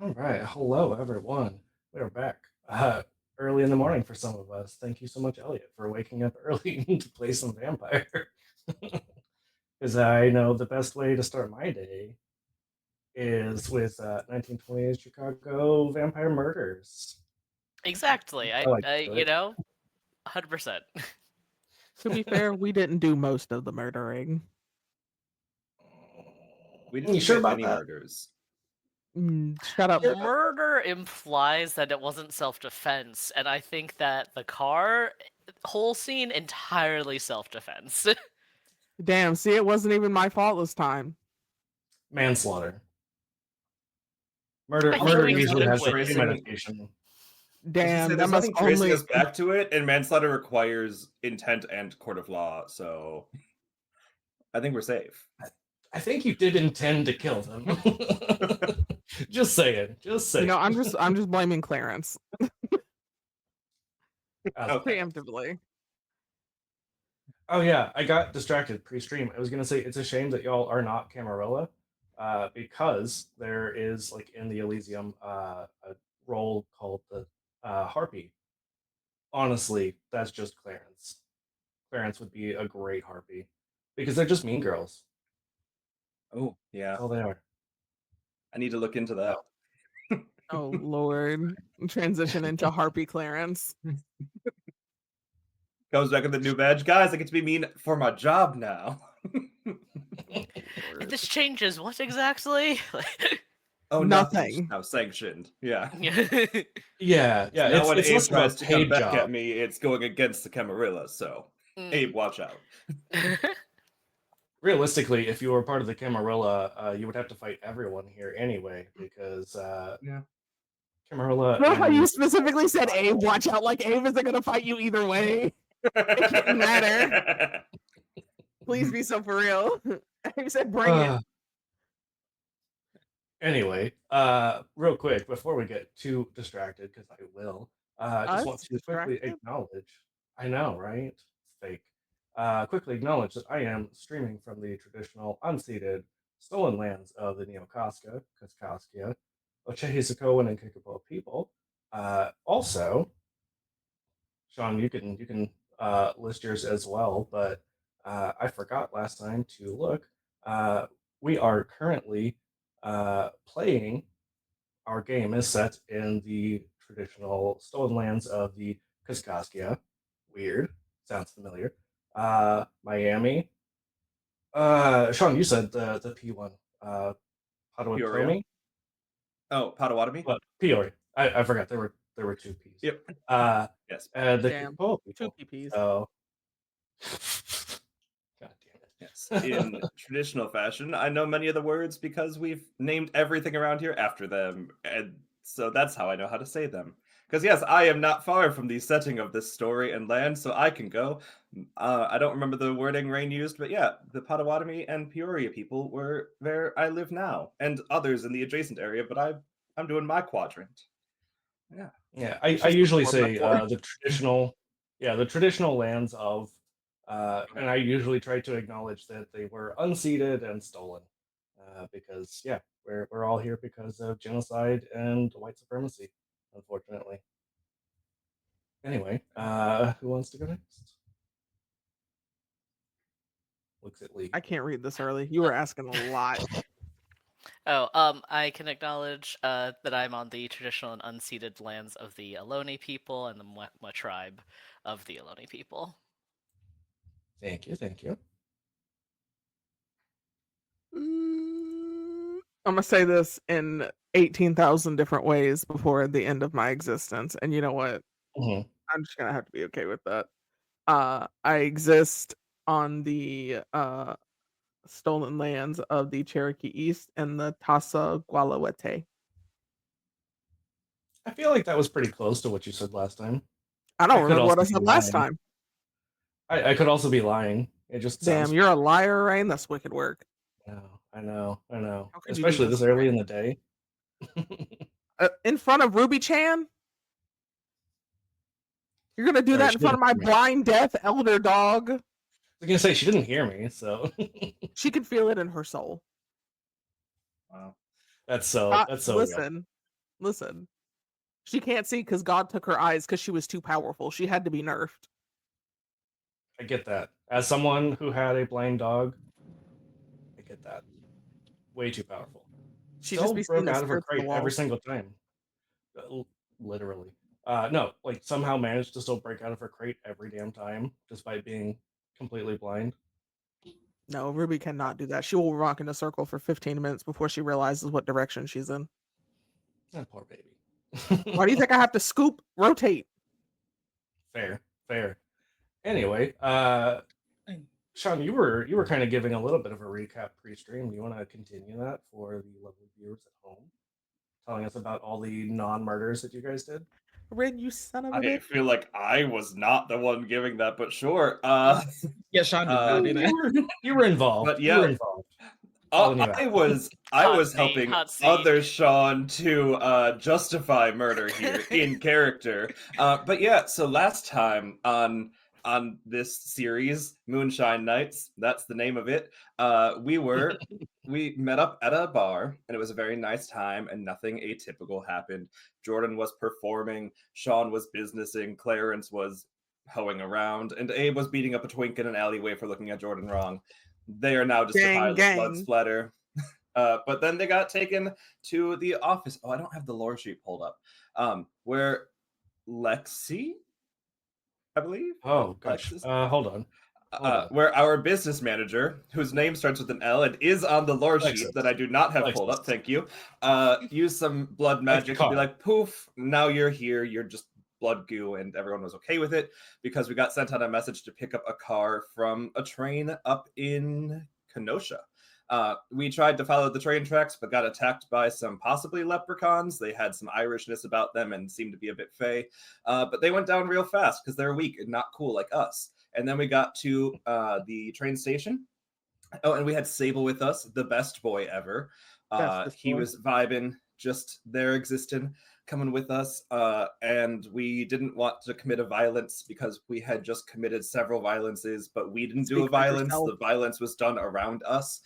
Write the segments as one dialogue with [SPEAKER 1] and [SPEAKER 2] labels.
[SPEAKER 1] All right. Hello, everyone. We're back. Early in the morning for some of us. Thank you so much, Elliot, for waking up early to play some vampire. Because I know the best way to start my day is with 1928 Chicago vampire murders.
[SPEAKER 2] Exactly.
[SPEAKER 1] I like
[SPEAKER 2] I
[SPEAKER 1] to do it.
[SPEAKER 2] 100%.
[SPEAKER 3] To be fair, we didn't do most of the murdering.
[SPEAKER 4] We
[SPEAKER 1] You
[SPEAKER 4] didn't
[SPEAKER 1] sure
[SPEAKER 4] commit
[SPEAKER 1] about
[SPEAKER 4] any
[SPEAKER 1] that?
[SPEAKER 4] murders.
[SPEAKER 3] Shut up.
[SPEAKER 1] Sure about
[SPEAKER 2] Murder implies that it wasn't self-defense, and I think that the car whole scene entirely self-defense.
[SPEAKER 3] Damn, see, it wasn't even my fault this time.
[SPEAKER 1] manslaughter?
[SPEAKER 2] I think
[SPEAKER 1] Murder
[SPEAKER 2] we
[SPEAKER 1] usually
[SPEAKER 2] could have
[SPEAKER 1] has some
[SPEAKER 2] win.
[SPEAKER 1] premeditation.
[SPEAKER 4] I was gonna say,
[SPEAKER 3] Damn, that
[SPEAKER 4] there's
[SPEAKER 3] must
[SPEAKER 4] nothing tracing
[SPEAKER 3] only.
[SPEAKER 4] us back to it, and manslaughter requires intent and court of law, so I think we're safe.
[SPEAKER 1] I think you did intend to kill them. Just saying. Just saying.
[SPEAKER 3] I'm just blaming Clarence
[SPEAKER 4] Okay.
[SPEAKER 3] preemptively.
[SPEAKER 1] Oh yeah, I got distracted pre-stream. I was gonna say it's a shame that y'all are not Camarilla, because there is like in the Elysium a role called the Harpy. Honestly, that's just Clarence. Clarence would be a great Harpy because they're just mean girls.
[SPEAKER 4] Oh, yeah.
[SPEAKER 1] That's all they are.
[SPEAKER 4] I need to look into that.
[SPEAKER 3] Oh Lord, transition into Harpy Clarence.
[SPEAKER 4] Comes back with the new badge. Guys, I get to be mean for my job now.
[SPEAKER 2] If this changes, what exactly?
[SPEAKER 4] Oh,
[SPEAKER 3] Nothing.
[SPEAKER 4] Now sanctioned. Yeah.
[SPEAKER 1] Yeah, yeah.
[SPEAKER 4] Now when
[SPEAKER 1] It's
[SPEAKER 4] Abe
[SPEAKER 1] less of a
[SPEAKER 4] tries to come
[SPEAKER 1] paid
[SPEAKER 4] back
[SPEAKER 1] job.
[SPEAKER 4] at me, it's going against the Camarilla, so Abe, watch out.
[SPEAKER 1] Realistically, if you were part of the Camarilla, you would have to fight everyone here anyway because
[SPEAKER 4] Yeah.
[SPEAKER 1] Camarilla.
[SPEAKER 3] I love how you specifically said Abe. Watch out, like Abe isn't gonna fight you either way. It shouldn't matter. Please be so for real. Abe said, "Bring it."
[SPEAKER 1] Anyway, real quick before we get too distracted, because I will, I just want
[SPEAKER 3] Us
[SPEAKER 1] to quickly
[SPEAKER 3] distracted?
[SPEAKER 1] acknowledge. I know, right? It's fake. Quickly acknowledge that I am streaming from the traditional unceded stolen lands of the Neokaska, Kaskaskia, Ochehisakoan, and Kickapoo people. Also, Sean, you can list yours as well, but I forgot last time to look. We are currently playing. Our game is set in the traditional stolen lands of the Kaskaskia. Weird, sounds familiar. Miami. Sean, you said the P one.
[SPEAKER 4] Peoria.
[SPEAKER 1] Potawatomi.
[SPEAKER 4] Oh, Potawatomi?
[SPEAKER 1] What Peoria? I forgot there were two P's.
[SPEAKER 4] Yep. Yes.
[SPEAKER 1] The
[SPEAKER 3] Damn,
[SPEAKER 1] Kickapoo
[SPEAKER 3] two
[SPEAKER 1] people.
[SPEAKER 3] PPs.
[SPEAKER 1] So, God damn it.
[SPEAKER 4] Yes. In traditional fashion, I know many of the words because we've named everything around here after them, and so that's how I know how to say them. Because yes, I am not far from the setting of this story and land, so I can go. I don't remember the wording Rain used, but yeah, the Potawatomi and Peoria people were where I live now, and others in the adjacent area. But I'm doing my quadrant. Yeah.
[SPEAKER 1] Yeah, I
[SPEAKER 3] Just
[SPEAKER 1] usually
[SPEAKER 3] four by
[SPEAKER 1] say
[SPEAKER 3] four.
[SPEAKER 1] the traditional lands of,
[SPEAKER 4] Okay.
[SPEAKER 1] and I usually try to acknowledge that they were unceded and stolen, because yeah, we're all here because of genocide and white supremacy, unfortunately. Anyway, who wants to go next? Looks at Lee.
[SPEAKER 3] I can't read this early. You were asking a lot.
[SPEAKER 2] I can acknowledge that I'm on the traditional and unceded lands of the Ohlone people and the Mwekma tribe of the Ohlone people.
[SPEAKER 1] Thank you, thank you.
[SPEAKER 3] I'm gonna say this in 18,000 different ways before the end of my existence, and you know what?
[SPEAKER 1] Mhm.
[SPEAKER 3] I'm just gonna have to be okay with that. I exist on the stolen lands of the Cherokee East and the Tasa Gualawete.
[SPEAKER 1] I feel like that was pretty close to what you said last time.
[SPEAKER 3] I
[SPEAKER 1] I
[SPEAKER 3] don't
[SPEAKER 1] could
[SPEAKER 3] remember what
[SPEAKER 1] also
[SPEAKER 3] I
[SPEAKER 1] be
[SPEAKER 3] said last
[SPEAKER 1] lying.
[SPEAKER 3] time.
[SPEAKER 1] I could also be lying. It just
[SPEAKER 3] Damn,
[SPEAKER 1] sounds.
[SPEAKER 3] you're a liar, Rain. That's wicked work.
[SPEAKER 1] No, I know.
[SPEAKER 3] How could you do
[SPEAKER 1] Especially
[SPEAKER 3] this
[SPEAKER 1] this
[SPEAKER 3] to
[SPEAKER 1] early
[SPEAKER 3] me?
[SPEAKER 1] in the day.
[SPEAKER 3] In front of Ruby Chan? You're gonna do
[SPEAKER 1] Sorry,
[SPEAKER 3] that in
[SPEAKER 1] she
[SPEAKER 3] front
[SPEAKER 1] didn't
[SPEAKER 3] of my
[SPEAKER 1] hear me.
[SPEAKER 3] blind, deaf elder dog?
[SPEAKER 1] I was gonna say she didn't hear me, so
[SPEAKER 3] She could feel it in her soul.
[SPEAKER 4] Wow.
[SPEAKER 1] that's so real.
[SPEAKER 3] Listen, Listen, she can't see because God took her eyes because she was too powerful. She had to be nerfed.
[SPEAKER 1] I get that. As someone who had a blind dog, I get that. Way too powerful.
[SPEAKER 3] She
[SPEAKER 1] Still
[SPEAKER 3] just be seeing
[SPEAKER 1] broke
[SPEAKER 3] the
[SPEAKER 1] out of her
[SPEAKER 3] spirits on the
[SPEAKER 1] crate every
[SPEAKER 3] walls.
[SPEAKER 1] single time. Literally. No, like somehow managed to still break out of her crate every damn time, despite being completely blind.
[SPEAKER 3] No, Ruby cannot do that. She will rock in a circle for 15 minutes before she realizes what direction she's in.
[SPEAKER 1] That poor baby.
[SPEAKER 3] Why do you think I have to scoop, rotate?
[SPEAKER 1] Fair, fair. Anyway, Sean, you were kind of giving a little bit of a recap pre-stream. Do you want to continue that for the lovely viewers at home, telling us about all the non-murders that you guys did?
[SPEAKER 3] Rin, you son of a
[SPEAKER 4] I
[SPEAKER 3] bitch.
[SPEAKER 4] feel like I was not the one giving that, but sure.
[SPEAKER 5] Yeah, Sean did not do that.
[SPEAKER 1] You were involved.
[SPEAKER 4] But
[SPEAKER 1] You were
[SPEAKER 4] yeah,
[SPEAKER 1] involved. Calling you
[SPEAKER 4] I
[SPEAKER 1] out.
[SPEAKER 4] was
[SPEAKER 2] Hot seat,
[SPEAKER 4] helping
[SPEAKER 2] hot seat.
[SPEAKER 4] other Sean to justify murder here in character. But yeah, so last time on this series, Moonshine Nights, that's the name of it. We met up at a bar, and it was a very nice time, and nothing atypical happened. Jordan was performing, Sean was businessing, Clarence was hoeing around, and Abe was beating up a twink in an alleyway for looking at Jordan wrong. They are now just a pile of blood splatter. But then they got taken to the office. Oh, I don't have the lore sheet pulled up. Where Lexi, I believe.
[SPEAKER 1] Oh gosh. Hold on.
[SPEAKER 4] Where our business manager, whose name starts with an L and is on the lore sheet that I do not have pulled up, thank you, used some blood magic to be like, poof, now you're here, you're just blood goo, and everyone was okay with it because we got sent out a message to pick up a car from a train up in Kenosha. We tried to follow the train tracks, but got attacked by some possibly leprechauns. They had some Irishness about them and seemed to be a bit fey. But they went down real fast because they're weak and not cool like us. And then we got to the train station. Oh, and we had Sable with us, the best boy ever. He was vibing, just there existing, coming with us. And we didn't want to commit a violence because we had just committed several violences, but we didn't do a violence. The violence was done around us.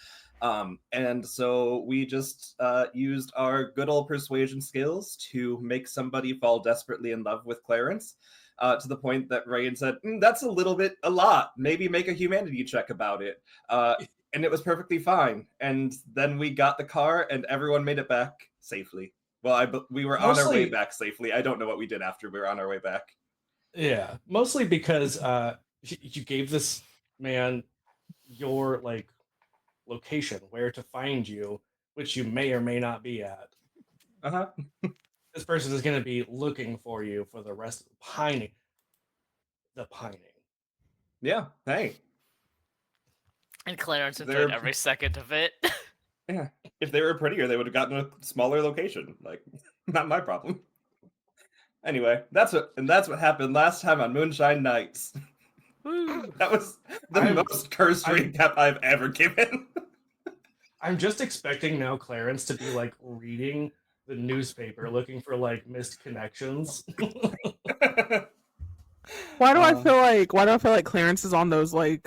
[SPEAKER 4] And so we just used our good old persuasion skills to make somebody fall desperately in love with Clarence. To the point that Rayan said, that's a little bit a lot. Maybe make a humanity check about it. And it was perfectly fine. And then we got the car and everyone made it back safely. Well, we were on our way back safely. I don't know what we did after we were on our way back.
[SPEAKER 1] Yeah, mostly because you gave this man your location, where to find you, which you may or may not be at. This person is going to be looking for you for the rest of the pining.
[SPEAKER 4] Yeah, hey.
[SPEAKER 2] And Clarence enjoyed every second of it.
[SPEAKER 4] Yeah, if they were prettier, they would have gotten a smaller location. Like, not my problem. Anyway, that's what happened last time on Moonshine Nights. That was the most cursed recap I've ever given.
[SPEAKER 1] I'm just expecting now Clarence to be reading the newspaper, looking for missed connections.
[SPEAKER 3] Why do I feel like Clarence is on those the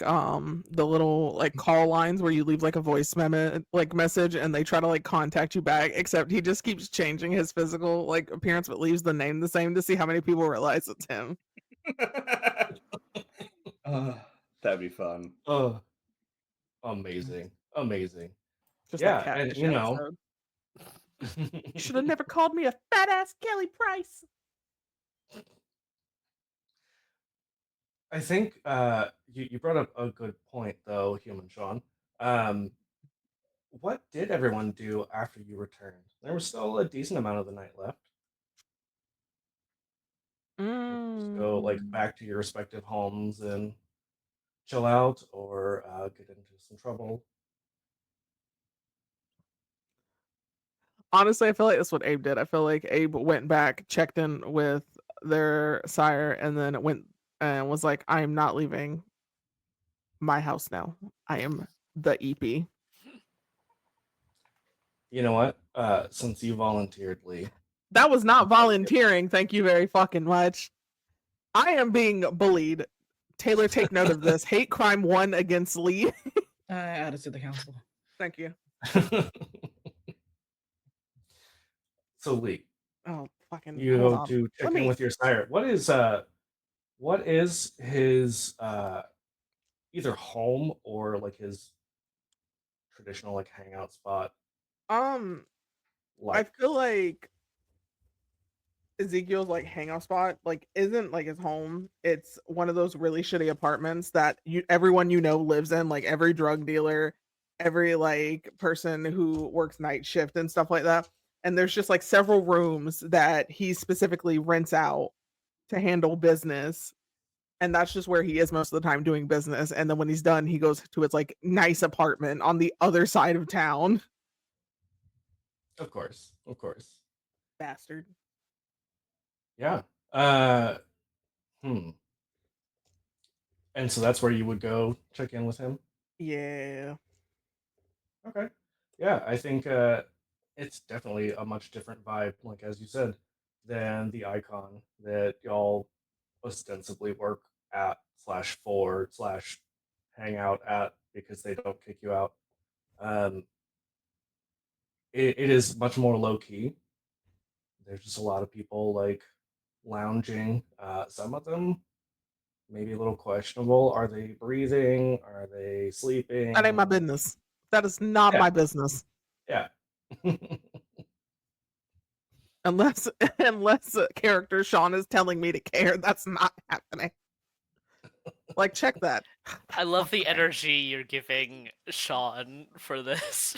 [SPEAKER 3] little call lines where you leave a voice message and they try to contact you back, except he just keeps changing his physical appearance but leaves the name the same to see how many people realize it's him.
[SPEAKER 4] That'd be fun.
[SPEAKER 1] Amazing.
[SPEAKER 3] Just
[SPEAKER 1] yeah,
[SPEAKER 3] that
[SPEAKER 1] and
[SPEAKER 3] you should have never called me a fat ass Kelly Price.
[SPEAKER 1] I think you brought up a good point, though, Human Sean. What did everyone do after you returned? There was still a decent amount of the night left. Just go back to your respective homes and chill out, or get into some trouble.
[SPEAKER 3] Honestly, I feel like that's what Abe did. I feel like Abe went back, checked in with their sire, and then went and was like, I am not leaving my house now. I am the EP.
[SPEAKER 1] You know what? Since you volunteered, Lee.
[SPEAKER 3] That was not volunteering. Thank you very fucking much. I am being bullied. Taylor, take note of this. Hate crime 1 against Lee.
[SPEAKER 5] I added to the council.
[SPEAKER 3] Thank you.
[SPEAKER 1] So, Lee,
[SPEAKER 3] Oh, fucking
[SPEAKER 1] You
[SPEAKER 3] hold
[SPEAKER 1] go
[SPEAKER 3] on.
[SPEAKER 1] to check
[SPEAKER 3] Let
[SPEAKER 1] in
[SPEAKER 3] me.
[SPEAKER 1] with your sire. What is his either home or like his traditional like hangout spot
[SPEAKER 3] Um, I
[SPEAKER 1] like?
[SPEAKER 3] feel like Ezekiel's like hangout spot like isn't like his home. It's one of those really shitty apartments that everyone lives in, like every drug dealer, every like person who works night shift and stuff like that. And there's just like several rooms that he specifically rents out to handle business. And that's just where he is most of the time doing business. And then when he's done, he goes to his like nice apartment on the other side of town.
[SPEAKER 1] Of course, of course.
[SPEAKER 3] Bastard.
[SPEAKER 1] Yeah. Uh, hmm. And so that's where you would go check in with him.
[SPEAKER 3] Yeah.
[SPEAKER 1] Okay. Yeah, I think it's definitely a much different vibe, like as you said, than the icon that y'all ostensibly work at slash for slash hang out at because they don't kick you out. Um, it is much more low key. There's just a lot of people like lounging. Some of them maybe a little questionable. Are they breathing? Are they
[SPEAKER 3] That ain't my
[SPEAKER 1] sleeping?
[SPEAKER 3] business. That is not
[SPEAKER 1] Yeah,
[SPEAKER 3] my business.
[SPEAKER 1] yeah.
[SPEAKER 3] Unless unless a character Sean is telling me to care, that's not happening. Like check that.
[SPEAKER 2] I love
[SPEAKER 3] Fuck
[SPEAKER 2] the
[SPEAKER 3] the man.
[SPEAKER 2] energy you're giving Sean for this.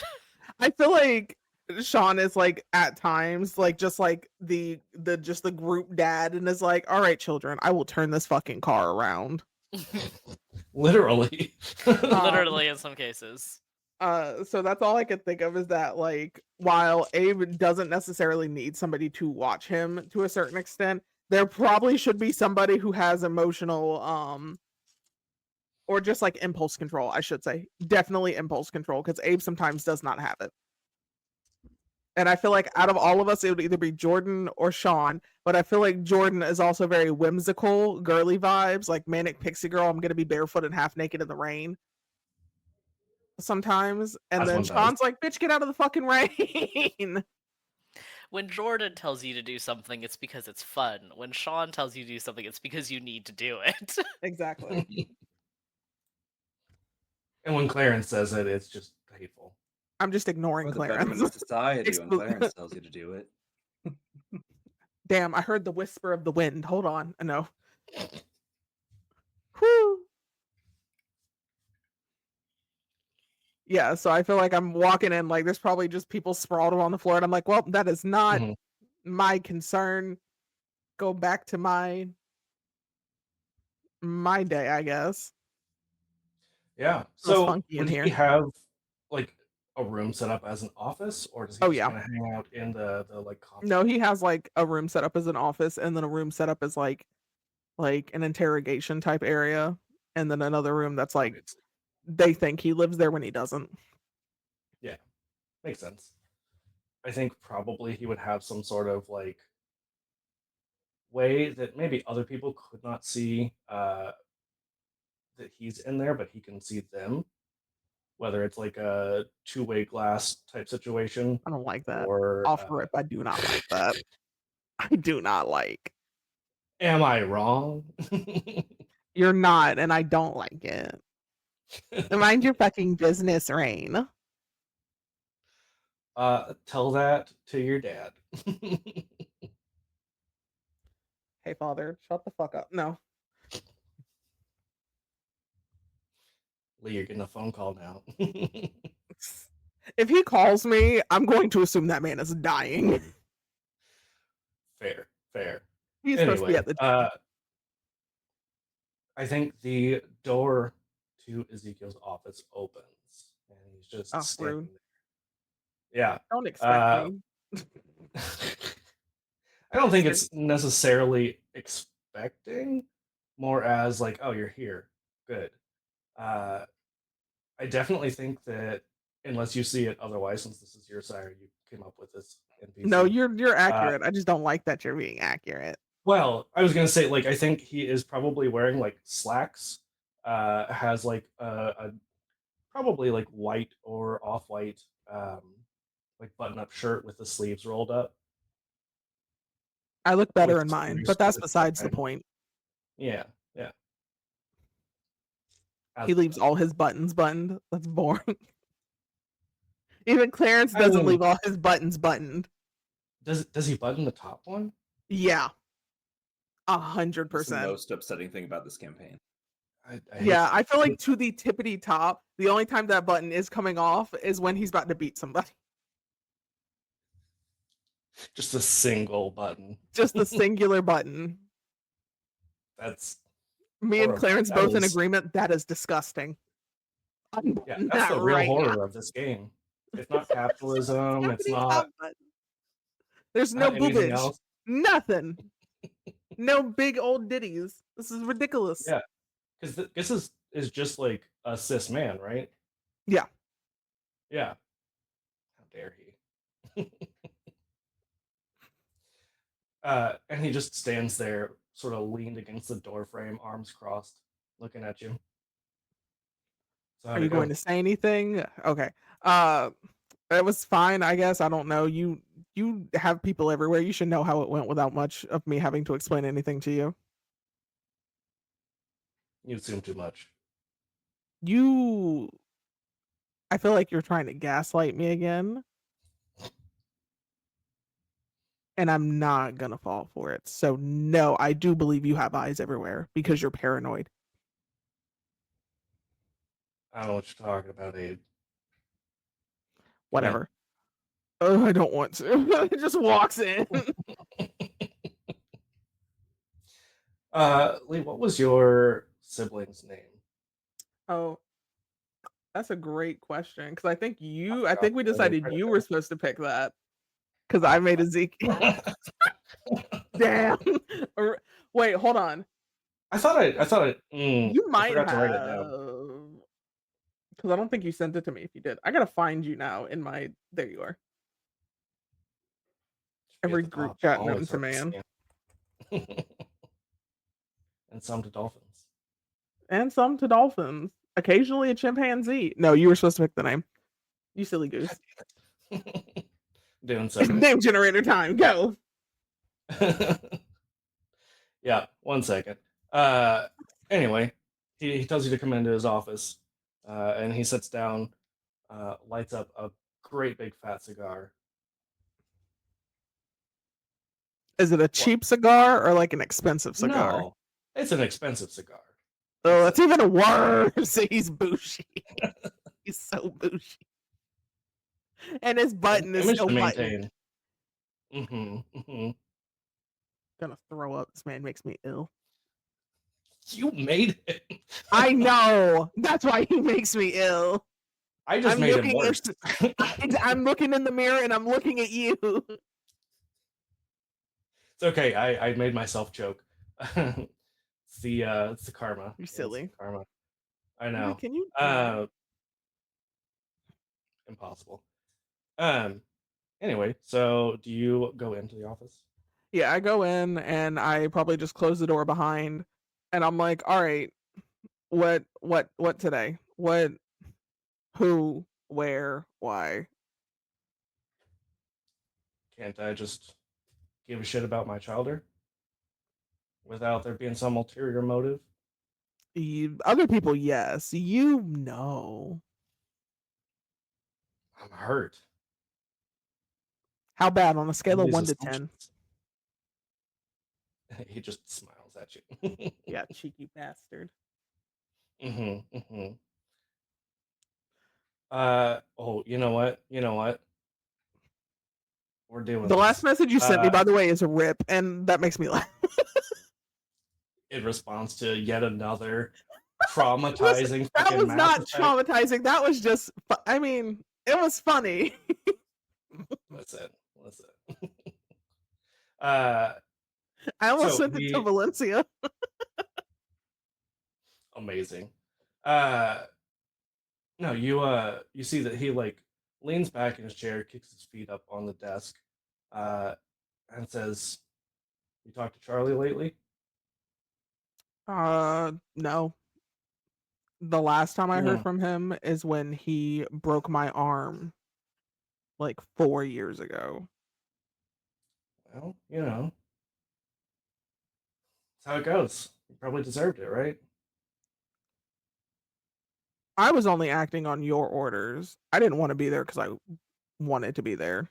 [SPEAKER 3] I feel like Sean is like at times like just like the group dad and is like, all right, children, I will turn this fucking car around.
[SPEAKER 1] Literally.
[SPEAKER 2] Literally, in some cases.
[SPEAKER 3] So that's all I could think of is that like while Abe doesn't necessarily need somebody to watch him to a certain extent, there probably should be somebody who has emotional or just like impulse control, I should say. Definitely impulse control because Abe sometimes does not have it. And I feel like out of all of us, it would either be Jordan or Sean. But I feel like Jordan is also very whimsical, girly vibes, like manic pixie girl. I'm gonna be barefoot and half naked in the rain sometimes. And
[SPEAKER 1] As
[SPEAKER 3] then
[SPEAKER 1] one does.
[SPEAKER 3] Sean's like, bitch, get out of the fucking rain.
[SPEAKER 2] When Jordan tells you to do something, it's because it's fun. When Sean tells you to do something, it's because you need to do it.
[SPEAKER 3] Exactly.
[SPEAKER 1] And when Clarence says it, it's just hateful.
[SPEAKER 3] I'm just ignoring
[SPEAKER 4] For the betterment of
[SPEAKER 3] Clarence.
[SPEAKER 4] society when Clarence tells you to do it.
[SPEAKER 3] Damn, I heard the whisper of the wind. Hold on. I know. Whew. Yeah, so I feel like I'm walking in, like there's probably just people sprawled on the floor, and I'm like, well, that is not
[SPEAKER 1] Mhm.
[SPEAKER 3] my concern. Go back to my day, I guess.
[SPEAKER 1] Yeah.
[SPEAKER 3] It was
[SPEAKER 1] So
[SPEAKER 3] funky in
[SPEAKER 1] would he
[SPEAKER 3] here.
[SPEAKER 1] have like a room set up as an office, or does he
[SPEAKER 3] Oh
[SPEAKER 1] just
[SPEAKER 3] yeah.
[SPEAKER 1] kind of hang out in the like common
[SPEAKER 3] No, he
[SPEAKER 1] area?
[SPEAKER 3] has like a room set up as an office and then a room set up as like an interrogation type area and then another room that's like
[SPEAKER 1] Obviously.
[SPEAKER 3] they think he lives there when he doesn't.
[SPEAKER 1] Yeah, makes sense. I think probably he would have some sort of like way that maybe other people could not see that he's in there, but he can see them. Whether it's like a two-way glass type situation,
[SPEAKER 3] I don't like that.
[SPEAKER 1] or
[SPEAKER 3] Off rip, I do not like that. I do not like.
[SPEAKER 1] am I wrong?
[SPEAKER 3] You're not, and I don't like it. Mind your fucking business, Rain.
[SPEAKER 1] Tell that to your dad.
[SPEAKER 3] Hey father, shut the fuck up. No.
[SPEAKER 1] Lee, you're getting a phone call now.
[SPEAKER 3] If he calls me, I'm going to assume that man is dying.
[SPEAKER 1] Fair, fair.
[SPEAKER 3] He's supposed to be
[SPEAKER 1] Anyway,
[SPEAKER 3] at the gym.
[SPEAKER 1] I think the door to Ezekiel's office opens, and he's just
[SPEAKER 3] Oh,
[SPEAKER 1] standing
[SPEAKER 3] rude.
[SPEAKER 1] there. Yeah.
[SPEAKER 3] Don't expect
[SPEAKER 1] Uh,
[SPEAKER 3] me.
[SPEAKER 1] I don't think
[SPEAKER 3] Sir.
[SPEAKER 1] it's necessarily expecting, more as like, oh, you're here. Good. Uh, I definitely think that unless you see it otherwise, since this is your sire, you came up with this
[SPEAKER 3] No,
[SPEAKER 1] NPC.
[SPEAKER 3] you're
[SPEAKER 1] Uh,
[SPEAKER 3] accurate. I just don't like that you're being accurate.
[SPEAKER 1] well, I was gonna say, like, I think he is probably wearing like slacks. Has like a probably like white or off-white, like button-up shirt with the sleeves rolled up.
[SPEAKER 3] I look better
[SPEAKER 1] with
[SPEAKER 3] in mine,
[SPEAKER 1] very
[SPEAKER 3] but that's
[SPEAKER 1] stupid
[SPEAKER 3] besides the
[SPEAKER 1] sweatpants.
[SPEAKER 3] point.
[SPEAKER 1] Yeah. As
[SPEAKER 3] He
[SPEAKER 1] it
[SPEAKER 3] leaves
[SPEAKER 1] does.
[SPEAKER 3] all his buttons buttoned. That's boring. Even Clarence
[SPEAKER 1] I
[SPEAKER 3] doesn't
[SPEAKER 1] mean,
[SPEAKER 3] leave all his buttons buttoned.
[SPEAKER 1] does he button the top one?
[SPEAKER 3] Yeah,
[SPEAKER 4] That's the
[SPEAKER 3] 100%.
[SPEAKER 4] most upsetting thing about this campaign.
[SPEAKER 1] I hate
[SPEAKER 3] Yeah,
[SPEAKER 1] that.
[SPEAKER 3] I feel like to the tippity top, the only time that button is coming off is when he's about to beat somebody.
[SPEAKER 1] Just a single button.
[SPEAKER 3] Just the singular button.
[SPEAKER 1] That's
[SPEAKER 3] Me and
[SPEAKER 1] horrible.
[SPEAKER 3] Clarence
[SPEAKER 1] That
[SPEAKER 3] both in
[SPEAKER 1] is-
[SPEAKER 3] agreement. That is disgusting.
[SPEAKER 1] Yeah,
[SPEAKER 3] Unbutton
[SPEAKER 1] that's
[SPEAKER 3] that
[SPEAKER 1] the real
[SPEAKER 3] right
[SPEAKER 1] horror
[SPEAKER 3] now.
[SPEAKER 1] of this game. It's not capitalism. It's
[SPEAKER 3] Tippity
[SPEAKER 1] not
[SPEAKER 3] top button. There's no
[SPEAKER 1] not anything
[SPEAKER 3] boobage.
[SPEAKER 1] else.
[SPEAKER 3] Nothing. No big old ditties. This is ridiculous.
[SPEAKER 1] Yeah, because this is just like a cis man, right?
[SPEAKER 3] Yeah.
[SPEAKER 1] Yeah. How dare he? And he just stands there, sort of leaned against the door frame, arms crossed, looking at you. So
[SPEAKER 3] Are
[SPEAKER 1] how'd
[SPEAKER 3] you
[SPEAKER 1] it go?
[SPEAKER 3] going to say anything? Okay. It was fine, I guess. I don't know. You have people everywhere. You should know how it went without much of me having to explain anything to you.
[SPEAKER 1] You assume too much.
[SPEAKER 3] I feel like you're trying to gaslight me again. And I'm not gonna fall for it. So no, I do believe you have eyes everywhere because you're paranoid.
[SPEAKER 1] I don't know what you're talking about, Abe.
[SPEAKER 3] Whatever. Oh, I don't want to. It just walks in.
[SPEAKER 1] Lee, what was your sibling's name?
[SPEAKER 3] Oh, that's a great question. Because I think we
[SPEAKER 1] forgot that I
[SPEAKER 3] decided
[SPEAKER 1] didn't
[SPEAKER 3] you
[SPEAKER 1] write
[SPEAKER 3] were
[SPEAKER 1] it
[SPEAKER 3] supposed to pick that. Because I made Ezekiel.
[SPEAKER 1] down.
[SPEAKER 3] Damn. Wait, hold on.
[SPEAKER 1] I thought I
[SPEAKER 3] You
[SPEAKER 1] I
[SPEAKER 3] might
[SPEAKER 1] forgot to write it
[SPEAKER 3] have.
[SPEAKER 1] down.
[SPEAKER 3] Because I don't think you sent it to me if you did. I gotta find you now in my. There you are.
[SPEAKER 1] Should be at
[SPEAKER 3] Every
[SPEAKER 1] the
[SPEAKER 3] group
[SPEAKER 1] top.
[SPEAKER 3] chat
[SPEAKER 1] I'll
[SPEAKER 3] known
[SPEAKER 1] always
[SPEAKER 3] to
[SPEAKER 1] start to
[SPEAKER 3] man.
[SPEAKER 1] see 'em. And some to dolphins.
[SPEAKER 3] And some to dolphins. Occasionally a chimpanzee. No, you were supposed to pick the name. You silly goose.
[SPEAKER 1] Doing so.
[SPEAKER 3] Name generator time. Go.
[SPEAKER 1] Yeah, 1 second. Anyway, he tells you to come into his office, and he sits down, lights up a great big fat cigar.
[SPEAKER 3] Is it a cheap cigar or like an expensive cigar?
[SPEAKER 1] No, it's an expensive cigar.
[SPEAKER 3] Oh,
[SPEAKER 1] It's
[SPEAKER 3] that's even worse. He's bougie. He's so bougie. And his button is
[SPEAKER 1] image
[SPEAKER 3] still
[SPEAKER 1] to
[SPEAKER 3] buttoned.
[SPEAKER 1] maintain.
[SPEAKER 3] Gonna throw up. This man makes me ill.
[SPEAKER 1] You made it.
[SPEAKER 3] I know. That's why he makes me ill.
[SPEAKER 1] I just
[SPEAKER 3] I'm
[SPEAKER 1] made him
[SPEAKER 3] looking
[SPEAKER 1] worse.
[SPEAKER 3] I'm looking in the mirror and I'm looking at you.
[SPEAKER 1] It's okay. I made myself choke. It's the karma.
[SPEAKER 3] You're
[SPEAKER 1] Yeah, it's
[SPEAKER 3] silly.
[SPEAKER 1] the karma. I
[SPEAKER 3] Wait,
[SPEAKER 1] know.
[SPEAKER 3] can you?
[SPEAKER 1] Impossible. Anyway, so do you go into the office?
[SPEAKER 3] Yeah, I go in and I probably just close the door behind, and I'm like, all right, what today? What? Who? Where? Why?
[SPEAKER 1] Can't I just give a shit about my childer without there being some ulterior motive?
[SPEAKER 3] Other people, yes. You know.
[SPEAKER 1] I'm hurt.
[SPEAKER 3] How bad on a scale
[SPEAKER 1] All
[SPEAKER 3] of
[SPEAKER 1] these
[SPEAKER 3] 1 to 10?
[SPEAKER 1] assumptions. He just smiles at you.
[SPEAKER 3] Yeah, cheeky bastard.
[SPEAKER 1] Mm-hmm. Oh, you know what? We're doing
[SPEAKER 3] The last
[SPEAKER 1] this.
[SPEAKER 3] message you sent me, by the way, is a rip, and that makes me laugh.
[SPEAKER 1] In response to yet another traumatizing
[SPEAKER 3] That
[SPEAKER 1] fucking
[SPEAKER 3] was
[SPEAKER 1] Mass
[SPEAKER 3] not
[SPEAKER 1] Effect.
[SPEAKER 3] traumatizing. That was just, I mean, it was funny.
[SPEAKER 1] Listen.
[SPEAKER 3] I almost
[SPEAKER 1] So
[SPEAKER 3] sent it to Valencia.
[SPEAKER 1] Amazing. No, you see that he like leans back in his chair, kicks his feet up on the desk, and says, "You talked to Charlie lately?"
[SPEAKER 3] No. The last time I heard
[SPEAKER 1] Hmm.
[SPEAKER 3] from him is when he broke my arm like 4 years ago.
[SPEAKER 1] Well, That's how it goes. You probably deserved it, right?
[SPEAKER 3] I was only acting on your orders. I didn't want to be there because I wanted to be there.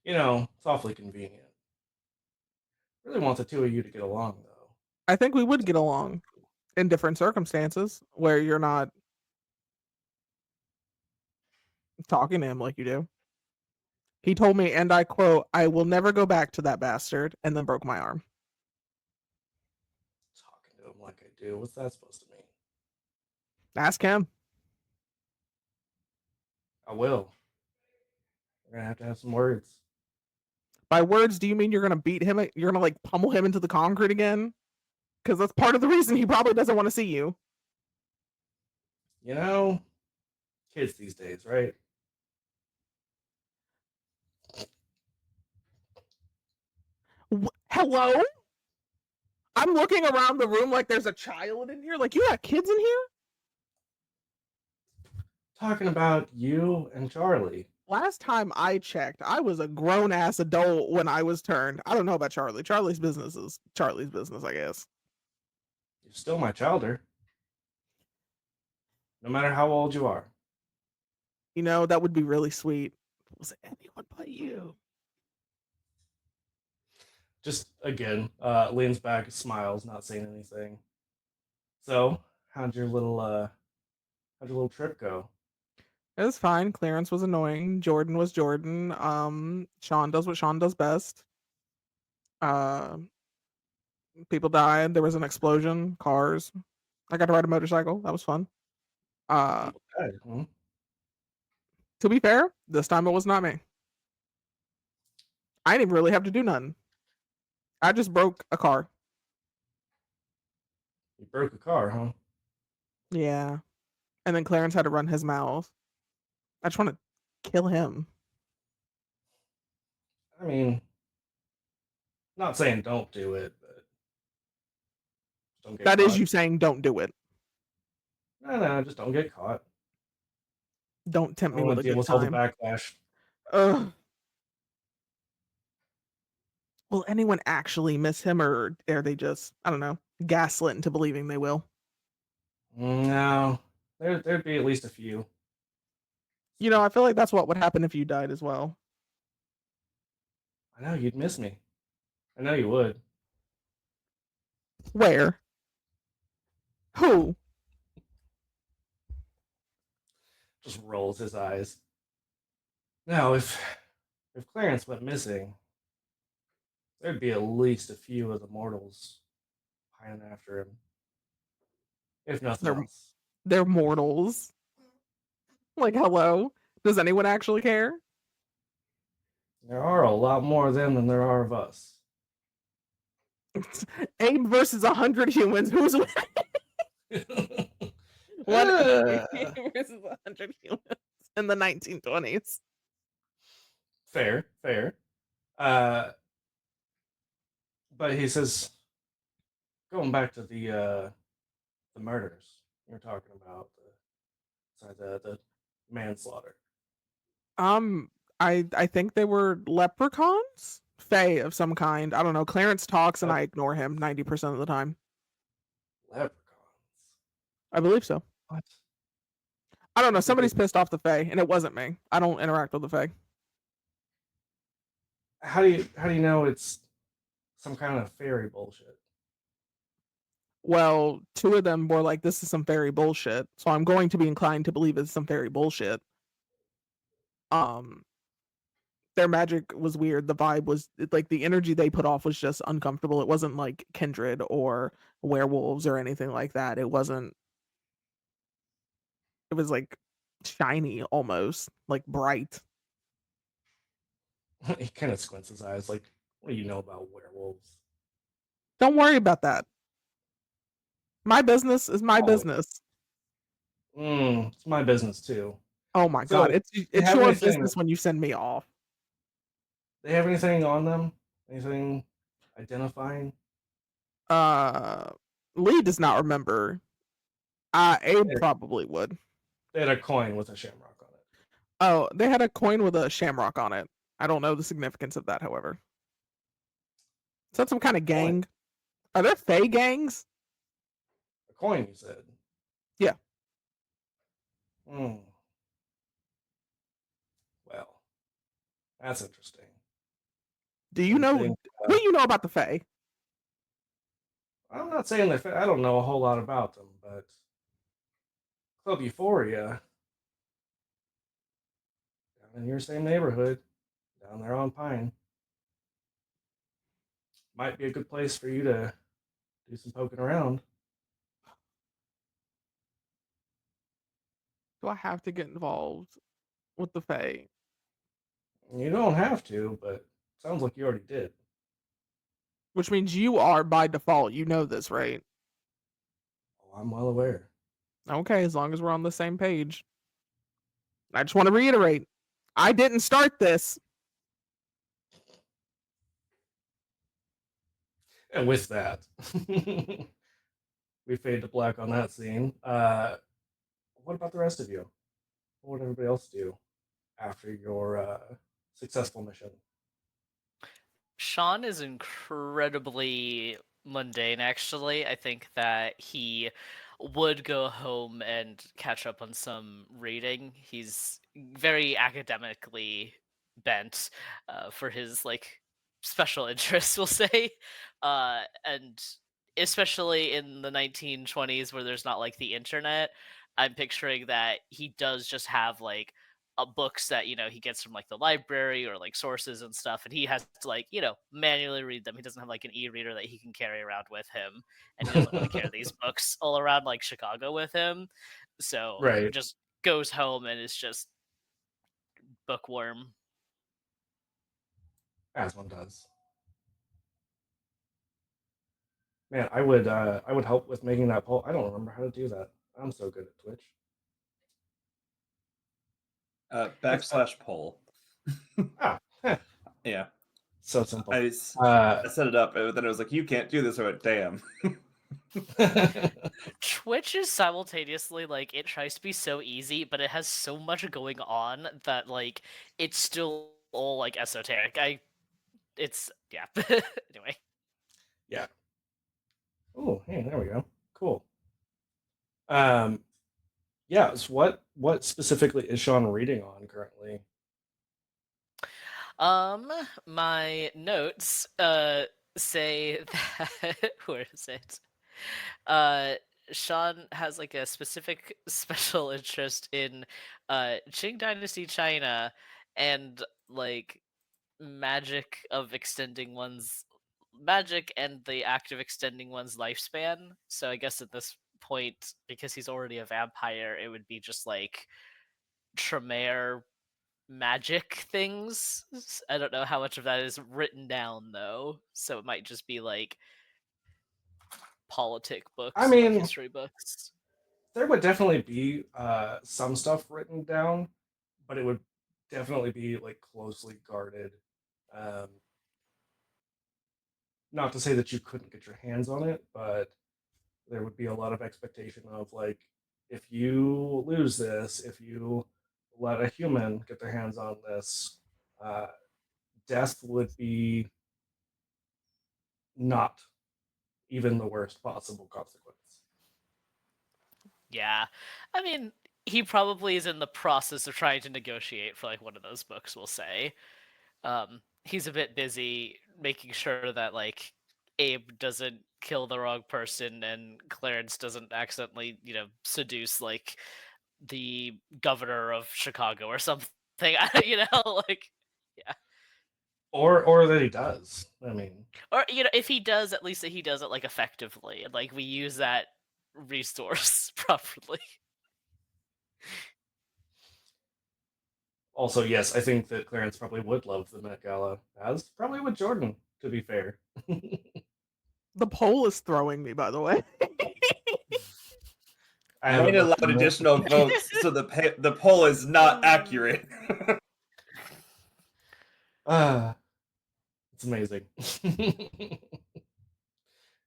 [SPEAKER 1] You know, it's awfully convenient. Really want the two of you to get along, though.
[SPEAKER 3] I think we would get along in different circumstances where you're not talking to him like you do. He told me, and I quote, "I will never go back to that bastard," and then broke my arm.
[SPEAKER 1] Talking to him like I do. What's that supposed to mean?
[SPEAKER 3] Ask him.
[SPEAKER 1] I will. We're gonna have some words.
[SPEAKER 3] By words, do you mean you're gonna beat him? You're gonna like pummel him into the concrete again? Because that's part of the reason he probably doesn't want to see you.
[SPEAKER 1] You know, kids these days, right?
[SPEAKER 3] Hello? I'm looking around the room like there's a child in here. Like, you got kids in here?
[SPEAKER 1] Talking about you and Charlie.
[SPEAKER 3] Last time I checked, I was a grown-ass adult when I was turned. I don't know about Charlie. Charlie's business is Charlie's business, I guess.
[SPEAKER 1] You're still my childer. No matter how old you are.
[SPEAKER 3] You know, that would be really sweet. Was it anyone but you?
[SPEAKER 1] Just again, leans back, smiles, not saying anything. So, how'd your little trip go?
[SPEAKER 3] It was fine. Clarence was annoying. Jordan was Jordan. Sean does what Sean does best. People died. There was an explosion. Cars. I got to ride a motorcycle. That was fun.
[SPEAKER 1] Okay.
[SPEAKER 3] To be fair, this time it was not me. I didn't even really have to do nothing. I just broke a car.
[SPEAKER 1] You broke a car, huh?
[SPEAKER 3] Yeah. And then Clarence had to run his mouth. I just want to kill him.
[SPEAKER 1] I mean, not saying don't do it, but don't get
[SPEAKER 3] That
[SPEAKER 1] caught.
[SPEAKER 3] is you saying don't do it.
[SPEAKER 1] No, just don't get caught.
[SPEAKER 3] Don't tempt
[SPEAKER 1] I
[SPEAKER 3] me
[SPEAKER 1] want
[SPEAKER 3] with
[SPEAKER 1] to
[SPEAKER 3] a
[SPEAKER 1] deal
[SPEAKER 3] good
[SPEAKER 1] with all the
[SPEAKER 3] time.
[SPEAKER 1] backlash.
[SPEAKER 3] Ugh. Will anyone actually miss him, or are they just, I don't know, gaslit into believing they will?
[SPEAKER 1] No, there'd be at least a few.
[SPEAKER 3] You know, I feel like that's what would happen if you died as well.
[SPEAKER 1] I know you'd miss me. I know you would.
[SPEAKER 3] Where? Who?
[SPEAKER 1] Just rolls his eyes. Now, if Clarence went missing, there'd be at least a few of the mortals pining after him. If nothing
[SPEAKER 3] They're
[SPEAKER 1] else.
[SPEAKER 3] they're mortals. Like, hello? Does anyone actually care?
[SPEAKER 1] There are a lot more of them than there are of us.
[SPEAKER 3] Abe versus 100 humans. Who's winning? One Abe versus 100 humans in the 1920s.
[SPEAKER 1] Fair. But he says, going back to the murders you were talking about, the manslaughter.
[SPEAKER 3] I think they were leprechauns, fae of some kind. I don't know. Clarence talks and I ignore him 90% of the time.
[SPEAKER 1] Leprechauns.
[SPEAKER 3] I believe so.
[SPEAKER 1] What?
[SPEAKER 3] I don't know. Somebody's pissed off the fae, and it wasn't me. I don't interact with the fae.
[SPEAKER 1] How do you know it's some kind of fairy bullshit?
[SPEAKER 3] Well, two of them were like, "This is some fairy bullshit," so I'm going to be inclined to believe it's some fairy bullshit. Their magic was weird. The vibe was like the energy they put off was just uncomfortable. It wasn't like kindred or werewolves or anything like that. It wasn't. It was like shiny almost, like bright.
[SPEAKER 1] He kind of squints his eyes, like, "What do you know about werewolves?"
[SPEAKER 3] Don't worry about that. My business is my business.
[SPEAKER 1] It's my business too.
[SPEAKER 3] Oh my
[SPEAKER 1] So,
[SPEAKER 3] god, it's
[SPEAKER 1] have
[SPEAKER 3] your
[SPEAKER 1] anything-
[SPEAKER 3] business when you send me off.
[SPEAKER 1] They have anything on them? Anything identifying?
[SPEAKER 3] Lee does not remember. Abe
[SPEAKER 1] Yeah.
[SPEAKER 3] probably would.
[SPEAKER 1] They had a coin with a shamrock on it.
[SPEAKER 3] Oh, they had a coin with a shamrock on it. I don't know the significance of that, however. Is that some kind of gang? Are there Fae gangs?
[SPEAKER 1] A coin, you said?
[SPEAKER 3] Yeah.
[SPEAKER 1] Hmm. Well, that's interesting.
[SPEAKER 3] Do you know?
[SPEAKER 1] Think,
[SPEAKER 3] What do you know about the Fae?
[SPEAKER 1] I'm not saying that I don't know a whole lot about them, but Club Euphoria, down in your same neighborhood, down there on Pine, might be a good place for you to do some poking around.
[SPEAKER 3] Do I have to get involved with the Fae?
[SPEAKER 1] You don't have to, but sounds like you already did.
[SPEAKER 3] Which means you are by default. You know this, right?
[SPEAKER 1] Oh, I'm well aware.
[SPEAKER 3] Okay, as long as we're on the same page. I just want to reiterate, I didn't start this.
[SPEAKER 1] And with that, we fade to black on that scene. What about the rest of you? What would everybody else do after your successful mission?
[SPEAKER 2] Sean is incredibly mundane, actually. I think that he would go home and catch up on some reading. He's very academically bent for his like special interests, we'll say, and especially in the 1920s where there's not like the internet. I'm picturing that he does just have like books that he gets from like the library or like sources and stuff, and he has to like manually read them. He doesn't have like an e-reader that he can carry around with him, and he doesn't want to carry these books all around like Chicago with him, so
[SPEAKER 1] Right,
[SPEAKER 2] just goes home and is just bookworm.
[SPEAKER 1] as one does. Man, I would help with making that poll. I don't remember how to do that. I'm so good at Twitch.
[SPEAKER 4] Backslash poll.
[SPEAKER 1] Ah, heh,
[SPEAKER 4] Yeah.
[SPEAKER 1] so simple.
[SPEAKER 4] I set it up, and then I was like, you can't do this. I went, damn.
[SPEAKER 2] Twitch is simultaneously like it tries to be so easy, but it has so much going on that like it's still all like esoteric. It's yeah. Anyway.
[SPEAKER 1] Yeah. Oh, hey, there we go. Cool. Um, yeah. So what specifically is Sean reading on currently?
[SPEAKER 2] My notes say that where is it? Uh Sean has like a specific special interest in Qing Dynasty China and like magic of extending one's magic and the act of extending one's lifespan. So I guess at this point, because he's already a vampire, it would be just like Tremere magic things. I don't know how much of that is written down though, so it might just be like politic
[SPEAKER 1] I
[SPEAKER 2] books, like
[SPEAKER 1] mean,
[SPEAKER 2] history books.
[SPEAKER 1] there would definitely be some stuff written down, but it would definitely be like closely guarded. Um, not to say that you couldn't get your hands on it, but there would be a lot of expectation of like, if you lose this, if you let a human get their hands on this, uh, death would be not even the worst possible consequence.
[SPEAKER 2] Yeah, I mean, he probably is in the process of trying to negotiate for like one of those books, we'll say. He's a bit busy making sure that like Abe doesn't kill the wrong person and Clarence doesn't accidentally seduce like the governor of Chicago or something. Like yeah.
[SPEAKER 1] Or that he does. I mean,
[SPEAKER 2] Or if he does, at least that he does it like effectively, and like we use that resource properly.
[SPEAKER 1] also, yes, I think that Clarence probably would love the Met Gala, as probably would Jordan, to be fair.
[SPEAKER 3] The poll is throwing me, by the way.
[SPEAKER 1] I haven't
[SPEAKER 4] Wayne
[SPEAKER 1] looked
[SPEAKER 4] allowed
[SPEAKER 1] at it.
[SPEAKER 4] additional votes, so the poll is not accurate.
[SPEAKER 1] It's amazing.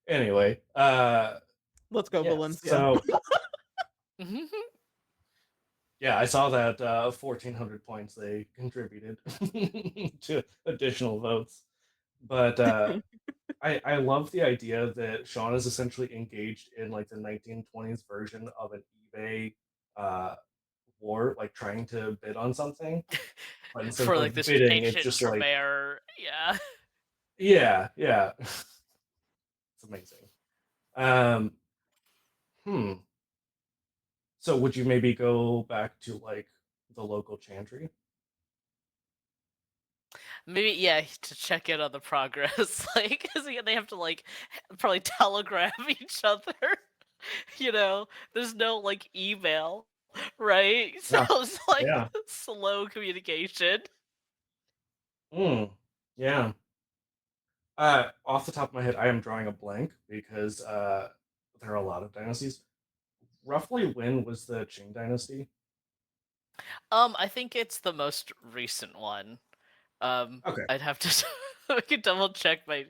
[SPEAKER 1] Anyway,
[SPEAKER 3] Let's go,
[SPEAKER 1] yeah,
[SPEAKER 3] Valencia.
[SPEAKER 1] so
[SPEAKER 2] Mhm.
[SPEAKER 1] yeah, I saw that 1,400 points they contributed to additional votes. But I love the idea that Sean is essentially engaged in like the 1920s version of an eBay uh, war, like trying to bid on something. But instead of
[SPEAKER 2] For like
[SPEAKER 1] like
[SPEAKER 2] this
[SPEAKER 1] bidding, it's
[SPEAKER 2] ancient
[SPEAKER 1] just like,
[SPEAKER 2] Tremere, yeah.
[SPEAKER 1] yeah, yeah. It's amazing. Um, hmm. So would you maybe go back to like the local chantry?
[SPEAKER 2] Maybe, yeah, to check in on the progress, like, 'cause they have to like probably telegram each other. You know, there's no like email, right? So
[SPEAKER 1] Yeah,
[SPEAKER 2] it's like
[SPEAKER 1] yeah.
[SPEAKER 2] slow communication.
[SPEAKER 1] Hmm. Yeah. Off the top of my head, I am drawing a blank because there are a lot of dynasties. Roughly when was the Qing dynasty?
[SPEAKER 2] I think it's the most recent one.
[SPEAKER 1] Okay.
[SPEAKER 2] I'd have to I could double check my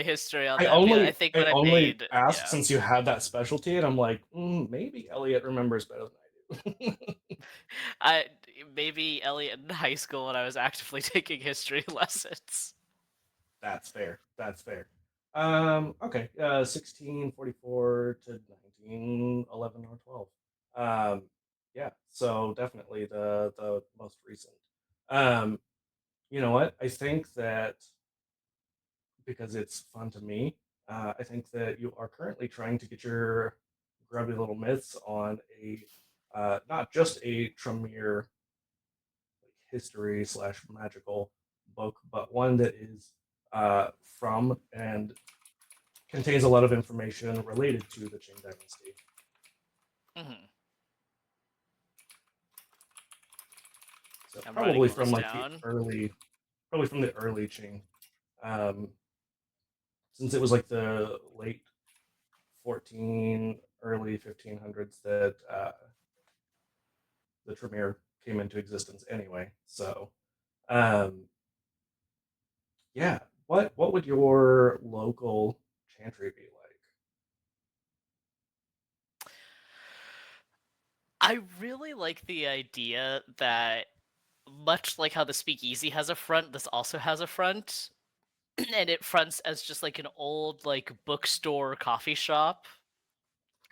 [SPEAKER 2] history on
[SPEAKER 1] I
[SPEAKER 2] that, but I
[SPEAKER 1] only
[SPEAKER 2] think
[SPEAKER 1] I
[SPEAKER 2] when I
[SPEAKER 1] only
[SPEAKER 2] made,
[SPEAKER 1] asked
[SPEAKER 2] yeah,
[SPEAKER 1] since you had that specialty, and I'm like, maybe Elliot remembers better than I do.
[SPEAKER 2] I maybe Elliot in high school when I was actively taking history lessons.
[SPEAKER 1] That's fair. That's fair. Okay. 1644 to 1911 or 12. Um, yeah. So definitely the most recent. Um, you know what? I think that because it's fun to me, I think that you are currently trying to get your grubby little myths on a not just a Tremere history slash magical book, but one that is from and contains a lot of information related to the Qing Dynasty.
[SPEAKER 2] Hmm.
[SPEAKER 1] So
[SPEAKER 2] I'm writing
[SPEAKER 1] probably
[SPEAKER 2] all
[SPEAKER 1] from
[SPEAKER 2] this
[SPEAKER 1] like the
[SPEAKER 2] down.
[SPEAKER 1] early, probably from the early Qing, um, since it was like the late 14, early 1500s that the Tremere came into existence anyway. So um, yeah, what would your local chantry be like?
[SPEAKER 2] I really like the idea that much like how the speakeasy has a front, this also has a front. And it fronts as just like an old like bookstore coffee shop.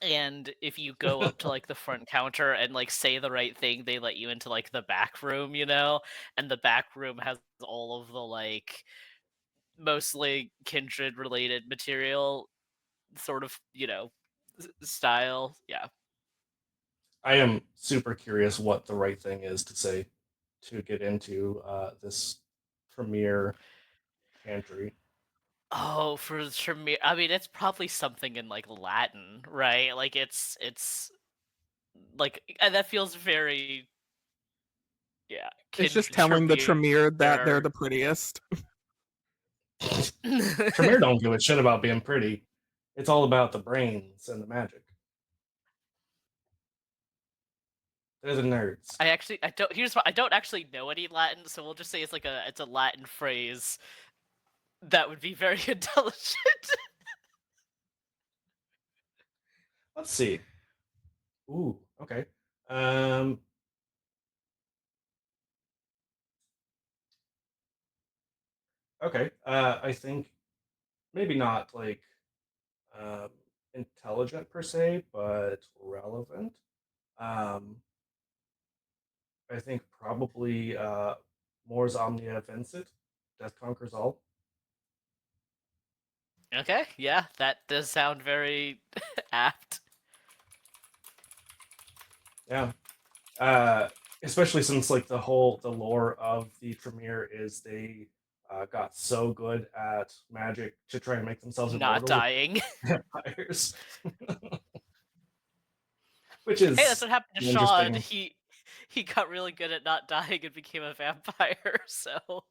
[SPEAKER 2] And if you go up to like the front counter and like say the right thing, they let you into like the back room, you know? And the back room has all of the like mostly kindred related material sort of, style. Yeah.
[SPEAKER 1] I am super curious what the right thing is to say to get into this premiere chantry.
[SPEAKER 2] Oh, for the Tremere, I mean, it's probably something in like Latin, right? Like it's like, and that feels very, yeah,
[SPEAKER 3] It's just
[SPEAKER 2] kindred
[SPEAKER 3] telling the Tremere that they're
[SPEAKER 2] Tremere.
[SPEAKER 3] the prettiest.
[SPEAKER 1] Tremere don't give a shit about being pretty. It's all about the brains and the magic. They're the nerds.
[SPEAKER 2] I don't. Here's what I don't actually know any Latin, so we'll just say it's a Latin phrase that would be very intelligent.
[SPEAKER 1] Let's see. Ooh, okay. Um, okay. I think maybe not like um, intelligent per se, but relevant. Um, I think probably Mors Omnia Vincit, Death Conquers All.
[SPEAKER 2] Okay, yeah, that does sound very apt.
[SPEAKER 1] Yeah. Especially since like the lore of the Tremere is they got so good at magic to try and make themselves
[SPEAKER 2] Not
[SPEAKER 1] immortal with
[SPEAKER 2] dying.
[SPEAKER 1] vampires, which
[SPEAKER 2] Hey, that's
[SPEAKER 1] is
[SPEAKER 2] what happened to
[SPEAKER 1] an
[SPEAKER 2] Sean.
[SPEAKER 1] interesting.
[SPEAKER 2] He got really good at not dying and became a vampire. So that's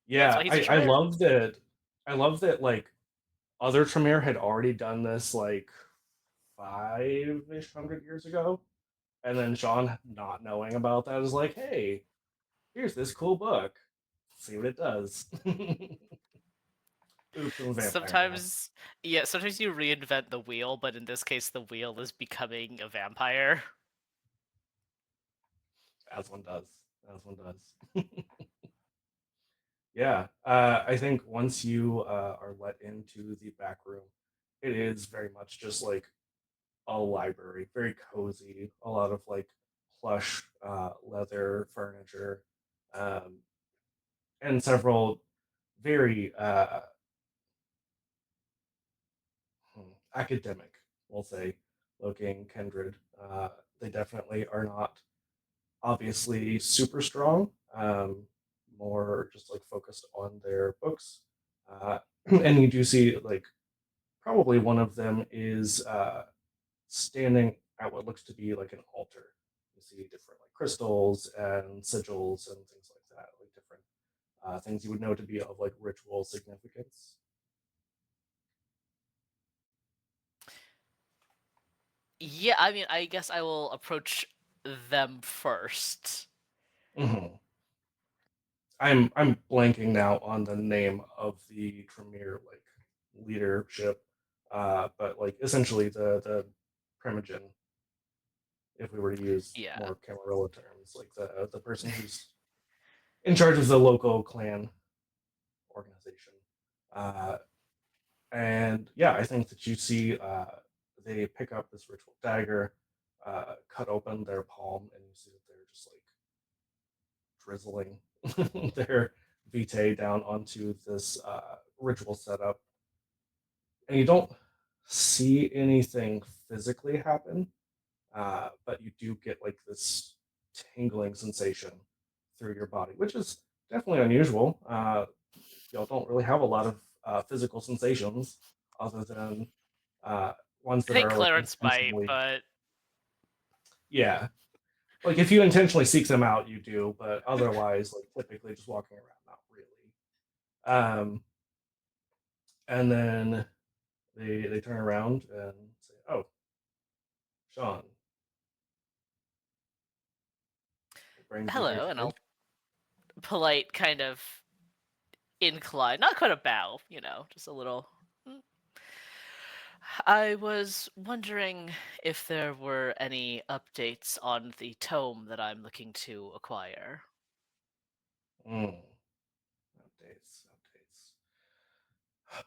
[SPEAKER 1] Yeah,
[SPEAKER 2] why he's a
[SPEAKER 1] I
[SPEAKER 2] Tremere.
[SPEAKER 1] love that. I love that like other Tremere had already done this like 5-ish hundred years ago, and then Sean, not knowing about that, is like, "Hey, here's this cool book. See what it does." Oops, I'm a vampire now.
[SPEAKER 2] Sometimes, yeah, sometimes you reinvent the wheel, but in this case, the wheel is becoming a vampire.
[SPEAKER 1] As one does. As one does. Yeah, I think once you are let into the back room, it is very much just like a library, very cozy, a lot of like plush leather furniture, um, and several very academic, we'll say, looking kindred. They definitely are not obviously super strong, more just like focused on their books. And you do see like probably one of them is standing at what looks to be like an altar. You see different like crystals and sigils and things like that, like different things you would know to be of like ritual significance.
[SPEAKER 2] Yeah, I mean, I guess I will approach them first.
[SPEAKER 1] Mhm. I'm blanking now on the name of the Tremere like leadership, but like essentially the Primogen, if we were to use
[SPEAKER 2] Yeah.
[SPEAKER 1] more Camarilla terms, like the person who's in charge of the local clan organization. Uh, and yeah, I think that you see they pick up this ritual dagger, cut open their palm, and you see that they're just like drizzling their vitae down onto this ritual setup, and you don't see anything physically happen, but you do get like this tingling sensation through your body, which is definitely unusual. Y'all don't really have a lot of physical sensations other than uh, ones
[SPEAKER 2] I
[SPEAKER 1] that
[SPEAKER 2] think
[SPEAKER 1] are like
[SPEAKER 2] Clarence might,
[SPEAKER 1] intentionally,
[SPEAKER 2] but
[SPEAKER 1] yeah. Like if you intentionally seek them out, you do, but otherwise, like typically just walking around, not really. And then they turn around and say, "Oh, Sean, what brings you here
[SPEAKER 2] hello, and
[SPEAKER 1] today?"
[SPEAKER 2] I'll polite kind of incline, not quite a bow, just a little. "Hmm, I was wondering if there were any updates on the tome that I'm looking to acquire."
[SPEAKER 1] Mm, updates.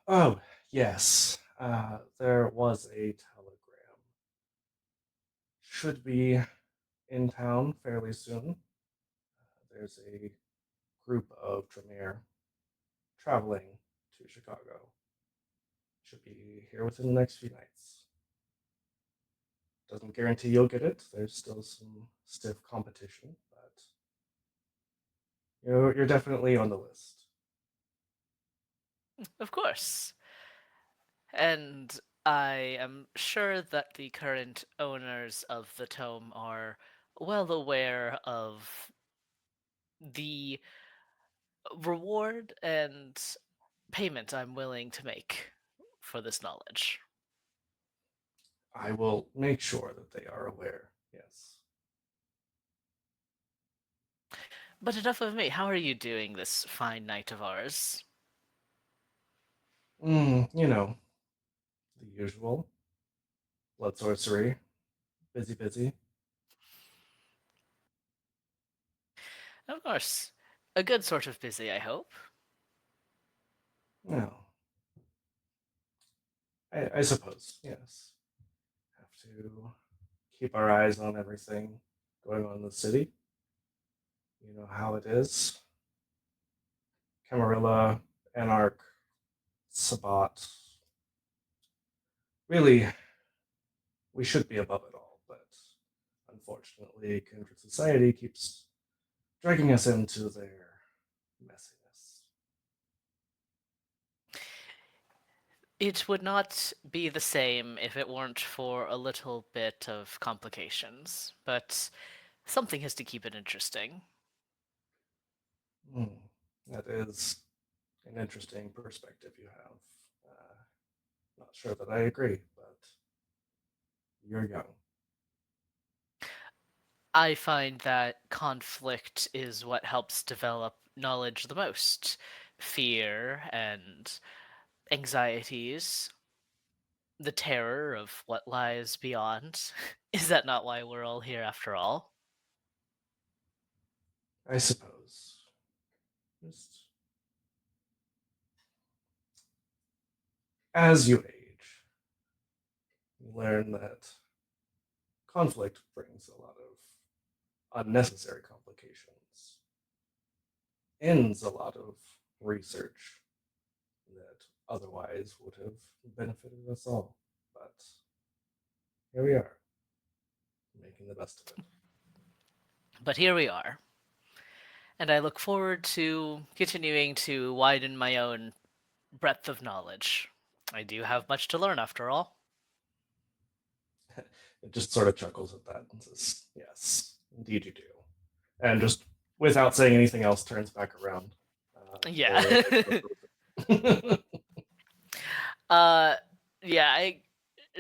[SPEAKER 1] Oh, yes. There was a telegram. Should be in town fairly soon. There's a group of Tremere traveling to Chicago. Should be here within the next few nights. Doesn't guarantee you'll get it. There's still some stiff competition, but you're definitely on the list.
[SPEAKER 2] Of course. And I am sure that the current owners of the tome are well aware of the reward and payment I'm willing to make for this knowledge.
[SPEAKER 1] I will make sure that they are aware. Yes.
[SPEAKER 2] But enough of me. How are you doing this fine night of ours?
[SPEAKER 1] You know, the usual. Blood sorcery. Busy, busy.
[SPEAKER 2] Of course. A good sort of busy, I hope.
[SPEAKER 1] No, I suppose, yes. Have to keep our eyes on everything going on in the city. You know how it is. Camarilla, Anarch, Sabat. Really, we should be above it all, but unfortunately, Kindred Society keeps dragging us into their messiness.
[SPEAKER 2] It would not be the same if it weren't for a little bit of complications, but something has to keep it interesting.
[SPEAKER 1] Hmm, that is an interesting perspective you have. Not sure that I agree, but you're young.
[SPEAKER 2] I find that conflict is what helps develop knowledge the most. Fear and anxieties, the terror of what lies beyond. Is that not why we're all here after all?
[SPEAKER 1] I suppose. Just as you age, you learn that conflict brings a lot of unnecessary complications, ends a lot of research that otherwise would have benefited us all. But here we are, making the best of it.
[SPEAKER 2] But here we are. And I look forward to continuing to widen my own breadth of knowledge. I do have much to learn after all.
[SPEAKER 1] It just sort of chuckles at that and says, "Yes, indeed you do." And just without saying anything else, turns back around.
[SPEAKER 2] Yeah. uh yeah,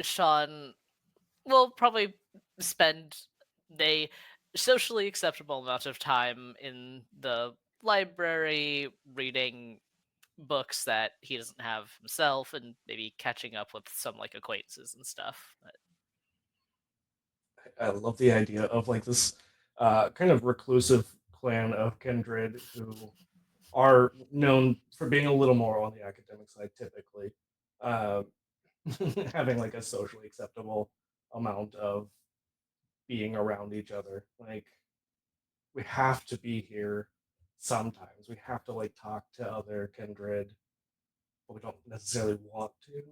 [SPEAKER 2] Sean will probably spend a socially acceptable amount of time in the library reading books that he doesn't have himself and maybe catching up with some like acquaintances and stuff. But
[SPEAKER 1] I love the idea of like this kind of reclusive clan of kindred who are known for being a little more on the academic side typically, uh, having like a socially acceptable amount of being around each other. Like we have to be here sometimes. We have to like talk to other kindred, but we don't necessarily want to.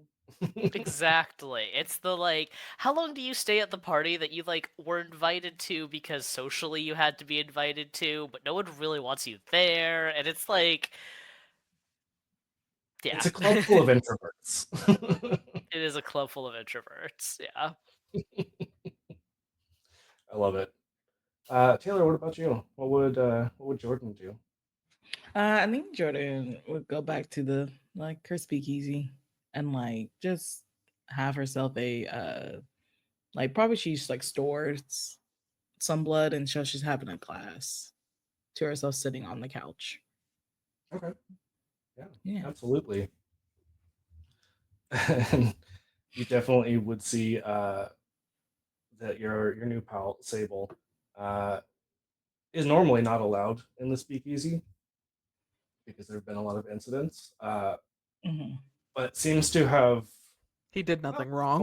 [SPEAKER 2] exactly. It's the like, how long do you stay at the party that you like were invited to because socially you had to be invited to, but no one really wants you there? And it's like, yeah.
[SPEAKER 1] It's a club full of introverts.
[SPEAKER 2] It is a club full of introverts. Yeah.
[SPEAKER 1] I love it. Taylor, what about you? What would Jordan do?
[SPEAKER 5] I think Jordan would go back to the like her speakeasy and like just have herself a like probably she's like stores some blood and so she's having a class to herself sitting on the couch.
[SPEAKER 1] Okay. Yeah,
[SPEAKER 5] Yeah.
[SPEAKER 1] absolutely. And you definitely would see that your new pal Sable is normally not allowed in the speakeasy because there have been a lot of incidents,
[SPEAKER 5] hmm
[SPEAKER 1] but seems to have
[SPEAKER 3] He did
[SPEAKER 1] not
[SPEAKER 3] nothing wrong.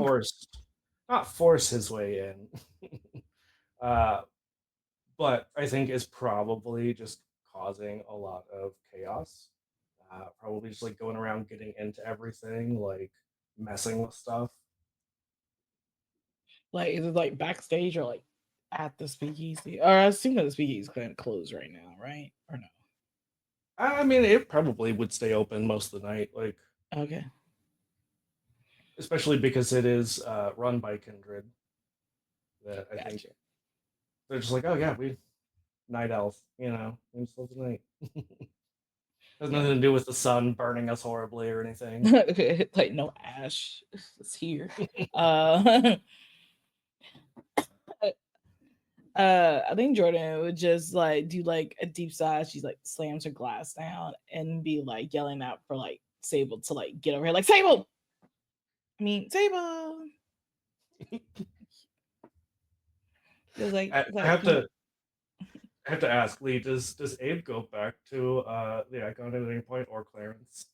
[SPEAKER 1] force his way in, uh, but I think is probably just causing a lot of chaos. Probably just like going around getting into everything, like messing with stuff.
[SPEAKER 5] Like is it like backstage or like at the speakeasy? Or I assume that the speakeasy is kind of closed right now, right? Or no?
[SPEAKER 1] I mean, it probably would stay open most of the night, like
[SPEAKER 5] Okay.
[SPEAKER 1] especially because it is run by Kindred. That I think
[SPEAKER 5] Gotcha.
[SPEAKER 1] they're just like, oh yeah, we night elves, we just love the night. Has
[SPEAKER 5] Yeah.
[SPEAKER 1] nothing to do with the sun burning us horribly or anything.
[SPEAKER 5] Like no ash is here. Uh I think Jordan would just like do like a deep sigh. She's like slams her glass down and be like yelling out for like Sable to like get over here. Like Sable! I mean Sable. It's
[SPEAKER 1] I,
[SPEAKER 5] like
[SPEAKER 1] I have to I have to ask, Lee, does Abe go back to the icon at any point or Clarence?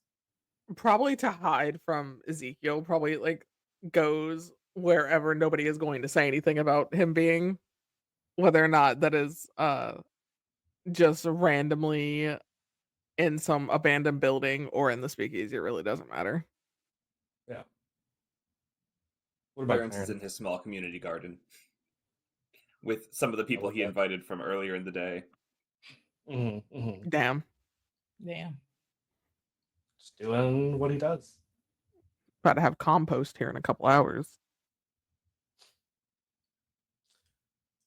[SPEAKER 3] Probably to hide from Ezekiel, probably like goes wherever nobody is going to say anything about him being, whether or not that is just randomly in some abandoned building or in the speakeasy. It really doesn't matter.
[SPEAKER 1] Yeah. What about
[SPEAKER 4] Clarence is in
[SPEAKER 1] Clarence?
[SPEAKER 4] his small community garden with some of the people
[SPEAKER 1] love
[SPEAKER 4] he
[SPEAKER 1] that.
[SPEAKER 4] invited from earlier in the day.
[SPEAKER 3] Damn.
[SPEAKER 5] damn.
[SPEAKER 1] Just doing what he does.
[SPEAKER 3] About to have compost here in a couple hours.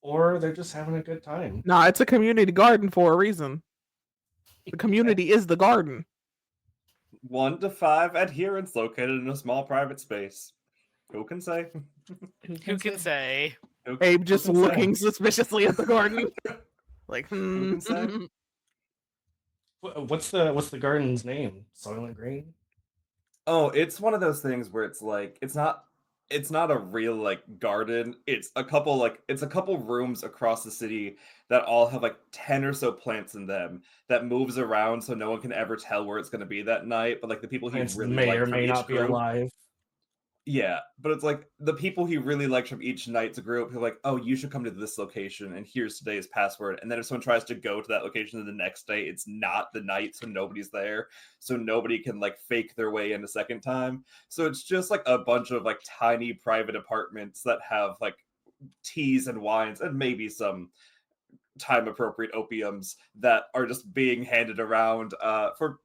[SPEAKER 1] Or they're just having a good time.
[SPEAKER 3] Nah, it's a community garden for a reason. The community is the garden.
[SPEAKER 4] 1 to 5 adherents located in a small private space. Who can say?
[SPEAKER 2] Who can say?
[SPEAKER 3] Abe just
[SPEAKER 1] can say?
[SPEAKER 3] looking suspiciously at the garden. Like,
[SPEAKER 4] Who can say?
[SPEAKER 1] What's the garden's name? Soylent Green?
[SPEAKER 4] Oh, it's one of those things where it's like it's not it's not a real like garden. It's a couple rooms across the city that all have like 10 or so plants in them that moves around so no one can ever tell where it's going to be that night. But like the people he
[SPEAKER 1] Plants
[SPEAKER 4] really
[SPEAKER 1] may or
[SPEAKER 4] liked from
[SPEAKER 1] may
[SPEAKER 4] each
[SPEAKER 1] not be
[SPEAKER 4] group,
[SPEAKER 1] alive.
[SPEAKER 4] yeah, but it's like the people he really liked from each night's group who are like, oh, you should come to this location and here's today's password. And then if someone tries to go to that location the next day, it's not the night, so nobody's there. So nobody can like fake their way in a second time. So it's just like a bunch of like tiny private apartments that have like teas and wines and maybe some time appropriate opiums that are just being handed around for,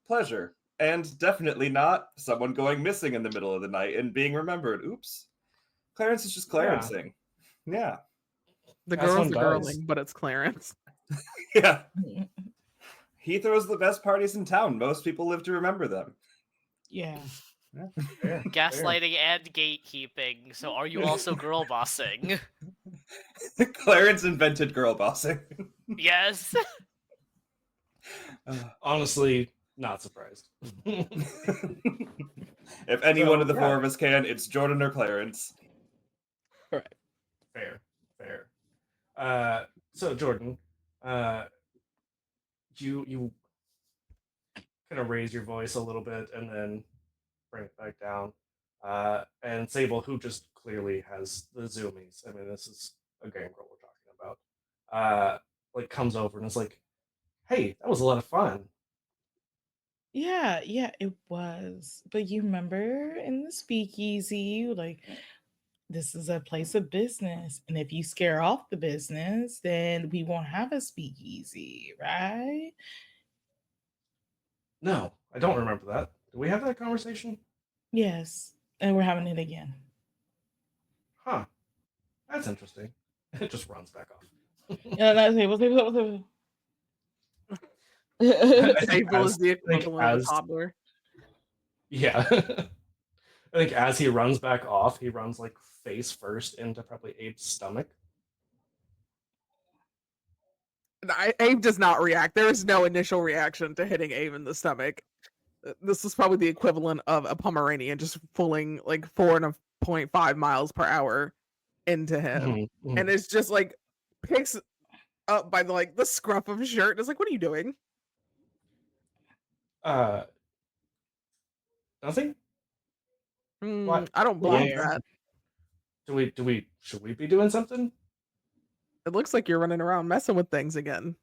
[SPEAKER 4] pleasure. And definitely not someone going missing in the middle of the night and being remembered. Oops. Clarence is just
[SPEAKER 1] Yeah.
[SPEAKER 4] Clarencing. Yeah.
[SPEAKER 3] The
[SPEAKER 1] As
[SPEAKER 3] girl's
[SPEAKER 1] one
[SPEAKER 3] a
[SPEAKER 1] does.
[SPEAKER 3] girling, but it's Clarence.
[SPEAKER 4] Yeah. He throws the best parties in town. Most people live to remember them.
[SPEAKER 5] Yeah.
[SPEAKER 1] Fair, fair.
[SPEAKER 2] Gaslighting and gatekeeping. So are you also girl bossing?
[SPEAKER 4] Clarence invented girl bossing.
[SPEAKER 2] Yes.
[SPEAKER 1] Honestly, not surprised.
[SPEAKER 4] If any one of the
[SPEAKER 1] So,
[SPEAKER 4] four
[SPEAKER 1] yeah.
[SPEAKER 4] of us can, it's Jordan or Clarence.
[SPEAKER 5] Correct.
[SPEAKER 1] Fair. So Jordan, you kind of raise your voice a little bit and then bring it back down. And Sable, who just clearly has the zoomies. I mean, this is a game girl we're talking about. Like comes over and is like, "Hey, that was a lot of fun."
[SPEAKER 5] Yeah, it was. But you remember in the speakeasy, like, this is a place of business. And if you scare off the business, then we won't have a speakeasy, right?
[SPEAKER 1] No, I don't remember that. Did we have that conversation?
[SPEAKER 5] Yes. And we're having it again.
[SPEAKER 1] Huh. That's interesting. It just runs back off.
[SPEAKER 5] Yeah, that's it. What's
[SPEAKER 1] I think
[SPEAKER 3] Sable
[SPEAKER 1] as-
[SPEAKER 3] is the
[SPEAKER 1] I think
[SPEAKER 3] equivalent of a
[SPEAKER 1] as-
[SPEAKER 3] toddler.
[SPEAKER 1] Yeah. I think as he runs back off, he runs like face first into probably Abe's stomach.
[SPEAKER 3] Abe does not react. There is no initial reaction to hitting Abe in the stomach. This is probably the equivalent of a Pomeranian just pulling like 4.5 miles per hour into him.
[SPEAKER 1] Mhm, mhm.
[SPEAKER 3] And it's just like picks up by the scruff of his shirt. And it's like, what are you doing?
[SPEAKER 1] Nothing? What?
[SPEAKER 3] I don't believe
[SPEAKER 5] Liar.
[SPEAKER 3] that.
[SPEAKER 1] Should we be doing something?
[SPEAKER 3] It looks like you're running around messing with things again.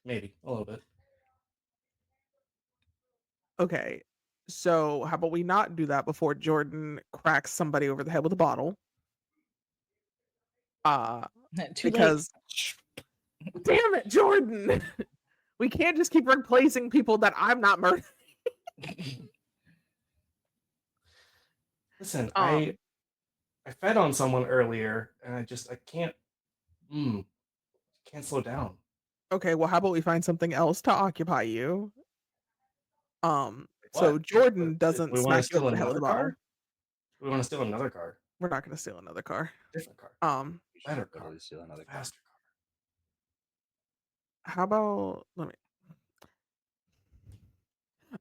[SPEAKER 1] Maybe a little bit.
[SPEAKER 3] Okay. So how about we not do that before Jordan cracks somebody over the head with a bottle?
[SPEAKER 5] Too
[SPEAKER 3] Because damn it, Jordan. We can't just keep replacing people that I'm not murdering.
[SPEAKER 5] late.
[SPEAKER 1] Listen, I fed on someone earlier, and I can't slow down.
[SPEAKER 3] Okay, well, how about we find something else to occupy you? So
[SPEAKER 1] What?
[SPEAKER 3] Jordan
[SPEAKER 1] What-
[SPEAKER 3] doesn't
[SPEAKER 1] we wanna
[SPEAKER 3] smack you over
[SPEAKER 1] steal
[SPEAKER 3] the head with a
[SPEAKER 1] another
[SPEAKER 3] bottle.
[SPEAKER 1] car? We want to steal another car.
[SPEAKER 3] We're not gonna steal another car.
[SPEAKER 1] Different car.
[SPEAKER 6] We should
[SPEAKER 1] Better
[SPEAKER 6] totally
[SPEAKER 1] car.
[SPEAKER 6] steal another car.
[SPEAKER 1] Faster car.
[SPEAKER 3] How about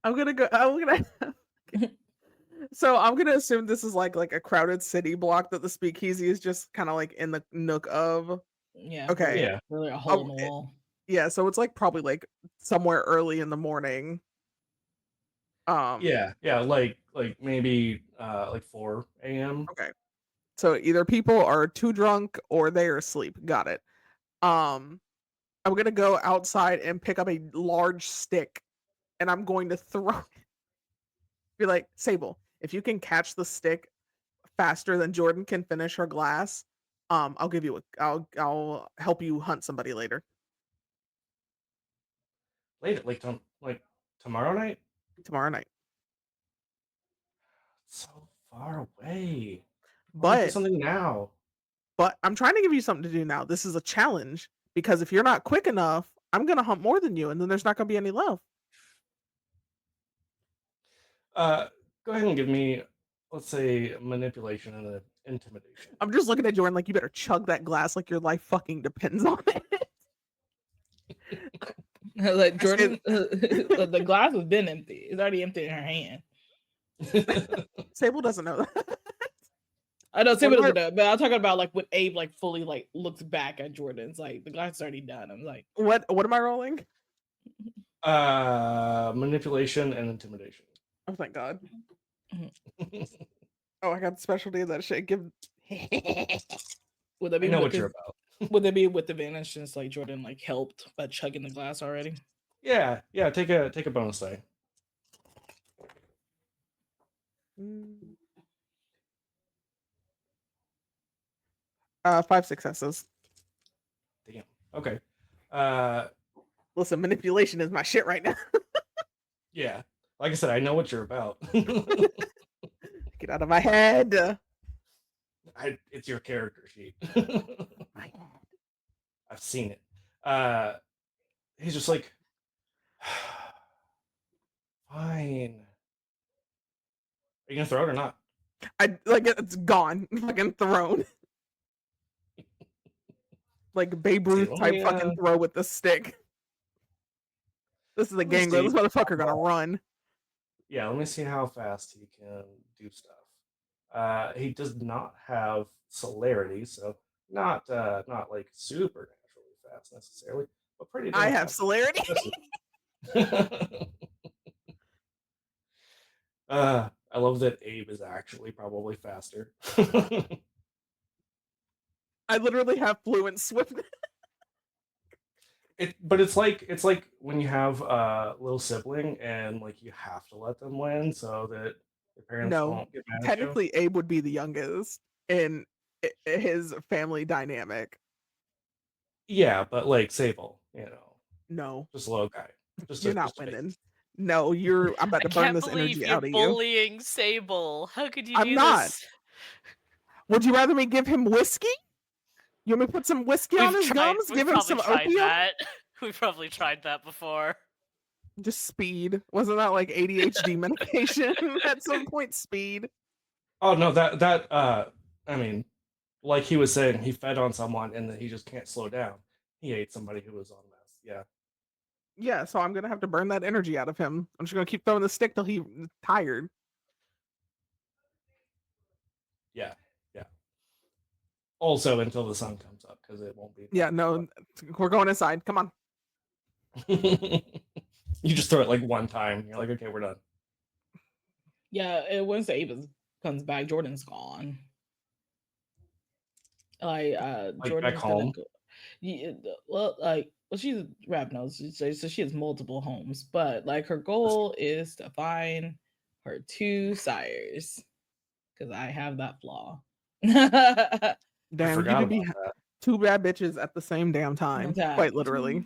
[SPEAKER 3] I'm gonna so I'm gonna assume this is like a crowded city block that the speakeasy is just kind of like in the nook of.
[SPEAKER 5] Yeah.
[SPEAKER 3] Okay.
[SPEAKER 1] Yeah.
[SPEAKER 5] Really a hole in the wall.
[SPEAKER 3] Yeah, so it's like probably like somewhere early in the morning.
[SPEAKER 1] Yeah. Like maybe like 4 a.m.
[SPEAKER 3] Okay. So either people are too drunk or they are asleep. Got it. I'm gonna go outside and pick up a large stick and I'm going to throw it. Be like, Sable, if you can catch the stick faster than Jordan can finish her glass, I'll give you I'll help you hunt somebody later.
[SPEAKER 1] Later, like tomorrow night.
[SPEAKER 3] Tomorrow night.
[SPEAKER 1] So far away. Why don't we do
[SPEAKER 3] But
[SPEAKER 1] something now.
[SPEAKER 3] I'm trying to give you something to do now. This is a challenge because if you're not quick enough, I'm gonna hunt more than you, and then there's not gonna be any love.
[SPEAKER 1] Go ahead and give me, let's say, manipulation and intimidation.
[SPEAKER 3] I'm just looking at Jordan like you better chug that glass like your life fucking depends on it.
[SPEAKER 5] Like Jordan, the glass has been empty. It's already empty in her hand.
[SPEAKER 3] Sable doesn't know that.
[SPEAKER 5] I know Sable
[SPEAKER 3] What
[SPEAKER 5] doesn't
[SPEAKER 3] am
[SPEAKER 5] know, but I'm talking about like when Abe like fully like looks back at Jordan's like the glass is already done. I'm like,
[SPEAKER 3] What am I rolling?
[SPEAKER 1] Manipulation and intimidation.
[SPEAKER 3] Oh thank God.
[SPEAKER 5] mhm.
[SPEAKER 3] Oh, I got the specialty of that shit. Give
[SPEAKER 5] Would that
[SPEAKER 1] I
[SPEAKER 5] be
[SPEAKER 1] know
[SPEAKER 5] with
[SPEAKER 1] what you're
[SPEAKER 5] this?
[SPEAKER 1] about.
[SPEAKER 5] Would that be with advantage since like Jordan like helped by chugging the glass already?
[SPEAKER 1] Yeah, take a bonus die.
[SPEAKER 3] 5 successes.
[SPEAKER 1] Damn. Okay.
[SPEAKER 3] Listen, manipulation is my shit right now.
[SPEAKER 1] Yeah. Like I said, I know what you're about.
[SPEAKER 3] Get out of my head.
[SPEAKER 1] It's your character sheet.
[SPEAKER 3] My head.
[SPEAKER 1] I've seen it. He's just like, fine. Are you gonna throw it or not?
[SPEAKER 3] I like it's gone. Fucking thrown. Like Babe
[SPEAKER 1] See,
[SPEAKER 3] Ruth
[SPEAKER 1] let
[SPEAKER 3] type
[SPEAKER 1] me,
[SPEAKER 3] fucking throw with the stick. This is a
[SPEAKER 1] let me
[SPEAKER 3] game where this
[SPEAKER 1] see.
[SPEAKER 3] motherfucker gonna run.
[SPEAKER 1] Yeah, let me see how fast he can do stuff. He does not have celerity, so not like supernaturally fast necessarily, but pretty
[SPEAKER 3] I
[SPEAKER 1] damn
[SPEAKER 3] have
[SPEAKER 1] fast.
[SPEAKER 3] celerity.
[SPEAKER 1] I love that Abe is actually probably faster.
[SPEAKER 3] I literally have fluent swiftness.
[SPEAKER 1] But it's like when you have a little sibling and like you have to let them win so that your parents
[SPEAKER 3] No,
[SPEAKER 1] won't get mad at you.
[SPEAKER 3] technically Abe would be the youngest in his family dynamic.
[SPEAKER 1] Yeah, but like Sable,
[SPEAKER 3] No,
[SPEAKER 1] just a little guy,
[SPEAKER 3] you're not
[SPEAKER 1] just a baby.
[SPEAKER 3] winning. No, I'm about
[SPEAKER 2] I
[SPEAKER 3] to burn
[SPEAKER 2] can't
[SPEAKER 3] this
[SPEAKER 2] believe
[SPEAKER 3] energy
[SPEAKER 2] you're
[SPEAKER 3] out of you.
[SPEAKER 2] bullying Sable. How could you
[SPEAKER 3] I'm
[SPEAKER 2] do
[SPEAKER 3] not.
[SPEAKER 2] this?
[SPEAKER 3] Would you rather me give him whiskey? You want me to put some whiskey on his gums?
[SPEAKER 2] We've
[SPEAKER 3] Give him
[SPEAKER 2] probably
[SPEAKER 3] some
[SPEAKER 2] tried
[SPEAKER 3] opium?
[SPEAKER 2] that. We've probably tried that before.
[SPEAKER 3] Just speed. Wasn't that like ADHD medication at some point? Speed.
[SPEAKER 1] Oh no, that I mean, like he was saying, he fed on someone and then he just can't slow down. He ate somebody who was on meth. Yeah.
[SPEAKER 3] Yeah, so I'm gonna have to burn that energy out of him. I'm just gonna keep throwing the stick till he's tired.
[SPEAKER 1] Yeah. Also until the sun comes up, because it won't be.
[SPEAKER 3] Yeah, no, we're going inside. Come on.
[SPEAKER 1] You just throw it like one time. You're like, okay, we're done.
[SPEAKER 5] Yeah, once Abe comes back, Jordan's gone. Like
[SPEAKER 1] Like
[SPEAKER 5] Jordan's
[SPEAKER 1] back
[SPEAKER 5] gonna
[SPEAKER 1] home.
[SPEAKER 5] go. Yeah, well, she's Rap knows, so she has multiple homes, but like her goal is to find her 2 sires, because I have that flaw.
[SPEAKER 1] I
[SPEAKER 3] Damn, you
[SPEAKER 1] forgot
[SPEAKER 3] do
[SPEAKER 1] about
[SPEAKER 3] be
[SPEAKER 1] that.
[SPEAKER 3] 2 bad bitches at the same damn time. Quite literally.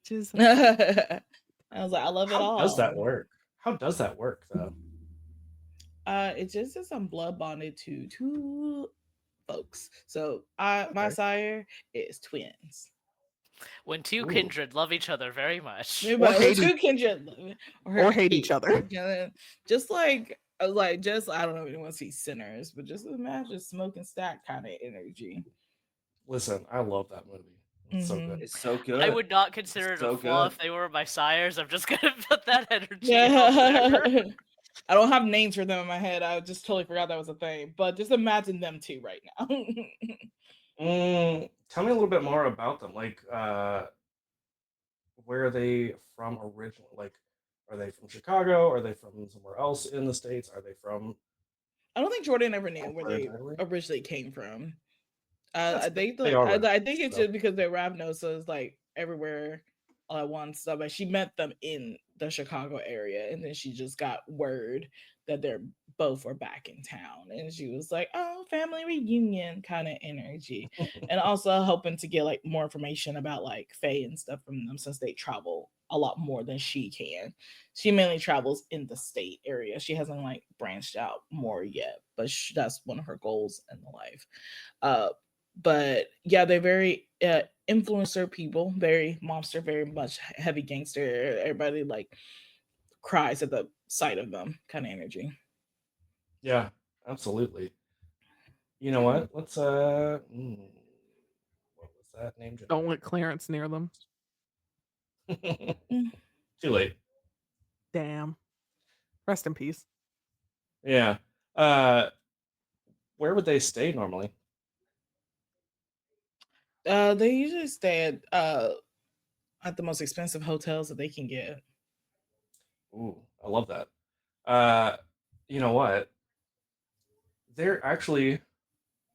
[SPEAKER 5] I was like, I love it all.
[SPEAKER 1] How does that work? How does that work though?
[SPEAKER 5] It just says I'm blood bonded to 2 folks. So my
[SPEAKER 1] Okay.
[SPEAKER 5] sire is twins.
[SPEAKER 2] When 2
[SPEAKER 1] Ooh.
[SPEAKER 2] kindred love each other very much.
[SPEAKER 3] Or hate
[SPEAKER 5] 2 kindred
[SPEAKER 3] or hate each other.
[SPEAKER 5] Just like just I don't know if anyone sees Sinners, but just imagine smoking stack kind of energy.
[SPEAKER 1] Listen, I love that movie. It's so good.
[SPEAKER 4] It's so good.
[SPEAKER 2] I would not consider it
[SPEAKER 4] So
[SPEAKER 2] a flaw
[SPEAKER 4] good.
[SPEAKER 2] if they were my sires. I'm just gonna put that energy out
[SPEAKER 5] Yeah.
[SPEAKER 2] there.
[SPEAKER 5] I don't have names for them in my head. I just totally forgot that was a thing. But just imagine them 2 right now.
[SPEAKER 1] Tell me a little bit more about them. Like, where are they from originally? Like, are they from Chicago? Are they from somewhere else in the States? Are they from
[SPEAKER 5] I don't think Jordan ever knew where they
[SPEAKER 1] entirely?
[SPEAKER 5] originally came from.
[SPEAKER 1] That's
[SPEAKER 5] I think
[SPEAKER 1] they are
[SPEAKER 5] I think it's
[SPEAKER 1] so.
[SPEAKER 5] just because they're rap notes, so it's like everywhere all at once. So, but she met them in the Chicago area, and then she just got word that they're both were back in town, and she was like, "Oh, family reunion kind of energy," and also hoping to get like more information about like Faye and stuff from them since they travel a lot more than she can. She mainly travels in the state area. She hasn't like branched out more yet, but that's one of her goals in life. But yeah, they're very influencer people, very monster, very much heavy gangster. Everybody like cries at the sight of them, kind of energy.
[SPEAKER 1] Yeah, absolutely. You know what? Let's what was that name?
[SPEAKER 3] Don't let Clarence near them.
[SPEAKER 1] Too late.
[SPEAKER 3] Damn. Rest in peace.
[SPEAKER 1] Yeah. Where would they stay normally?
[SPEAKER 5] They usually stay at the most expensive hotels that they can get.
[SPEAKER 1] Ooh, I love that. Uh, you know what? There actually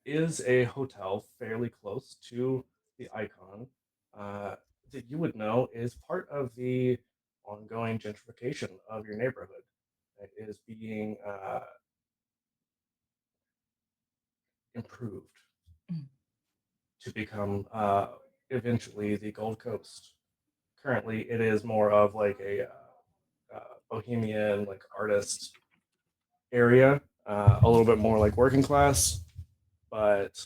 [SPEAKER 1] is a hotel fairly close to the icon uh, that you would know is part of the ongoing gentrification of your neighborhood. It is being improved
[SPEAKER 5] Mm.
[SPEAKER 1] to become eventually the Gold Coast. Currently, it is more of like a bohemian, like artist area, a little bit more like working class, but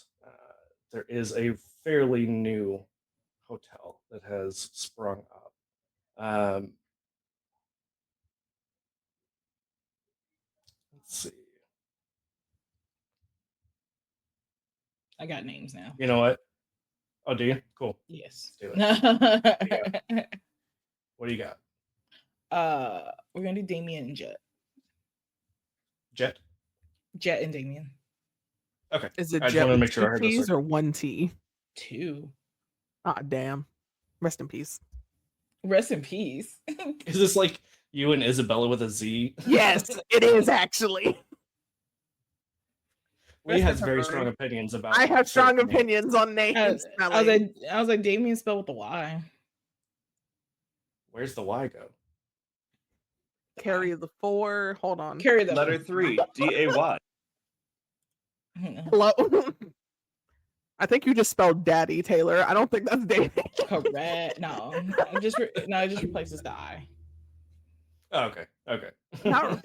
[SPEAKER 1] there is a fairly new hotel that has sprung up. Um, let's see.
[SPEAKER 5] I got names now.
[SPEAKER 1] You know what? Oh, do you? Cool.
[SPEAKER 5] Yes.
[SPEAKER 1] Let's do it. What do you got?
[SPEAKER 5] We're gonna do Damien and Jet.
[SPEAKER 1] Jet?
[SPEAKER 5] Jet and Damien.
[SPEAKER 1] Okay.
[SPEAKER 3] Is it
[SPEAKER 1] I just
[SPEAKER 3] Jet
[SPEAKER 1] wanted to
[SPEAKER 3] with
[SPEAKER 1] make sure I
[SPEAKER 3] two
[SPEAKER 1] heard this
[SPEAKER 3] T's
[SPEAKER 1] right.
[SPEAKER 3] or one T?
[SPEAKER 5] 2.
[SPEAKER 3] Ah, damn. Rest in peace.
[SPEAKER 5] Rest in peace.
[SPEAKER 1] Is this like you and Isabella with a Z?
[SPEAKER 3] Yes, it is actually.
[SPEAKER 1] Lee
[SPEAKER 3] Rest in
[SPEAKER 1] has
[SPEAKER 3] her
[SPEAKER 1] very
[SPEAKER 3] memory.
[SPEAKER 1] strong opinions about.
[SPEAKER 3] I have strong
[SPEAKER 1] certain names.
[SPEAKER 3] opinions on name
[SPEAKER 5] I was
[SPEAKER 3] spelling.
[SPEAKER 5] like Damien spelled with the Y.
[SPEAKER 1] Where's the Y go?
[SPEAKER 3] Carry the 4. Hold on.
[SPEAKER 5] Carry the
[SPEAKER 4] Letter 3, D-A-Y.
[SPEAKER 3] Hello. I think you just spelled Daddy Taylor. I don't think that's David.
[SPEAKER 5] Correct. No, it just replaces the I.
[SPEAKER 1] Oh, okay. Okay.
[SPEAKER 3] Not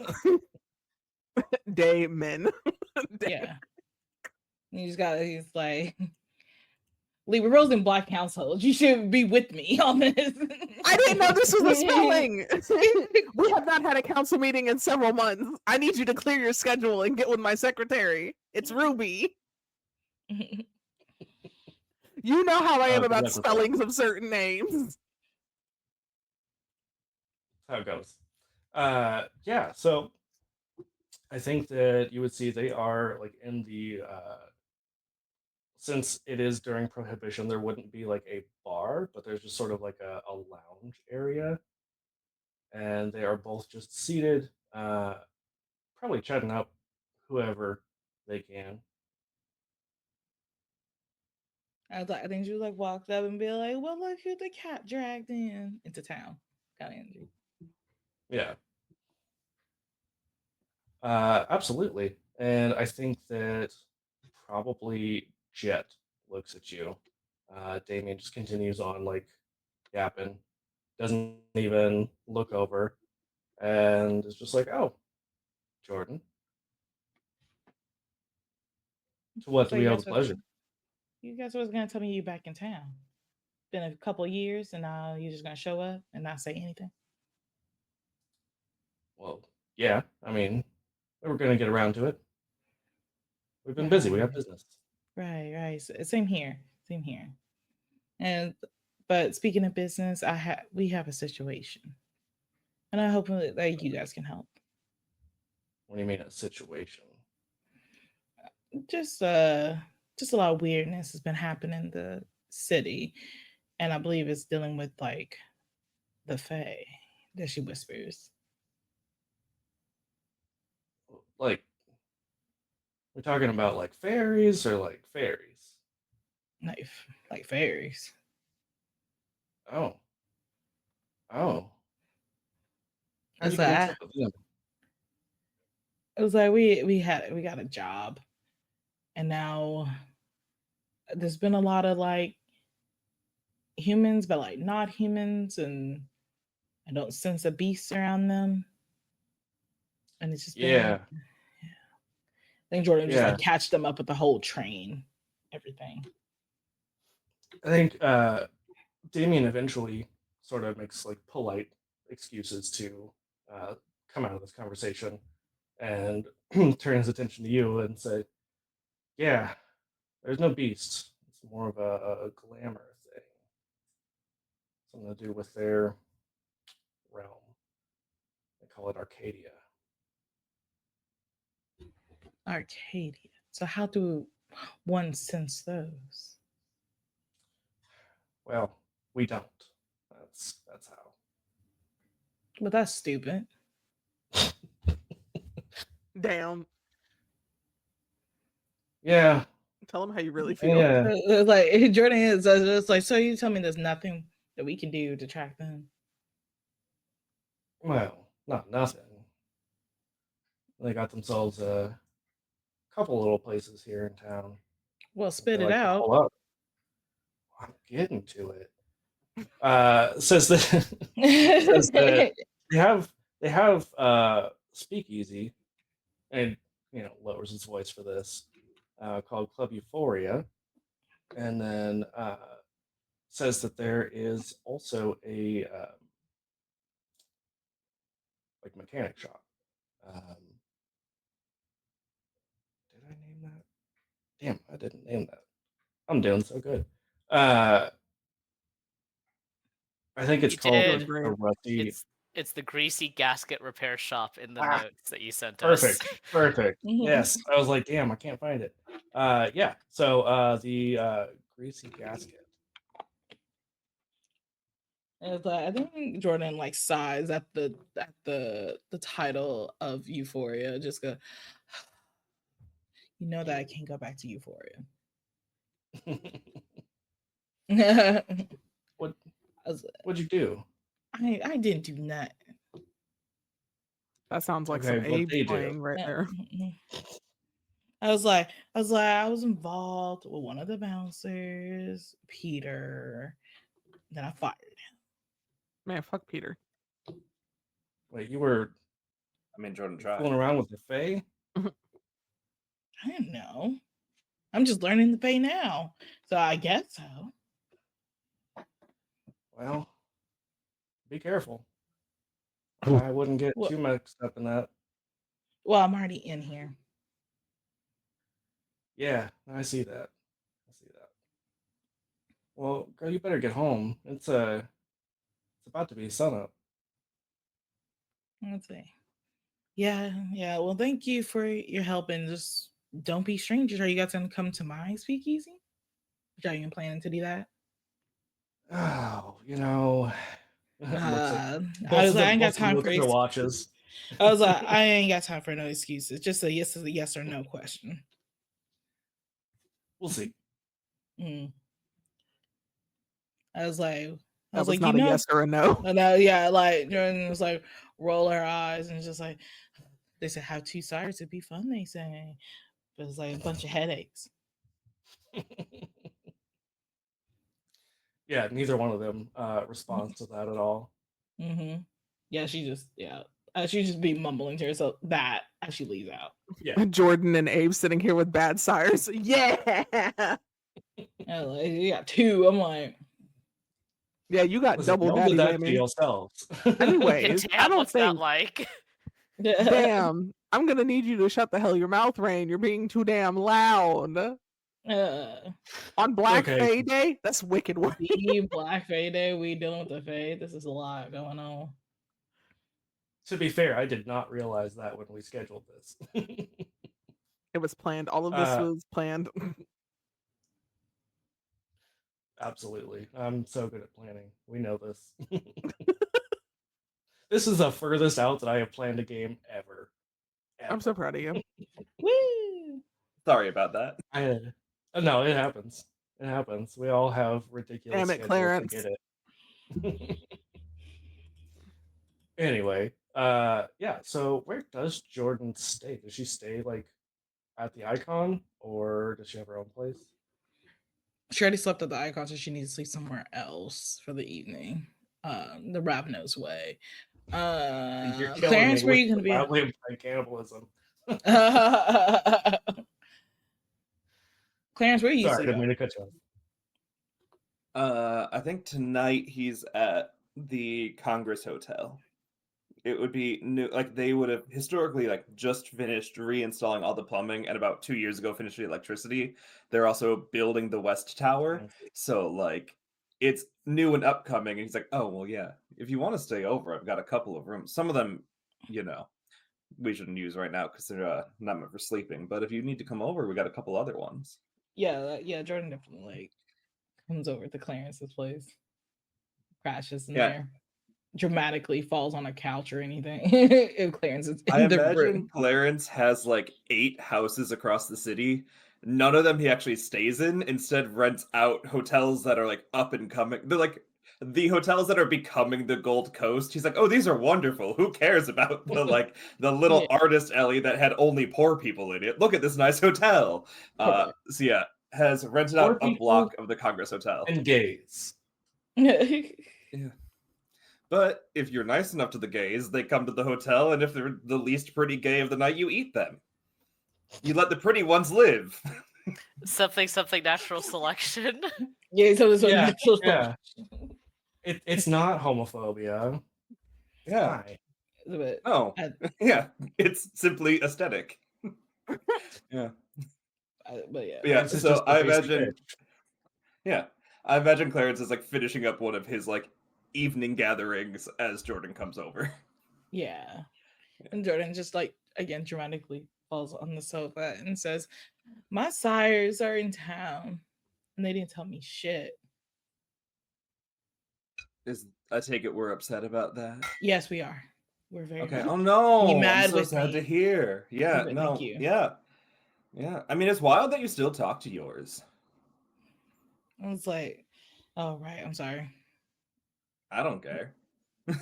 [SPEAKER 3] Damon.
[SPEAKER 5] Yeah. You just gotta. He's like, Lee, we're rose in black household. You should be with me on this.
[SPEAKER 3] I didn't know this was a spelling. We have not had a council meeting in several months. I need you to clear your schedule and get with my secretary. It's Ruby. You know how I am
[SPEAKER 1] Good
[SPEAKER 3] about
[SPEAKER 1] luck with that.
[SPEAKER 3] spellings of certain names.
[SPEAKER 1] That's how it goes. Yeah. So I think that you would see they are like in the since it is during prohibition, there wouldn't be like a bar, but there's just sort of like a lounge area, and they are both just seated, probably chatting up whoever they can.
[SPEAKER 5] I think she was like walked up and be like, "Well, look who the cat dragged into town." Kind of energy.
[SPEAKER 1] Yeah, absolutely. And I think that probably Jet looks at you. Damien just continues on like yapping, doesn't even look over, and is just like, "Oh, Jordan, to what
[SPEAKER 5] So
[SPEAKER 1] do we owe the pleasure?"
[SPEAKER 5] you guys was gonna tell me you back in town. Been a couple years, and now you're just gonna show up and not say anything.
[SPEAKER 1] Well, yeah, I mean, we were going to get around to it. We've been busy. We have business.
[SPEAKER 5] Right. Same here. Same here. And but speaking of business, we have a situation, and I hope that you guys can help.
[SPEAKER 1] What do you mean a situation?
[SPEAKER 5] Just a lot of weirdness has been happening in the city, and I believe it's dealing with like the Fae that she whispers.
[SPEAKER 1] Like, we're talking about like fairies or like fairies?
[SPEAKER 5] Like fairies.
[SPEAKER 1] Oh, oh. How do
[SPEAKER 5] It's
[SPEAKER 1] you connect
[SPEAKER 5] like
[SPEAKER 1] up with them?
[SPEAKER 5] it was like we got a job, and now there's been a lot of like humans, but like not humans, and I don't sense a beast around them. And it's just been,
[SPEAKER 1] Yeah,
[SPEAKER 5] I think Jordan just
[SPEAKER 1] yeah.
[SPEAKER 5] like catch them up with the whole train, everything.
[SPEAKER 1] I think Damien eventually sort of makes like polite excuses to come out of this conversation and turn his attention to you and say, "Yeah, there's no beast. It's more of a glamour thing. Something to do with their realm. They call it Arcadia."
[SPEAKER 5] Arcadia. So how do one sense those?
[SPEAKER 1] Well, we don't. That's how.
[SPEAKER 5] But that's stupid.
[SPEAKER 3] Damn.
[SPEAKER 1] Yeah,
[SPEAKER 3] Tell them how you really feel.
[SPEAKER 1] yeah.
[SPEAKER 5] It's like Jordan is just like, so you tell me there's nothing that we can do to track them?
[SPEAKER 1] Well, not nothing. They got themselves a couple little places here in town
[SPEAKER 5] Well,
[SPEAKER 1] that they
[SPEAKER 5] spit it
[SPEAKER 1] like to
[SPEAKER 5] out.
[SPEAKER 1] pull up. I'm getting to it. Says that says that they have speakeasy, and lowers his voice for this, called Club Euphoria, and then says that there is also a like mechanic shop. Did I name that? Damn, I didn't name that. I'm doing so good. I think it's
[SPEAKER 2] You
[SPEAKER 1] called
[SPEAKER 2] did.
[SPEAKER 3] Doing
[SPEAKER 1] the
[SPEAKER 3] great.
[SPEAKER 1] Rusty.
[SPEAKER 2] It's the greasy gasket repair shop in the
[SPEAKER 1] Ah,
[SPEAKER 2] notes that you sent us.
[SPEAKER 1] perfect, perfect. Yes, I was like, damn, I can't find it. Yeah. So the greasy gasket.
[SPEAKER 5] It's like, I think Jordan like sighs at the title of Euphoria. Just go, you know that I can't go back to Euphoria. I
[SPEAKER 1] What
[SPEAKER 5] was,
[SPEAKER 1] what'd you do?
[SPEAKER 5] I didn't do nothing.
[SPEAKER 3] That sounds like
[SPEAKER 1] Okay,
[SPEAKER 3] some
[SPEAKER 1] what
[SPEAKER 3] Abe
[SPEAKER 1] they do?
[SPEAKER 3] playing right there.
[SPEAKER 5] I was involved with one of the bouncers, Peter. Then I fired him.
[SPEAKER 3] Man, fuck Peter.
[SPEAKER 1] Wait, you were
[SPEAKER 4] I mean, Jordan tried.
[SPEAKER 1] fooling around with the Fae?
[SPEAKER 5] I didn't know. I'm just learning to pay now. So I guess so.
[SPEAKER 1] Well, be careful. I wouldn't get
[SPEAKER 5] Well,
[SPEAKER 1] too mixed up in that.
[SPEAKER 5] well, I'm already in here.
[SPEAKER 1] Yeah, I see that. I see that. Well, girl, you better get home. It's about to be sunup.
[SPEAKER 5] Let's see. Yeah. Well, thank you for your help, and just don't be strangers. Are you guys gonna come to my speakeasy? Are you planning to do that?
[SPEAKER 1] Oh, looks like
[SPEAKER 5] I
[SPEAKER 1] both
[SPEAKER 5] was
[SPEAKER 1] of
[SPEAKER 5] like, I
[SPEAKER 1] them
[SPEAKER 5] ain't got
[SPEAKER 1] both of them
[SPEAKER 5] time
[SPEAKER 1] look
[SPEAKER 5] for
[SPEAKER 1] at their watches.
[SPEAKER 5] I was like, I ain't got time for no excuses. Just a yes is a yes or no question.
[SPEAKER 1] We'll see.
[SPEAKER 5] I was like,
[SPEAKER 3] That was not a yes or a no.
[SPEAKER 5] yeah, like Jordan was like, roll her eyes and just like, they said have two sides, it'd be fun. They say, but it's like a bunch of headaches.
[SPEAKER 1] Yeah, neither one of them responds to that at all.
[SPEAKER 5] Yeah, she just be mumbling to herself that as she leaves out.
[SPEAKER 1] Yeah,
[SPEAKER 3] Jordan and Abe sitting here with bad sires. Yeah.
[SPEAKER 5] Like, you got two. I'm like,
[SPEAKER 3] Yeah, you got
[SPEAKER 1] listen,
[SPEAKER 3] double
[SPEAKER 1] y'all
[SPEAKER 3] daddy
[SPEAKER 1] did that to
[SPEAKER 3] whammy.
[SPEAKER 1] yourselves.
[SPEAKER 3] Anyways, I
[SPEAKER 2] Damn,
[SPEAKER 3] don't
[SPEAKER 2] what's that
[SPEAKER 3] think.
[SPEAKER 2] like?
[SPEAKER 3] Damn, I'm gonna need you to shut the hell your mouth, Rain. You're being too damn loud. On Black
[SPEAKER 1] Okay.
[SPEAKER 3] Fae Day? That's wicked work.
[SPEAKER 5] the Black Fae Day, we dealing with the Fae. This is a lot going on.
[SPEAKER 1] To be fair, I did not realize that when we scheduled this.
[SPEAKER 3] It was planned. All of this was planned.
[SPEAKER 1] Absolutely. I'm so good at planning. We know this. This is the furthest out that I have planned a game ever.
[SPEAKER 3] I'm so proud of you.
[SPEAKER 5] Woo!
[SPEAKER 4] Sorry about that.
[SPEAKER 1] No, it happens. It happens. We all have ridiculous
[SPEAKER 3] Damn it,
[SPEAKER 1] schedules.
[SPEAKER 3] Clarence.
[SPEAKER 1] I get it. Anyway, yeah. So where does Jordan stay? Does she stay like at the Icon, or does she have her own place?
[SPEAKER 5] She already slept at the Icon, so she needs to sleep somewhere else for the evening. The Ravnos way.
[SPEAKER 1] You're killing
[SPEAKER 5] Clarence,
[SPEAKER 1] me
[SPEAKER 5] where are
[SPEAKER 1] with
[SPEAKER 5] you gonna be?
[SPEAKER 1] loudly implied cannibalism.
[SPEAKER 5] Clarence, where are you
[SPEAKER 1] Sorry, I didn't
[SPEAKER 5] sleeping?
[SPEAKER 1] mean to cut you off.
[SPEAKER 4] I think tonight he's at the Congress Hotel. It would be new, like they would have historically like just finished reinstalling all the plumbing, and about 2 years ago finished the electricity. They're also building the West Tower, so like it's new and upcoming. And he's like, "Oh well, yeah. If you want to stay over, I've got a couple of rooms. Some of them, we shouldn't use right now because they're not meant for sleeping. But if you need to come over, we got a couple other ones.
[SPEAKER 5] Yeah, Jordan definitely like comes over to Clarence's place, crashes in
[SPEAKER 4] Yeah.
[SPEAKER 5] there, dramatically falls on a couch or anything. If Clarence is in
[SPEAKER 4] I
[SPEAKER 5] the
[SPEAKER 4] imagine
[SPEAKER 5] room.
[SPEAKER 4] Clarence has like 8 houses across the city. None of them he actually stays in. Instead, rents out hotels that are like up and coming. They're like the hotels that are becoming the Gold Coast. He's like, oh, these are wonderful. Who cares about the little artist alley that had only poor people in it? Look at this nice hotel.
[SPEAKER 5] Correct.
[SPEAKER 4] So yeah, has rented
[SPEAKER 1] Poor
[SPEAKER 4] out a
[SPEAKER 1] people
[SPEAKER 4] block of the Congress Hotel.
[SPEAKER 1] and gays.
[SPEAKER 4] Yeah. But if you're nice enough to the gays, they come to the hotel, and if they're the least pretty gay of the night, you eat them. You let the pretty ones live.
[SPEAKER 2] Something natural selection.
[SPEAKER 5] Yeah, so there's a
[SPEAKER 1] Yeah,
[SPEAKER 5] natural
[SPEAKER 1] yeah. It's not homophobia.
[SPEAKER 4] Yeah.
[SPEAKER 1] Why?
[SPEAKER 5] but
[SPEAKER 4] No. Yeah. It's simply aesthetic. Yeah.
[SPEAKER 5] but yeah.
[SPEAKER 4] But yeah,
[SPEAKER 1] This is
[SPEAKER 4] so
[SPEAKER 1] just a
[SPEAKER 4] I
[SPEAKER 1] basic
[SPEAKER 4] imagine
[SPEAKER 1] bitch.
[SPEAKER 4] yeah. I imagine Clarence is like finishing up one of his like evening gatherings as Jordan comes over.
[SPEAKER 5] Yeah. And Jordan just like again dramatically falls on the sofa and says, "My sires are in town, and they didn't tell me shit."
[SPEAKER 4] I take it we're upset about that.
[SPEAKER 5] Yes, we are. We're very
[SPEAKER 4] Okay.
[SPEAKER 5] mad.
[SPEAKER 4] Oh no.
[SPEAKER 5] Be
[SPEAKER 4] I'm
[SPEAKER 5] mad
[SPEAKER 4] so
[SPEAKER 5] with
[SPEAKER 4] sad to
[SPEAKER 5] me.
[SPEAKER 4] hear. Yeah,
[SPEAKER 5] But
[SPEAKER 4] no.
[SPEAKER 5] thank you.
[SPEAKER 4] Yeah. Yeah. I mean, it's wild that you still talk to yours.
[SPEAKER 5] I was like, "Oh right, I'm sorry."
[SPEAKER 4] I don't care.
[SPEAKER 5] I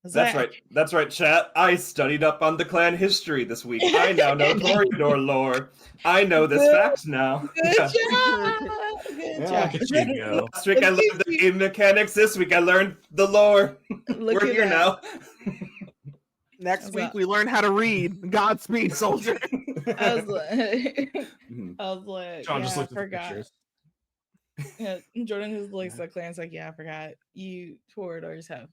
[SPEAKER 5] was
[SPEAKER 4] That's
[SPEAKER 5] like,
[SPEAKER 4] right. That's right, chat. I studied up on the clan history this week. I now know Toreador lore. I know this
[SPEAKER 5] Good-
[SPEAKER 4] fact now.
[SPEAKER 5] Good
[SPEAKER 4] Yeah.
[SPEAKER 5] job. Good
[SPEAKER 4] Yeah.
[SPEAKER 5] job.
[SPEAKER 1] Look at you go.
[SPEAKER 4] Last week I learned the game mechanics. This week I learned the lore.
[SPEAKER 5] Look
[SPEAKER 4] We're
[SPEAKER 5] at
[SPEAKER 4] here
[SPEAKER 5] that.
[SPEAKER 4] now.
[SPEAKER 3] Next
[SPEAKER 5] That's
[SPEAKER 3] week
[SPEAKER 5] up.
[SPEAKER 3] we learn how to read. Godspeed, soldier.
[SPEAKER 5] I was like,
[SPEAKER 4] Mhm.
[SPEAKER 5] I was like,
[SPEAKER 1] John
[SPEAKER 5] yeah,
[SPEAKER 1] just looked
[SPEAKER 5] I
[SPEAKER 1] at the
[SPEAKER 5] forgot.
[SPEAKER 1] pictures.
[SPEAKER 5] Yeah, Jordan just looks
[SPEAKER 4] Yeah.
[SPEAKER 5] at Clarence like, yeah, I forgot. You Toreadors have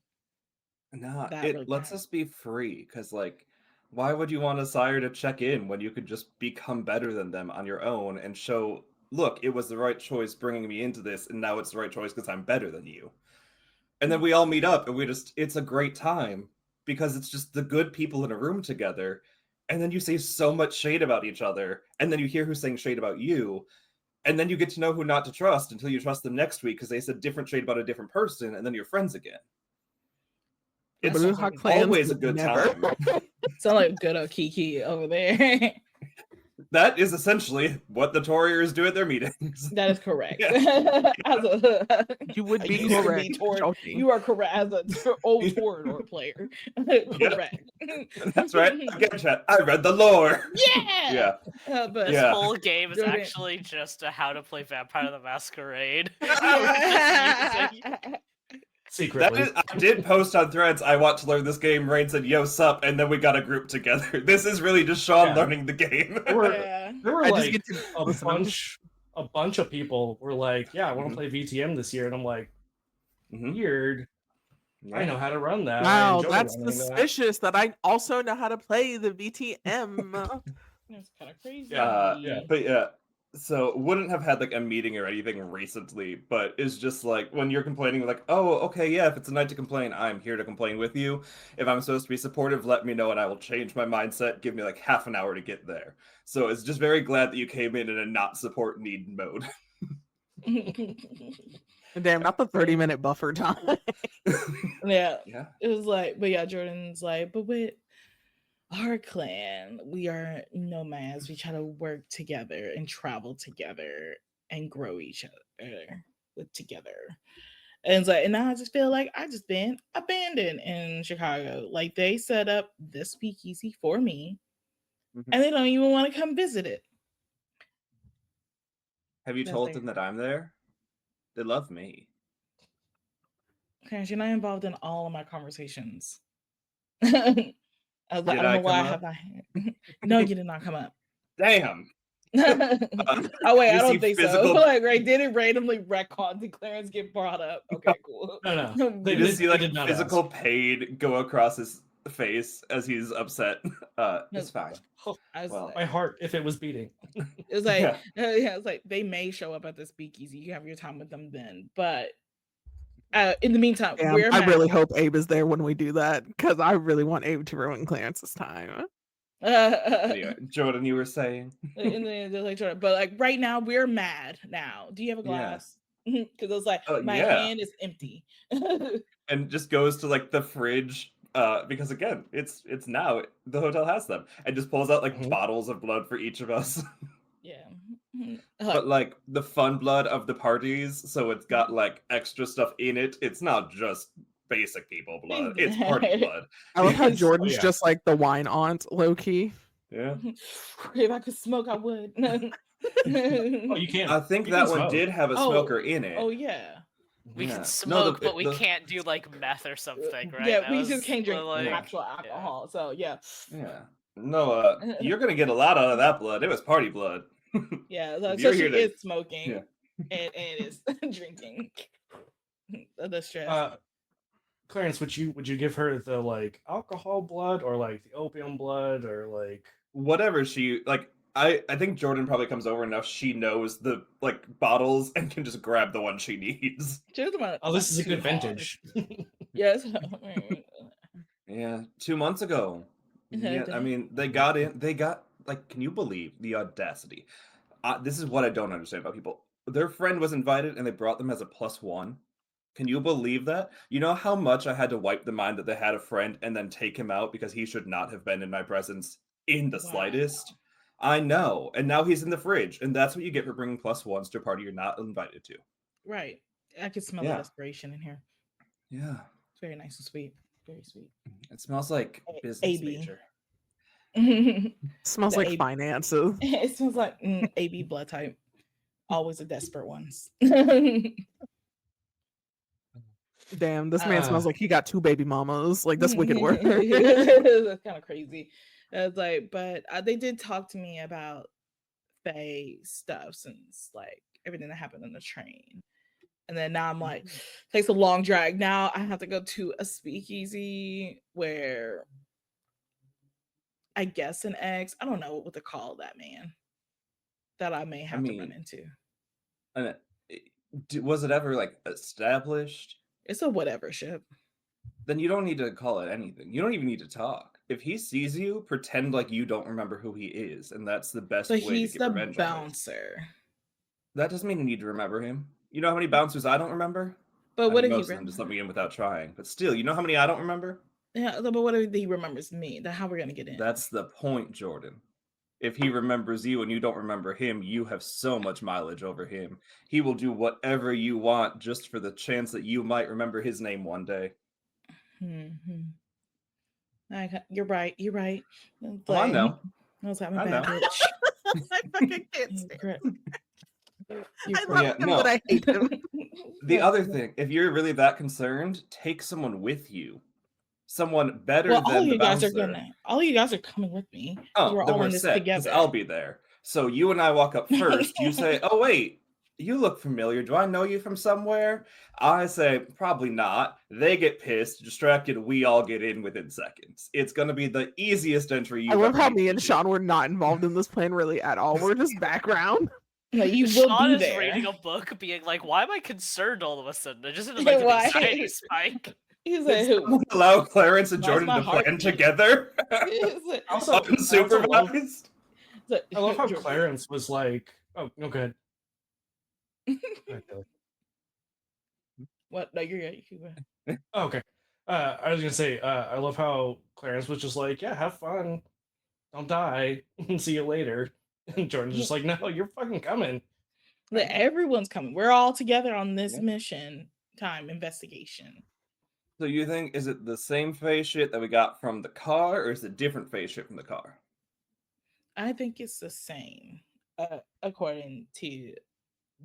[SPEAKER 4] Nah,
[SPEAKER 5] that
[SPEAKER 4] it
[SPEAKER 5] really
[SPEAKER 4] lets
[SPEAKER 5] bad.
[SPEAKER 4] us be free because, like, why would you want a sire to check in when you could just become better than them on your own and show, look, it was the right choice bringing me into this, and now it's the right choice because I'm better than you. And then we all meet up and it's a great time because it's just the good people in a room together. And then you say so much shade about each other, and then you hear who's saying shade about you, and then you get to know who not to trust until you trust them next week because they said different shade about a different person, and then you're friends again.
[SPEAKER 5] That
[SPEAKER 4] It's
[SPEAKER 5] sounds
[SPEAKER 3] Bruja
[SPEAKER 5] like a-
[SPEAKER 3] clans
[SPEAKER 4] always a
[SPEAKER 3] would
[SPEAKER 4] good
[SPEAKER 3] never.
[SPEAKER 4] time.
[SPEAKER 5] sound like good old Kiki over there.
[SPEAKER 4] That is essentially what the Toriers do at their meetings.
[SPEAKER 5] That is correct.
[SPEAKER 4] Yeah.
[SPEAKER 5] As a,
[SPEAKER 3] You would
[SPEAKER 5] I
[SPEAKER 3] be
[SPEAKER 5] used to
[SPEAKER 3] correct, Shoki.
[SPEAKER 5] you are correct as a old Toreador player. Correct.
[SPEAKER 4] That's right. Again, chat. I read the lore.
[SPEAKER 5] Yeah.
[SPEAKER 4] Yeah.
[SPEAKER 5] But
[SPEAKER 2] This
[SPEAKER 4] Yeah.
[SPEAKER 2] whole game is
[SPEAKER 5] Jordan-
[SPEAKER 2] actually just a how to play Vampire the Masquerade.
[SPEAKER 5] Yeah.
[SPEAKER 1] Secretly.
[SPEAKER 4] I did post on threads, I want to learn this game. Rain said, yo, sup, and then we got a group together. This is really just Sean
[SPEAKER 1] Yeah.
[SPEAKER 4] learning the game.
[SPEAKER 1] There were,
[SPEAKER 5] Yeah.
[SPEAKER 1] there were
[SPEAKER 3] I just
[SPEAKER 1] like
[SPEAKER 3] get to listen. I'm just
[SPEAKER 1] a bunch of people were like, yeah, I want to
[SPEAKER 4] Mhm.
[SPEAKER 1] play VTM this year. And I'm like,
[SPEAKER 4] Mhm.
[SPEAKER 1] weird. I know how to run that. I
[SPEAKER 3] wow,
[SPEAKER 1] enjoy
[SPEAKER 3] that's
[SPEAKER 1] running that.
[SPEAKER 3] suspicious that I also know how to play the VTM.
[SPEAKER 5] That's kind of crazy.
[SPEAKER 1] Yeah.
[SPEAKER 4] But yeah, so wouldn't have had like a meeting or anything recently, but it's just like when you're complaining, like, oh, okay, yeah, if it's a night to complain, I'm here to complain with you. If I'm supposed to be supportive, let me know and I will change my mindset. Give me like half an hour to get there. So it's just very glad that you came in a not support need mode.
[SPEAKER 3] Damn, not the 30-minute buffer time.
[SPEAKER 5] Yeah.
[SPEAKER 4] Yeah.
[SPEAKER 5] It was like, but yeah, Jordan's like, but with our clan, we are nomads. We try to work together and travel together and grow each other together. And it's like, and now I just feel like I just been abandoned in Chicago. Like they set up this speakeasy for me,
[SPEAKER 4] Mhm.
[SPEAKER 5] and they don't even want to come visit it.
[SPEAKER 4] Have you
[SPEAKER 5] That's
[SPEAKER 4] told
[SPEAKER 5] fair.
[SPEAKER 4] them that I'm there? They love me.
[SPEAKER 5] Clarence, you're not involved in all of my conversations. I was like,
[SPEAKER 4] Did
[SPEAKER 5] I don't
[SPEAKER 4] I
[SPEAKER 5] know why I
[SPEAKER 4] come
[SPEAKER 5] have my hand. No, you did not come up.
[SPEAKER 4] Damn.
[SPEAKER 5] Oh wait,
[SPEAKER 4] you
[SPEAKER 5] I don't
[SPEAKER 4] see
[SPEAKER 5] think
[SPEAKER 4] physical-
[SPEAKER 5] so. Like, right? Did it randomly retcon to Clarence get brought up? Okay, cool.
[SPEAKER 1] No. They
[SPEAKER 4] You just see like
[SPEAKER 1] did not
[SPEAKER 4] physical pain go across his face as he's upset. It's fine.
[SPEAKER 5] I was
[SPEAKER 4] Well,
[SPEAKER 5] like,
[SPEAKER 1] My heart, if it was beating.
[SPEAKER 5] it was like,
[SPEAKER 4] Yeah.
[SPEAKER 5] yeah, it's like they may show up at the speakeasy. You have your time with them then, but In the meantime,
[SPEAKER 3] Damn,
[SPEAKER 5] we're
[SPEAKER 3] I really
[SPEAKER 5] mad.
[SPEAKER 3] hope Abe is there when we do that because I really want Abe to ruin Clarence's time.
[SPEAKER 4] Anyway, Jordan, you were saying.
[SPEAKER 5] In the like, but like right now we're mad. Now, do you have a
[SPEAKER 4] Yeah.
[SPEAKER 5] glass? Because I was like, my
[SPEAKER 4] Yeah.
[SPEAKER 5] hand is empty.
[SPEAKER 4] And just goes to like the fridge because again, it's now the hotel has them, and just pulls out like
[SPEAKER 1] Mhm.
[SPEAKER 4] bottles of blood for each of us.
[SPEAKER 5] Yeah.
[SPEAKER 4] But like the fun blood of the parties, so it's got like extra stuff in it. It's not just basic people blood, it's party blood.
[SPEAKER 3] I love how
[SPEAKER 4] It's-
[SPEAKER 3] Jordan's
[SPEAKER 1] yeah.
[SPEAKER 3] just like the wine aunt, low key.
[SPEAKER 4] Yeah.
[SPEAKER 5] If I could smoke, I would.
[SPEAKER 1] Oh, you can.
[SPEAKER 4] I think
[SPEAKER 1] You
[SPEAKER 4] that
[SPEAKER 1] can
[SPEAKER 4] one
[SPEAKER 1] smoke.
[SPEAKER 4] did have a
[SPEAKER 5] Oh,
[SPEAKER 4] smoker in it.
[SPEAKER 5] Oh yeah.
[SPEAKER 2] We
[SPEAKER 4] Yeah.
[SPEAKER 2] can
[SPEAKER 4] No,
[SPEAKER 2] smoke, but we
[SPEAKER 4] the-
[SPEAKER 2] can't do like meth or something, right?
[SPEAKER 5] Yeah,
[SPEAKER 2] That
[SPEAKER 5] we
[SPEAKER 2] was
[SPEAKER 5] just can't drink
[SPEAKER 2] the, like,
[SPEAKER 5] actual alcohol. So yeah.
[SPEAKER 4] Yeah. No, you're gonna get a lot out of that blood. It was party blood.
[SPEAKER 5] Yeah.
[SPEAKER 4] If
[SPEAKER 5] So
[SPEAKER 4] you're
[SPEAKER 5] she
[SPEAKER 4] here to-
[SPEAKER 5] is smoking
[SPEAKER 4] Yeah.
[SPEAKER 5] and it is drinking. The stress.
[SPEAKER 1] Clarence, would you give her the like alcohol blood or like the opium blood or like
[SPEAKER 4] Whatever she like. I think Jordan probably comes over enough. She knows the like bottles and can just grab the one she needs.
[SPEAKER 5] Just about
[SPEAKER 1] oh, this is a
[SPEAKER 5] too
[SPEAKER 1] good
[SPEAKER 5] hard.
[SPEAKER 1] vintage.
[SPEAKER 5] Yes.
[SPEAKER 4] Yeah, 2 months ago. Yeah, I mean, they got in. They got like, can you believe the audacity? This is what I don't understand about people. Their friend was invited, and they brought them as a +1. Can you believe that? You know how much I had to wipe the mind that they had a friend and then take him out because he should not have been in my presence in the
[SPEAKER 5] Wow.
[SPEAKER 4] slightest? I know, and now he's in the fridge, and that's what you get for bringing +1s to a party you're not invited to.
[SPEAKER 5] Right. I can smell
[SPEAKER 4] Yeah.
[SPEAKER 5] the desperation in here.
[SPEAKER 4] Yeah,
[SPEAKER 5] It's very nice and sweet. Very sweet.
[SPEAKER 4] it smells like
[SPEAKER 5] A-
[SPEAKER 4] business
[SPEAKER 5] AB.
[SPEAKER 4] major.
[SPEAKER 3] Smells
[SPEAKER 5] The
[SPEAKER 3] like
[SPEAKER 5] AB.
[SPEAKER 3] finances.
[SPEAKER 5] It smells like AB blood type. Always the desperate ones.
[SPEAKER 3] Damn, this man smells like he got 2 baby mamas. Like, that's wicked work.
[SPEAKER 5] That's kind of crazy. It's like, but they did talk to me about Faye stuff since like everything that happened on the train. And then now I'm like, takes a long drag. Now I have to go to a speakeasy where I guess an ex, I don't know what to call that man that I may have to run into.
[SPEAKER 4] And was it ever like established?
[SPEAKER 5] It's a whatever ship.
[SPEAKER 4] Then you don't need to call it anything. You don't even need to talk. If he sees you, pretend like you don't remember who he is, and that's the best
[SPEAKER 5] But
[SPEAKER 4] way
[SPEAKER 5] he's
[SPEAKER 4] to get
[SPEAKER 5] the
[SPEAKER 4] revenge on it.
[SPEAKER 5] bouncer.
[SPEAKER 4] That doesn't mean you need to remember him. You know how many bouncers I don't remember?
[SPEAKER 5] But
[SPEAKER 4] I
[SPEAKER 5] what
[SPEAKER 4] think
[SPEAKER 5] if he
[SPEAKER 4] most of them just let me in without trying. But still, you know how many I don't remember?
[SPEAKER 5] Yeah, but what if he remembers me? Then how we're gonna get in?
[SPEAKER 4] That's the point, Jordan. If he remembers you and you don't remember him, you have so much mileage over him. He will do whatever you want just for the chance that you might remember his name one day.
[SPEAKER 5] You're right. You're right.
[SPEAKER 4] Oh, I know.
[SPEAKER 5] I was having
[SPEAKER 4] I
[SPEAKER 5] a bad
[SPEAKER 4] know.
[SPEAKER 5] bitch.
[SPEAKER 3] I fucking can't stand
[SPEAKER 5] Correct.
[SPEAKER 3] him.
[SPEAKER 5] You're
[SPEAKER 3] I
[SPEAKER 5] correct.
[SPEAKER 3] love
[SPEAKER 4] Yeah,
[SPEAKER 3] him,
[SPEAKER 4] no.
[SPEAKER 3] but I hate him.
[SPEAKER 4] The other thing, if you're really that concerned, take someone with you. Someone better
[SPEAKER 5] Well, all
[SPEAKER 4] than
[SPEAKER 5] of
[SPEAKER 4] the
[SPEAKER 5] you guys
[SPEAKER 4] bouncer.
[SPEAKER 5] are gonna. All of you guys are coming with me. 'Cause
[SPEAKER 4] Oh,
[SPEAKER 5] we're
[SPEAKER 4] then
[SPEAKER 5] all
[SPEAKER 4] we're
[SPEAKER 5] in this
[SPEAKER 4] set, because
[SPEAKER 5] together.
[SPEAKER 4] I'll be there. So you and I walk up first. You say, oh, wait, you look familiar. Do I know you from somewhere? I say, probably not. They get pissed, distracted. We all get in within seconds. It's going to be the easiest entry
[SPEAKER 3] I
[SPEAKER 4] you've
[SPEAKER 3] love
[SPEAKER 4] ever
[SPEAKER 3] how
[SPEAKER 4] needed
[SPEAKER 3] me
[SPEAKER 4] to
[SPEAKER 3] and
[SPEAKER 4] do.
[SPEAKER 3] Sean were not involved in this plan really at all. We're just background.
[SPEAKER 5] Like, you will
[SPEAKER 2] Sean
[SPEAKER 5] be
[SPEAKER 2] is
[SPEAKER 5] there.
[SPEAKER 2] reading a book, being like, "Why am I concerned all of a sudden?" I just had like an
[SPEAKER 5] Why?
[SPEAKER 2] anxiety spike.
[SPEAKER 5] He's
[SPEAKER 4] Did
[SPEAKER 5] like,
[SPEAKER 4] someone allow Clarence and
[SPEAKER 5] Why's
[SPEAKER 4] Jordan
[SPEAKER 5] my
[SPEAKER 4] to
[SPEAKER 5] heart
[SPEAKER 4] plan
[SPEAKER 5] beating?
[SPEAKER 4] together?
[SPEAKER 5] He's like-
[SPEAKER 1] Also, I
[SPEAKER 4] Unsupervised?
[SPEAKER 1] I love how
[SPEAKER 5] Jordan.
[SPEAKER 1] Clarence was like, "Oh, no good."
[SPEAKER 5] What? No, you're good. You keep going.
[SPEAKER 1] Oh, okay. I was gonna say, I love how Clarence was just like, "Yeah, have fun, don't die, see you later." And Jordan's just like, "No, you're fucking coming."
[SPEAKER 5] Like, everyone's coming. We're all together on this
[SPEAKER 4] Yeah.
[SPEAKER 5] mission time investigation.
[SPEAKER 4] So you think, is it the same face shit that we got from the car, or is it different face shit from the car?
[SPEAKER 5] I think it's the same, according to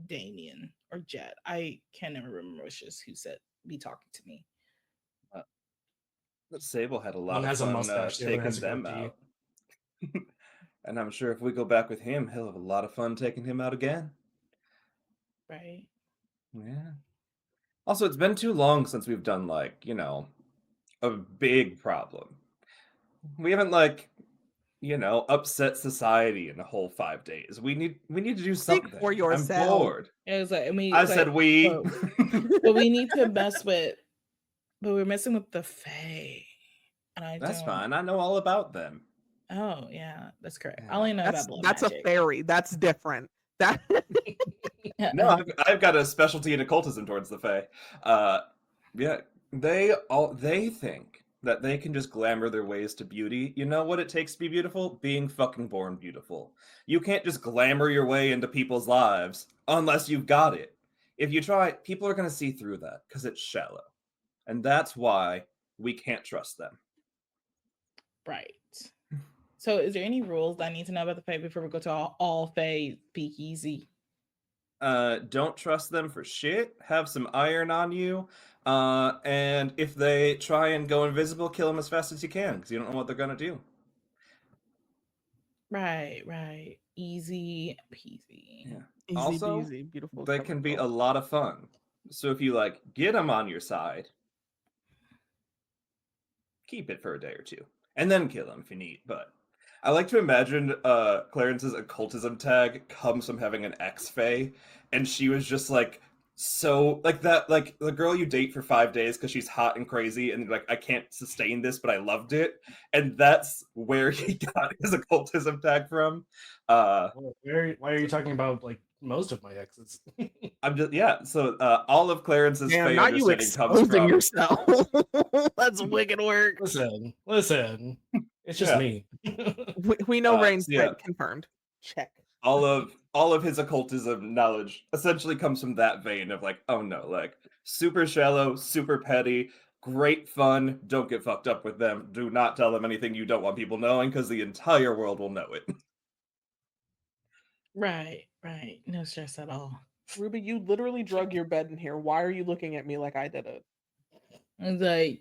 [SPEAKER 5] Damien or Jet. I can never remember which is who said be talking to me.
[SPEAKER 4] But Sable had a lot
[SPEAKER 1] One
[SPEAKER 4] of
[SPEAKER 1] has a
[SPEAKER 4] fun
[SPEAKER 1] mustache, the other
[SPEAKER 4] taking
[SPEAKER 1] has a
[SPEAKER 4] them
[SPEAKER 1] goatee.
[SPEAKER 4] out. And I'm sure if we go back with him, he'll have a lot of fun taking him out again.
[SPEAKER 5] Right.
[SPEAKER 4] Yeah. Also, it's been too long since we've done, like, a big problem. We haven't, like, upset society in a whole 5 days. We need to do
[SPEAKER 3] Speak
[SPEAKER 4] something.
[SPEAKER 3] for
[SPEAKER 4] I'm
[SPEAKER 3] yourself.
[SPEAKER 4] bored.
[SPEAKER 5] It was like,
[SPEAKER 4] I said we.
[SPEAKER 5] but we need to mess with, but we're messing with the Fae. And I
[SPEAKER 4] That's
[SPEAKER 5] don't.
[SPEAKER 4] fine. I know all about them.
[SPEAKER 5] Oh yeah, that's correct. I
[SPEAKER 4] Yeah.
[SPEAKER 5] only know about blood
[SPEAKER 3] That's a
[SPEAKER 5] magic.
[SPEAKER 3] fairy. That's different. That
[SPEAKER 4] No, I've got a specialty in occultism towards the Fae. Yeah, they think that they can just glamour their ways to beauty. You know what it takes to be beautiful? Being fucking born beautiful. You can't just glamour your way into people's lives unless you've got it. If you try, people are going to see through that because it's shallow. And that's why we can't trust them.
[SPEAKER 5] Right. So is there any rules that I need to know about the Fae before we go to all Fae speakeasy?
[SPEAKER 4] Don't trust them for shit. Have some iron on you. And if they try and go invisible, kill them as fast as you can because you don't know what they're going to do.
[SPEAKER 5] Right. Easy peasy.
[SPEAKER 4] Yeah.
[SPEAKER 3] easy
[SPEAKER 4] Also,
[SPEAKER 3] peasy, beautiful.
[SPEAKER 4] They can be a lot of fun. So if you get them on your side, keep it for a day or two, and then kill them if you need. But I like to imagine Clarence's occultism tag comes from having an ex-fae, and she was just so that the girl you date for 5 days because she's hot and crazy, and I can't sustain this, but I loved it, and that's where he got his occultism tag from.
[SPEAKER 1] Why are you talking about most of my exes?
[SPEAKER 4] I'm just So all of Clarence's
[SPEAKER 3] Damn,
[SPEAKER 4] fae
[SPEAKER 3] not you
[SPEAKER 4] understanding comes
[SPEAKER 3] exposing
[SPEAKER 4] from
[SPEAKER 3] yourself. That's wicked work.
[SPEAKER 1] Listen. It's just me.
[SPEAKER 3] We know Rain's
[SPEAKER 4] yeah.
[SPEAKER 3] dead, confirmed. Check.
[SPEAKER 4] all of his occultism knowledge essentially comes from that vein of oh no, super shallow, super petty, great fun. Don't get fucked up with them. Do not tell them anything you don't want people knowing because the entire world will know it.
[SPEAKER 5] Right. No stress at all.
[SPEAKER 3] Ruby, you literally drug your bed in here. Why are you looking at me like I did it?
[SPEAKER 5] I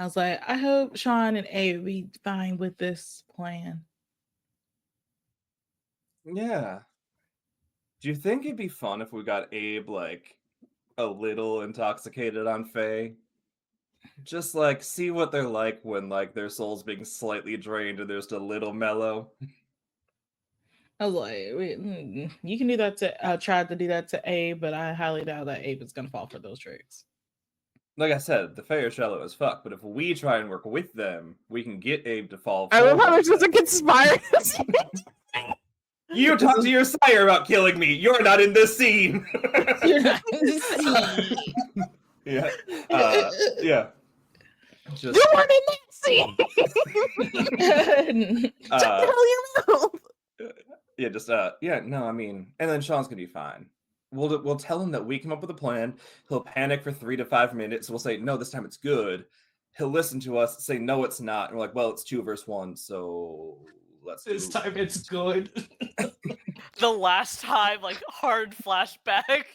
[SPEAKER 5] was like, I hope Sean and Abe will be fine with this plan.
[SPEAKER 4] Yeah. Do you think it'd be fun if we got Abe a little intoxicated on Fae? Just see what they're like when their soul's being slightly drained and they're just a little mellow.
[SPEAKER 5] I was like, you can do that to. I tried to do that to Abe, but I highly doubt that Abe is gonna fall for those tricks.
[SPEAKER 4] Like I said, the Fae are shallow as fuck, but if we try and work with them, we can get Abe to fall for
[SPEAKER 3] I love how
[SPEAKER 4] one
[SPEAKER 3] there's
[SPEAKER 4] of
[SPEAKER 3] just a
[SPEAKER 4] them.
[SPEAKER 3] conspiracy.
[SPEAKER 4] You talk to your sire about killing me. You're not in this scene.
[SPEAKER 5] You're not in the scene.
[SPEAKER 4] Yeah. Yeah. Just,
[SPEAKER 3] You weren't in that scene. Shut the hell your mouth.
[SPEAKER 4] yeah, just yeah, no, I mean, and then Sean's gonna be fine. We'll tell him that we come up with a plan. He'll panic for 3 to 5 minutes. We'll say, no, this time it's good. He'll listen to us, say, no, it's not. And we're like, well, it's 2 versus 1, so let's
[SPEAKER 1] This time it's good.
[SPEAKER 2] The last time, hard flashback,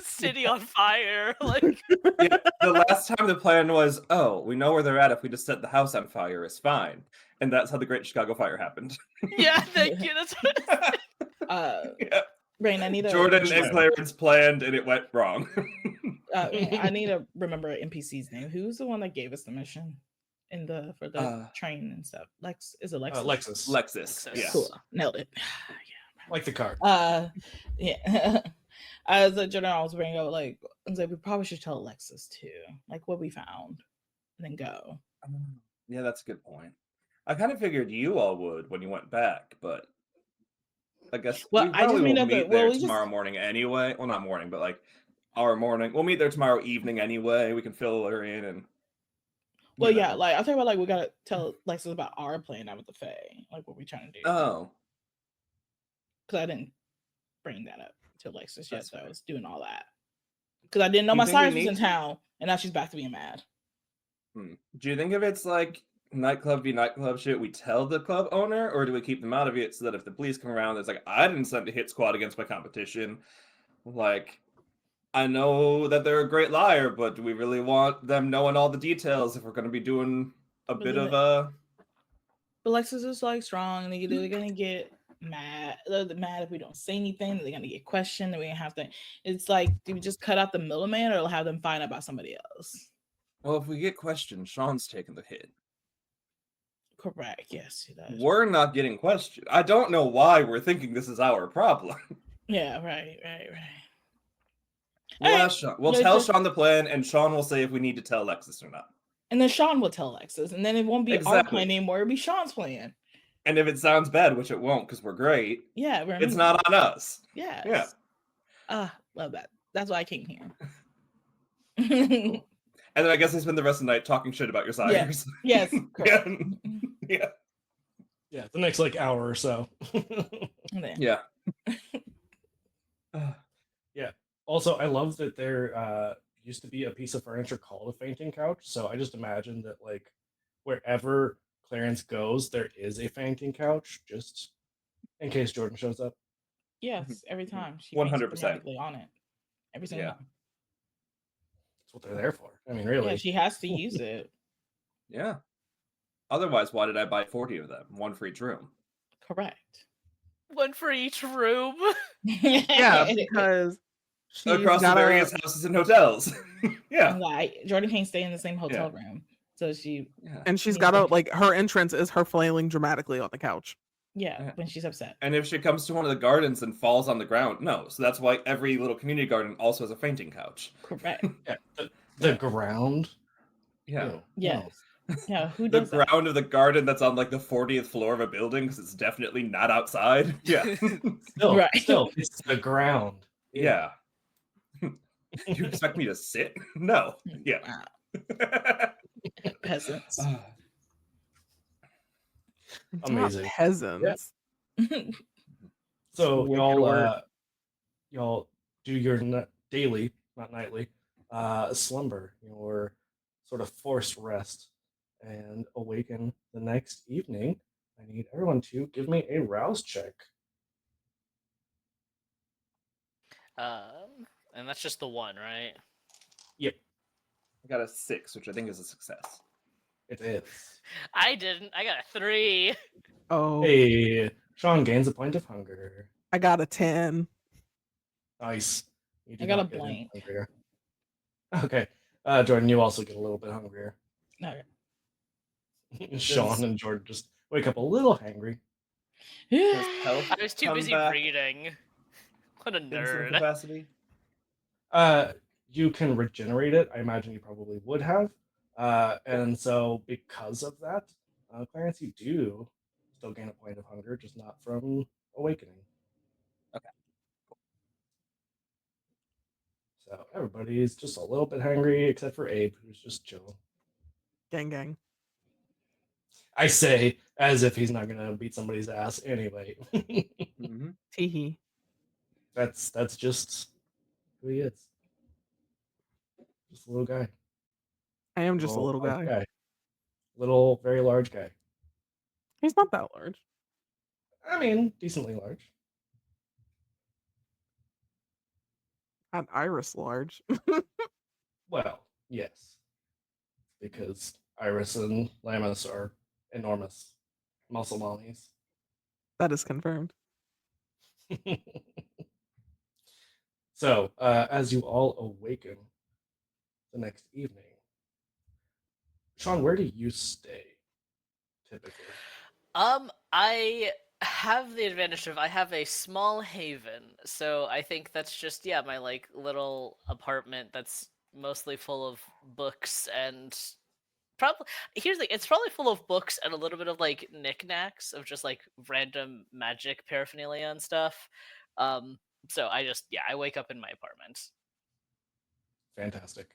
[SPEAKER 2] city on fire.
[SPEAKER 4] Yeah, the last time the plan was, oh, we know where they're at if we just set the house on fire. It's fine. And that's how the Great Chicago Fire happened.
[SPEAKER 2] Yeah, thank you. That's what
[SPEAKER 4] Yeah.
[SPEAKER 5] Rain, I need
[SPEAKER 4] Jordan and Clarence planned, and it went wrong.
[SPEAKER 5] I need to remember NPC's name. Who's the one that gave us the mission for the train and stuff? Is it Lexus?
[SPEAKER 4] Lexus. Yeah.
[SPEAKER 5] Cool. Nailed it.
[SPEAKER 1] Like the card.
[SPEAKER 5] Yeah. I was Jordan, I was bringing up I was like, we probably should tell Alexis too, what we found, and then go.
[SPEAKER 4] Yeah, that's a good point. I kind of figured you all would when you went back, but I guess we probably will meet there tomorrow morning anyway. Well, not morning, but our morning. We'll meet there tomorrow evening anyway. We can fill her in and.
[SPEAKER 5] Well, yeah, I think about we gotta tell Alexis about our plan out with the Fae, what we trying to do.
[SPEAKER 4] Oh.
[SPEAKER 5] Because I didn't bring that up to Alexis yet, so I was doing all that. Because I didn't know my sire was in town, and now she's back to being mad.
[SPEAKER 4] Do you think if it's nightclub v nightclub shit, we tell the club owner, or do we keep them out of it so that if the police come around, it's I didn't send a hit squad against my competition. I know that they're a great liar, but do we really want them knowing all the details if we're going to be doing a bit of a...
[SPEAKER 5] But Alexis is strong, and they're going to get mad. They're mad if we don't say anything. They're going to get questioned, and we're going to have to... It's do we just cut out the middleman, or have them find out about somebody else?
[SPEAKER 4] Well, if we get questioned, Sean's taking the hit.
[SPEAKER 5] Correct. Yes, he does.
[SPEAKER 4] We're not getting questioned. I don't know why we're thinking this is our problem.
[SPEAKER 5] Yeah. Right.
[SPEAKER 4] We'll
[SPEAKER 5] Alright,
[SPEAKER 4] ask Sean. We'll
[SPEAKER 5] let's
[SPEAKER 4] tell
[SPEAKER 5] just-
[SPEAKER 4] Sean the plan, and Sean will say if we need to tell Alexis or not.
[SPEAKER 5] And then Sean will tell Alexis, and then it won't be our
[SPEAKER 4] Exactly.
[SPEAKER 5] plan anymore. It'll be Sean's plan.
[SPEAKER 4] And if it sounds bad, which it won't, because we're great,
[SPEAKER 5] Yeah, we're
[SPEAKER 4] it's
[SPEAKER 5] amazing.
[SPEAKER 4] not on us.
[SPEAKER 5] Yes.
[SPEAKER 4] Yeah.
[SPEAKER 5] Love that. That's why I came here.
[SPEAKER 4] Cool. And then I guess I spend the rest of the night talking shit about your
[SPEAKER 5] Yeah.
[SPEAKER 4] sires.
[SPEAKER 5] Yes. Correct.
[SPEAKER 4] Yeah.
[SPEAKER 1] Yeah, the next like hour or so.
[SPEAKER 5] There.
[SPEAKER 4] Yeah.
[SPEAKER 1] Yeah. Also, I love that there used to be a piece of furniture called a fainting couch. So I just imagine that like wherever Clarence goes, there is a fainting couch, just in case Jordan shows up.
[SPEAKER 5] Yes, every time. She
[SPEAKER 4] 100%.
[SPEAKER 5] 100% on it. Every single
[SPEAKER 4] Yeah.
[SPEAKER 5] time.
[SPEAKER 1] That's what they're there for. I mean, really.
[SPEAKER 5] Yeah, she has to use it.
[SPEAKER 4] Yeah. Otherwise, why did I buy 40 of them? One for each room.
[SPEAKER 5] Correct.
[SPEAKER 2] One for each room.
[SPEAKER 3] Yeah, because she's
[SPEAKER 4] Across the
[SPEAKER 3] got
[SPEAKER 4] various houses and hotels. Yeah.
[SPEAKER 5] Like Jordan can't stay in the same hotel room. So she
[SPEAKER 4] Yeah.
[SPEAKER 3] and she's
[SPEAKER 5] needs
[SPEAKER 3] got
[SPEAKER 5] to-
[SPEAKER 3] to like her entrance is her flailing dramatically on the couch.
[SPEAKER 5] yeah, when she's upset.
[SPEAKER 4] And if she comes to one of the gardens and falls on the ground, no. So that's why every little community garden also has a fainting couch.
[SPEAKER 5] Correct.
[SPEAKER 1] Yeah, the ground.
[SPEAKER 4] Yeah.
[SPEAKER 1] Ew,
[SPEAKER 5] Yes.
[SPEAKER 1] no.
[SPEAKER 5] Yeah, who
[SPEAKER 4] The
[SPEAKER 5] does that?
[SPEAKER 4] ground of the garden that's on like the 40th floor of a building because it's definitely not outside. Yeah.
[SPEAKER 1] Still,
[SPEAKER 5] Right.
[SPEAKER 1] still, it's the ground.
[SPEAKER 4] Yeah. You expect me to sit? No. Yeah.
[SPEAKER 5] Wow. Peasants.
[SPEAKER 3] It's not
[SPEAKER 1] Amazing.
[SPEAKER 3] peasants.
[SPEAKER 1] So
[SPEAKER 3] Wicked
[SPEAKER 1] y'all,
[SPEAKER 3] word.
[SPEAKER 1] y'all do your daily, not nightly, slumber, your sort of forced rest, and awaken the next evening. I need everyone to give me a rouse check.
[SPEAKER 2] And that's just the one, right?
[SPEAKER 1] Yep,
[SPEAKER 4] I got a 6, which I think is a success.
[SPEAKER 1] it is.
[SPEAKER 2] I didn't. I got a 3.
[SPEAKER 3] Oh,
[SPEAKER 1] Hey, Sean gains a point of hunger.
[SPEAKER 3] I got a 10.
[SPEAKER 1] Nice. You do
[SPEAKER 5] I got
[SPEAKER 1] not
[SPEAKER 5] a
[SPEAKER 1] get any
[SPEAKER 5] blank.
[SPEAKER 1] hungrier. Okay, Jordan, you also get a little bit hungrier.
[SPEAKER 5] Okay.
[SPEAKER 1] Sean and Jordan just wake up a little hangry.
[SPEAKER 4] Does health
[SPEAKER 2] I was too
[SPEAKER 4] come
[SPEAKER 2] busy
[SPEAKER 4] back
[SPEAKER 2] reading. What a
[SPEAKER 4] in some
[SPEAKER 2] nerd.
[SPEAKER 4] capacity?
[SPEAKER 1] You can regenerate it. I imagine you probably would have. And so because of that, Clarence, you do still gain a point of hunger, just not from awakening.
[SPEAKER 4] Okay.
[SPEAKER 1] So everybody's just a little bit hungry, except for Abe, who's just chilling.
[SPEAKER 3] Gang, gang.
[SPEAKER 1] I say as if he's not gonna beat somebody's ass anyway.
[SPEAKER 4] Mm-hmm.
[SPEAKER 3] Teehee.
[SPEAKER 1] That's just who he is. Just a little guy.
[SPEAKER 3] I am just a little
[SPEAKER 1] large
[SPEAKER 3] guy.
[SPEAKER 1] Little, very large guy.
[SPEAKER 3] He's not that large.
[SPEAKER 1] I mean, decently large.
[SPEAKER 3] Not Iris large.
[SPEAKER 1] Well, yes. Because Iris and Lamus are enormous muscle mommies.
[SPEAKER 3] That is confirmed.
[SPEAKER 1] So, as you all awaken the next evening, Sean, where do you stay typically?
[SPEAKER 2] I have the advantage of I have a small haven, so I think that's just my like little apartment that's mostly full of books and probably it's probably full of books and a little bit of like knickknacks of just like random magic paraphernalia and stuff. So I wake up in my apartment.
[SPEAKER 1] Fantastic.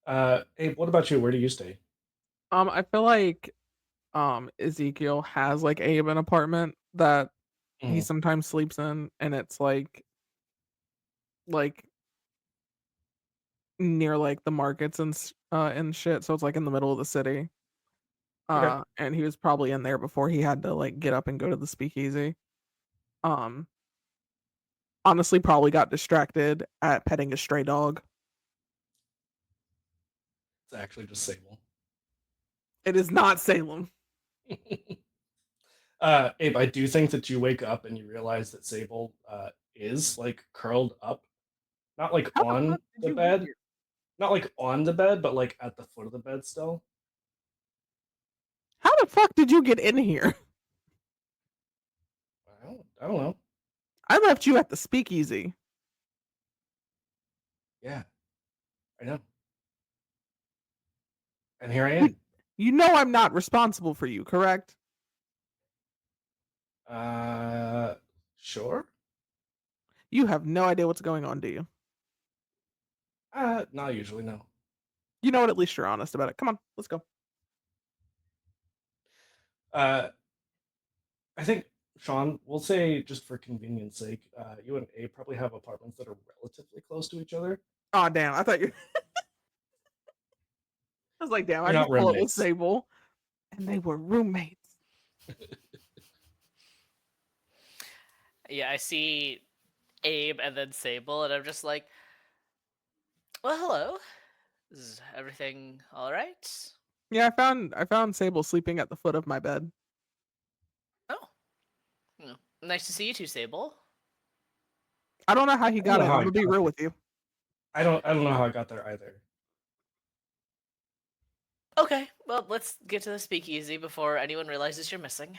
[SPEAKER 1] Abe, what about you? Where do you stay?
[SPEAKER 3] I feel like Ezekiel has like Abe an apartment that he
[SPEAKER 1] Mhm.
[SPEAKER 3] sometimes sleeps in, and it's like near like the markets and shit, so it's like in the middle of the city.
[SPEAKER 1] Okay.
[SPEAKER 3] And he was probably in there before he had to like get up and go to the speakeasy. Um Honestly probably got distracted at petting a stray dog.
[SPEAKER 1] It's actually just Sable.
[SPEAKER 3] It is not Salem.
[SPEAKER 1] Abe, I do think that you wake up and you realize that Sable is like curled up, not like
[SPEAKER 3] How the
[SPEAKER 1] on
[SPEAKER 3] fuck did
[SPEAKER 1] the
[SPEAKER 3] you get
[SPEAKER 1] bed,
[SPEAKER 3] here?
[SPEAKER 1] not like on the bed, but like at the foot of the bed still.
[SPEAKER 3] How the fuck did you get in here?
[SPEAKER 1] I don't know.
[SPEAKER 3] I left you at the speakeasy.
[SPEAKER 1] Yeah, I know. And here I am.
[SPEAKER 3] You know I'm not responsible for you, correct?
[SPEAKER 1] Sure.
[SPEAKER 3] You have no idea what's going on, do you?
[SPEAKER 1] Not usually, no.
[SPEAKER 3] You know what? At least you're honest about it. Come on, let's go.
[SPEAKER 1] I think, Sean, we'll say just for convenience sake, you and A probably have apartments that are relatively close to each other.
[SPEAKER 3] Oh damn! I thought you. I was like, damn! I
[SPEAKER 1] You're not
[SPEAKER 3] just pulled up with
[SPEAKER 1] roommates.
[SPEAKER 3] Sable, and they were roommates.
[SPEAKER 2] Yeah, I see Abe and then Sable, and I'm just like, well, hello. Is everything all right?
[SPEAKER 3] Yeah, I found Sable sleeping at the foot of my bed.
[SPEAKER 2] Oh, nice to see you two, Sable.
[SPEAKER 3] I don't know how he
[SPEAKER 1] I don't
[SPEAKER 3] got
[SPEAKER 1] know
[SPEAKER 3] in.
[SPEAKER 1] how
[SPEAKER 3] I'm
[SPEAKER 1] I
[SPEAKER 3] gonna be
[SPEAKER 1] got
[SPEAKER 3] real
[SPEAKER 1] there.
[SPEAKER 3] with you.
[SPEAKER 1] I don't know how I got there either.
[SPEAKER 2] Okay, well, let's get to the speakeasy before anyone realizes you're missing.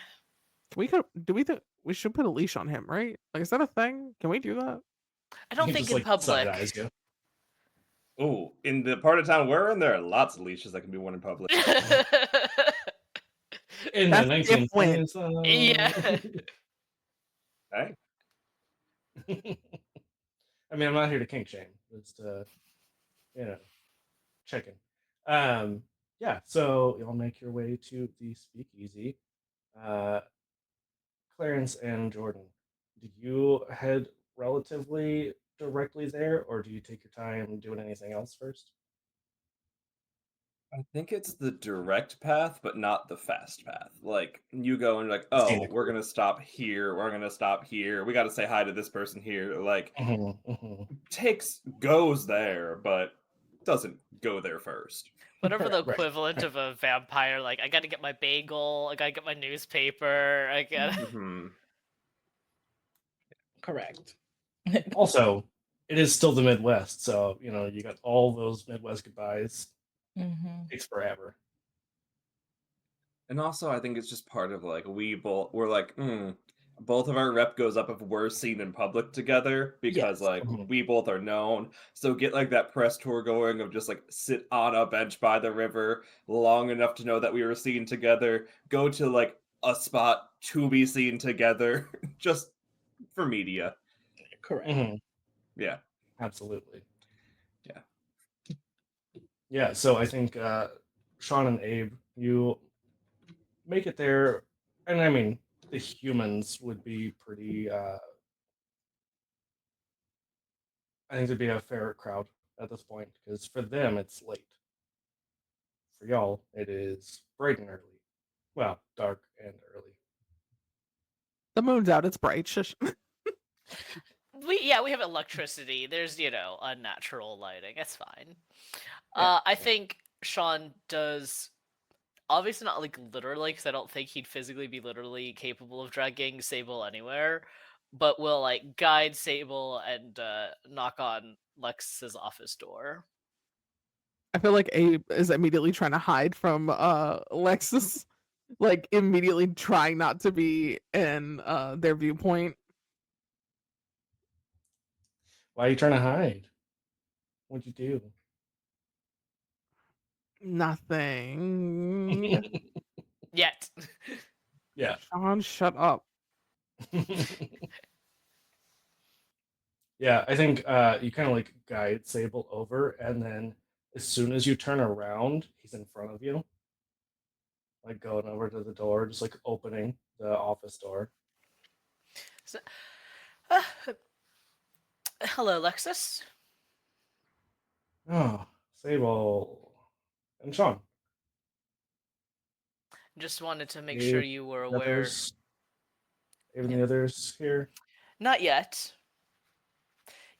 [SPEAKER 3] We should put a leash on him, right? Like, is that a thing? Can we do that?
[SPEAKER 2] I don't
[SPEAKER 1] He
[SPEAKER 2] think
[SPEAKER 1] just
[SPEAKER 2] in
[SPEAKER 1] like side
[SPEAKER 2] public.
[SPEAKER 1] eyes you.
[SPEAKER 4] Oh, in the part of town we're in, there are lots of leashes that can be worn in public.
[SPEAKER 1] In
[SPEAKER 3] That's
[SPEAKER 1] the
[SPEAKER 3] if when.
[SPEAKER 1] 1920s.
[SPEAKER 2] Yeah.
[SPEAKER 4] Hey,
[SPEAKER 1] I mean, I'm not here to kink shame. It's to, chicken. Yeah, so y'all make your way to the speakeasy. Clarence and Jordan, do you head relatively directly there, or do you take your time doing anything else first?
[SPEAKER 4] I think it's the direct path, but not the fast path. Like you go and you're like,
[SPEAKER 1] The
[SPEAKER 4] oh,
[SPEAKER 1] scenic
[SPEAKER 4] we're
[SPEAKER 1] route.
[SPEAKER 4] gonna stop here. We're gonna stop here. We got to say hi to this person here. Like goes there, but doesn't go there first.
[SPEAKER 2] Whatever the
[SPEAKER 1] Right.
[SPEAKER 2] equivalent of a vampire, like, I gotta get my bagel, I gotta get my newspaper, I gotta.
[SPEAKER 4] Hmm.
[SPEAKER 5] Correct.
[SPEAKER 1] Also, it is still the Midwest, so you got all those Midwest goodbyes.
[SPEAKER 5] Mm-hmm.
[SPEAKER 1] Takes forever.
[SPEAKER 4] And also, I think it's just part of like we're like, both of our rep goes up if we're seen in public together because
[SPEAKER 5] Yes.
[SPEAKER 4] like we both are known. So get like that press tour going of just like sit on a bench by the river long enough to know that we were seen together. Go to like a spot to be seen together, just for media.
[SPEAKER 5] Correct.
[SPEAKER 1] Mhm.
[SPEAKER 4] Yeah.
[SPEAKER 1] Absolutely.
[SPEAKER 4] Yeah.
[SPEAKER 1] Yeah, so I think Sean and Abe, you make it there, and I mean, the humans would be pretty. I think there'd be a fair crowd at this point because for them it's late. For y'all, it is bright and early. Well, dark and early.
[SPEAKER 3] The moon's out. It's bright. Shush.
[SPEAKER 2] We have electricity. There's, unnatural lighting. It's fine.
[SPEAKER 1] Yeah,
[SPEAKER 2] I think Sean does, obviously not like literally, because I don't think he'd physically be literally capable of dragging Sable anywhere, but will like guide Sable and knock on Lex's office door.
[SPEAKER 3] I feel like Abe is immediately trying to hide from Lexus, like immediately trying not to be in their viewpoint.
[SPEAKER 1] Why are you trying to hide? What'd you do?
[SPEAKER 3] Nothing.
[SPEAKER 2] Yet.
[SPEAKER 1] Yeah.
[SPEAKER 3] Sean, shut up.
[SPEAKER 1] Yeah, I think you kind of like guide Sable over, and then as soon as you turn around, he's in front of you, like going over to the door, just like opening the office door.
[SPEAKER 2] So, hello, Lexus.
[SPEAKER 1] Oh, Sable and Sean.
[SPEAKER 2] Just wanted to make sure
[SPEAKER 1] Dave,
[SPEAKER 2] you were
[SPEAKER 1] the
[SPEAKER 2] aware.
[SPEAKER 1] others, even the others here.
[SPEAKER 2] Not yet.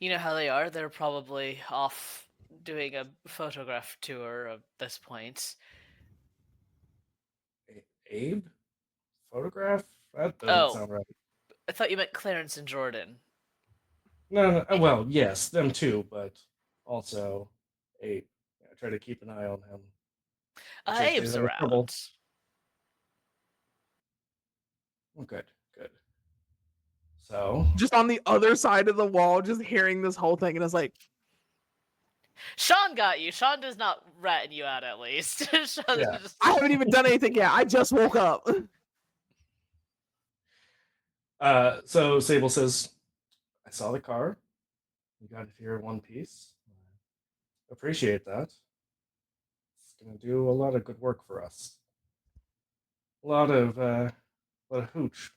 [SPEAKER 2] You know how they are. They're probably off doing a photograph tour at this point.
[SPEAKER 1] Abe, photograph? That doesn't
[SPEAKER 2] Oh,
[SPEAKER 1] sound right.
[SPEAKER 2] I thought you meant Clarence and Jordan.
[SPEAKER 1] No. Well, yes, them too, but also Abe. Yeah, try to keep an eye on him. In case they
[SPEAKER 2] Abe's
[SPEAKER 1] have trouble.
[SPEAKER 2] around.
[SPEAKER 1] Well, good, good. So
[SPEAKER 3] Just on the other side of the wall, just hearing this whole thing, and it's like,
[SPEAKER 2] Sean got you. Sean does not ratting you out, at least. Sean
[SPEAKER 1] Yeah.
[SPEAKER 2] just...
[SPEAKER 3] I haven't even done anything yet. I just woke up.
[SPEAKER 1] So Sable says, "I saw the car. You got it here in one piece. Appreciate that. It's gonna do a lot of good work for us. A lot of hooch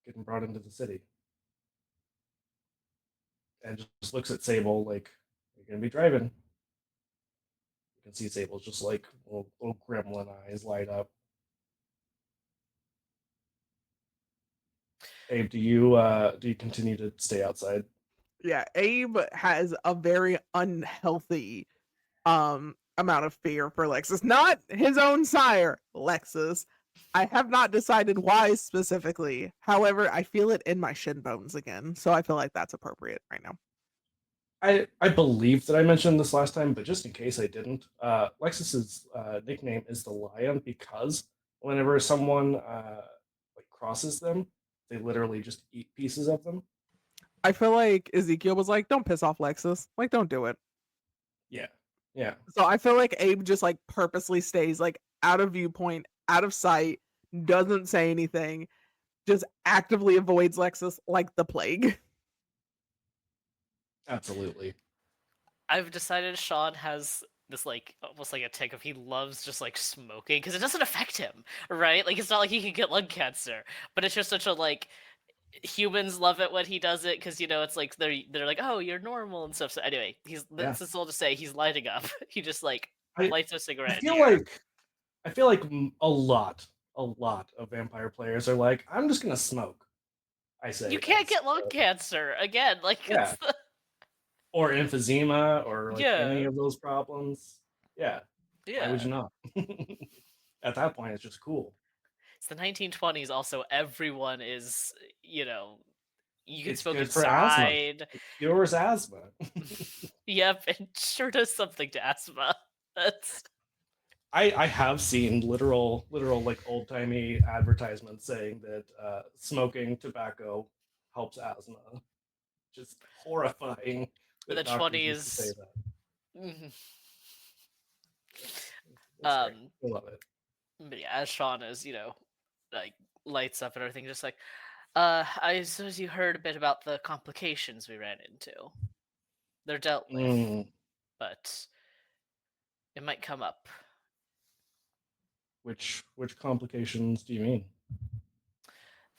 [SPEAKER 1] getting brought into the city." And just looks at Sable like, "You're gonna be driving." You can see Sable's just like little gremlin eyes light up. Abe, do you continue to stay outside?
[SPEAKER 3] Yeah, Abe has a very unhealthy amount of fear for Lexus. Not his own sire, Lexus. I have not decided why specifically. However, I feel it in my shin bones again, so I feel like that's appropriate right now.
[SPEAKER 1] I believe that I mentioned this last time, but just in case I didn't, Lexus's nickname is the Lion because whenever someone like crosses them, they literally just eat pieces of them.
[SPEAKER 3] I feel like Ezekiel was like, "Don't piss off Lexus. Like, don't do it."
[SPEAKER 1] Yeah, yeah,
[SPEAKER 3] So I feel like Abe just like purposely stays like out of viewpoint, out of sight, doesn't say anything, just actively avoids Lexus like the plague.
[SPEAKER 1] absolutely.
[SPEAKER 2] I've decided Sean has this like almost like a tick of he loves just like smoking because it doesn't affect him, right? Like it's not like he can get lung cancer, but it's just such a like humans love it when he does it because it's like they're like, oh, you're normal and stuff. So anyway,
[SPEAKER 1] Yeah.
[SPEAKER 2] this is all to say he's lighting up. He just like
[SPEAKER 1] I,
[SPEAKER 2] lights a
[SPEAKER 1] I
[SPEAKER 2] cigarette in
[SPEAKER 1] feel
[SPEAKER 2] the air.
[SPEAKER 1] like I feel like a lot of vampire players are like, I'm just gonna smoke. I say
[SPEAKER 2] You can't
[SPEAKER 1] as,
[SPEAKER 2] get lung cancer again. Like
[SPEAKER 1] yeah,
[SPEAKER 2] it's the...
[SPEAKER 1] or emphysema or like any
[SPEAKER 2] Yeah.
[SPEAKER 1] of those problems. Yeah, why would
[SPEAKER 2] Yeah.
[SPEAKER 1] you not? At that point, it's just cool.
[SPEAKER 2] It's the 1920s. Also, everyone is you can
[SPEAKER 1] It's
[SPEAKER 2] smoke
[SPEAKER 1] good for asthma.
[SPEAKER 2] inside.
[SPEAKER 1] It cures asthma.
[SPEAKER 2] Yep, it sure does something to asthma. That's
[SPEAKER 1] I have seen literal like old timey advertisements saying that smoking tobacco helps asthma. Just horrifying
[SPEAKER 2] the
[SPEAKER 1] that doctors used to say
[SPEAKER 2] 20s.
[SPEAKER 1] that.
[SPEAKER 2] Mhm.
[SPEAKER 1] It's great. I love it.
[SPEAKER 2] But yeah, as Sean is, like lights up and everything, just like, I suppose you heard a bit about the complications we ran into. They're dealt with,
[SPEAKER 1] Mm,
[SPEAKER 2] but it might come up.
[SPEAKER 1] which complications do you mean?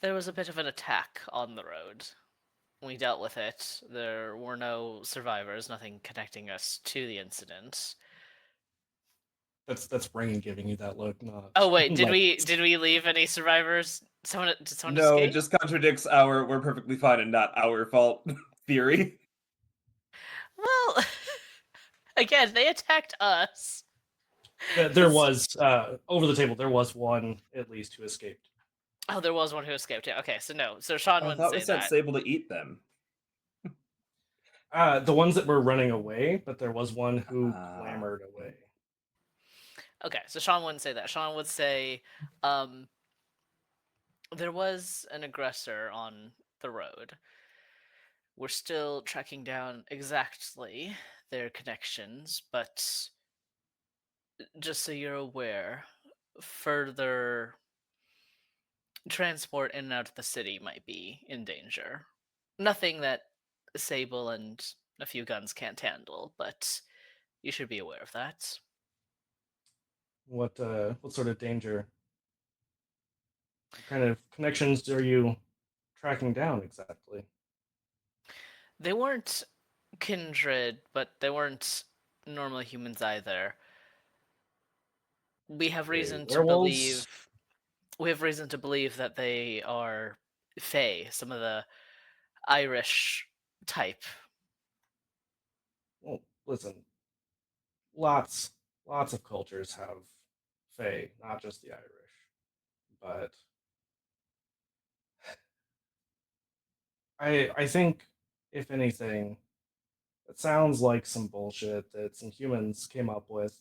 [SPEAKER 2] There was a bit of an attack on the road. We dealt with it. There were no survivors, nothing connecting us to the incident.
[SPEAKER 1] That's Rain giving you that look, not
[SPEAKER 2] Oh wait, did
[SPEAKER 1] like
[SPEAKER 2] we leave any survivors? Did someone
[SPEAKER 4] No, it
[SPEAKER 2] escape?
[SPEAKER 4] just contradicts our "we're perfectly fine and not our fault" theory.
[SPEAKER 2] Well, again, they attacked us.
[SPEAKER 1] there was over the table. There was one at least who escaped.
[SPEAKER 2] Oh, there was one who escaped. Yeah. Okay, so no. So Sean
[SPEAKER 4] I
[SPEAKER 2] wouldn't
[SPEAKER 4] thought we
[SPEAKER 2] say
[SPEAKER 4] sent
[SPEAKER 2] that.
[SPEAKER 4] Sable to eat them.
[SPEAKER 1] The ones that were running away, but there was one who clambered away.
[SPEAKER 2] Okay, so Sean wouldn't say that. Sean would say, there was an aggressor on the road. We're still tracking down exactly their connections, but just so you're aware, further transport in and out of the city might be in danger. Nothing that Sable and a few guns can't handle, but you should be aware of that.
[SPEAKER 1] What sort of danger? What kind of connections are you tracking down exactly?
[SPEAKER 2] They weren't kindred, but they weren't normal humans either. We have reason to
[SPEAKER 1] Werewolves?
[SPEAKER 2] believe we have reason to believe that they are Fae, some of the Irish type.
[SPEAKER 1] Well, listen, lots of cultures have Fae, not just the Irish. But I think if anything, it sounds like some bullshit that some humans came up with.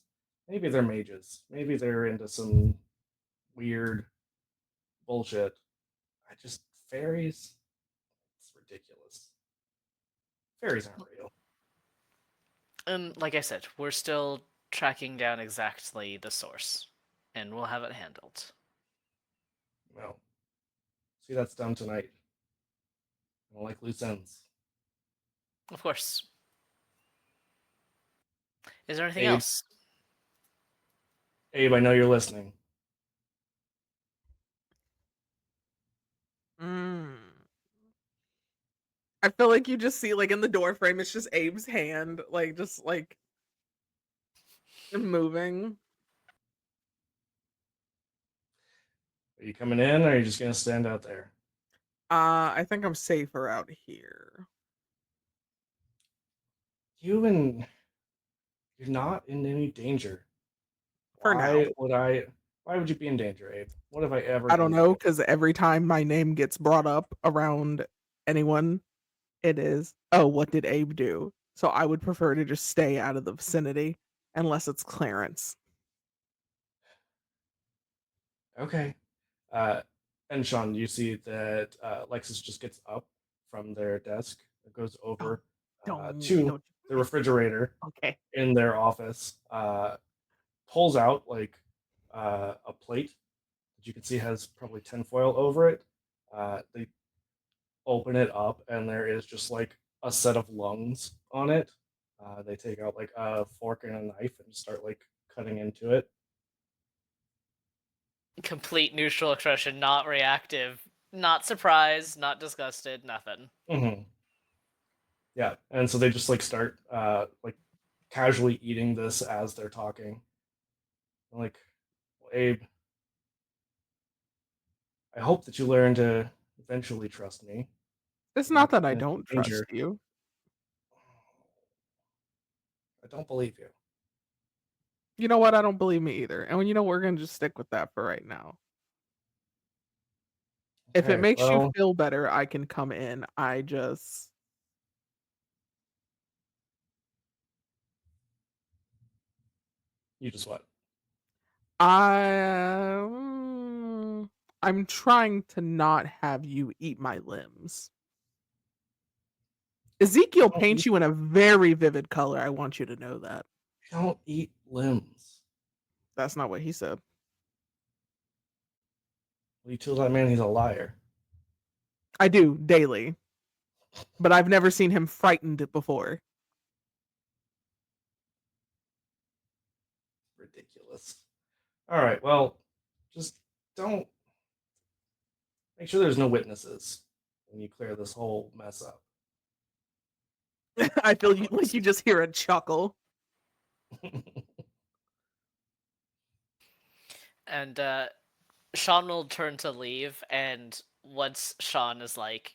[SPEAKER 1] Maybe they're mages. Maybe they're into some weird bullshit. Fairies. It's ridiculous. Fairies aren't real.
[SPEAKER 2] And like I said, we're still tracking down exactly the source, and we'll have it handled.
[SPEAKER 1] Well, see, that's done tonight. I don't like loose ends.
[SPEAKER 2] Of course. Is there anything
[SPEAKER 1] Abe,
[SPEAKER 2] else?
[SPEAKER 1] Abe, I know you're listening.
[SPEAKER 3] Mm. I feel like you just see like in the door frame, it's just Abe's hand, like just like moving.
[SPEAKER 1] Are you coming in, or are you just gonna stand out there?
[SPEAKER 3] I think I'm safer out here.
[SPEAKER 1] You're not in any danger.
[SPEAKER 3] For now.
[SPEAKER 1] Why would you be in danger, Abe? What have I ever
[SPEAKER 3] I
[SPEAKER 1] done
[SPEAKER 3] don't
[SPEAKER 1] to
[SPEAKER 3] know,
[SPEAKER 1] you?
[SPEAKER 3] because every time my name gets brought up around anyone, it is, oh, what did Abe do? So I would prefer to just stay out of the vicinity unless it's Clarence.
[SPEAKER 1] Okay. Uh, and Sean, you see that Lexus just gets up from their desk, goes
[SPEAKER 3] Oh,
[SPEAKER 1] over
[SPEAKER 3] don't
[SPEAKER 1] to the refrigerator
[SPEAKER 3] okay.
[SPEAKER 1] in their office, pulls out like a plate that you can see has probably tinfoil over it. They open it up, and there is just like a set of lungs on it. They take out like a fork and a knife and start like cutting into it.
[SPEAKER 2] Complete neutral expression, not reactive, not surprised, not disgusted, nothing.
[SPEAKER 1] Mm-hmm. Yeah, and so they just like start like casually eating this as they're talking. Like, well, Abe, I hope that you learn to eventually trust me.
[SPEAKER 3] It's
[SPEAKER 1] You're
[SPEAKER 3] not
[SPEAKER 1] not
[SPEAKER 3] that I
[SPEAKER 1] in
[SPEAKER 3] don't trust
[SPEAKER 1] danger.
[SPEAKER 3] you.
[SPEAKER 1] I don't believe you.
[SPEAKER 3] You know what? I don't believe me either. And you know, we're gonna just stick with that for right now. If it
[SPEAKER 1] Okay,
[SPEAKER 3] makes you
[SPEAKER 1] well,
[SPEAKER 3] feel better, I can come in.
[SPEAKER 1] you just what?
[SPEAKER 3] I I'm trying to not have you eat my limbs. Ezekiel
[SPEAKER 1] Don't
[SPEAKER 3] paints
[SPEAKER 1] eat,
[SPEAKER 3] you in a very vivid color. I want you to know that.
[SPEAKER 1] don't eat limbs.
[SPEAKER 3] That's not what he said.
[SPEAKER 1] Well, you tell that man he's a liar.
[SPEAKER 3] I do daily, but I've never seen him frightened before.
[SPEAKER 1] Ridiculous. All right, well, just don't make sure there's no witnesses when you clear this whole mess up.
[SPEAKER 3] I feel like you just hear a chuckle.
[SPEAKER 2] And Sean will turn to leave, and once Sean is like,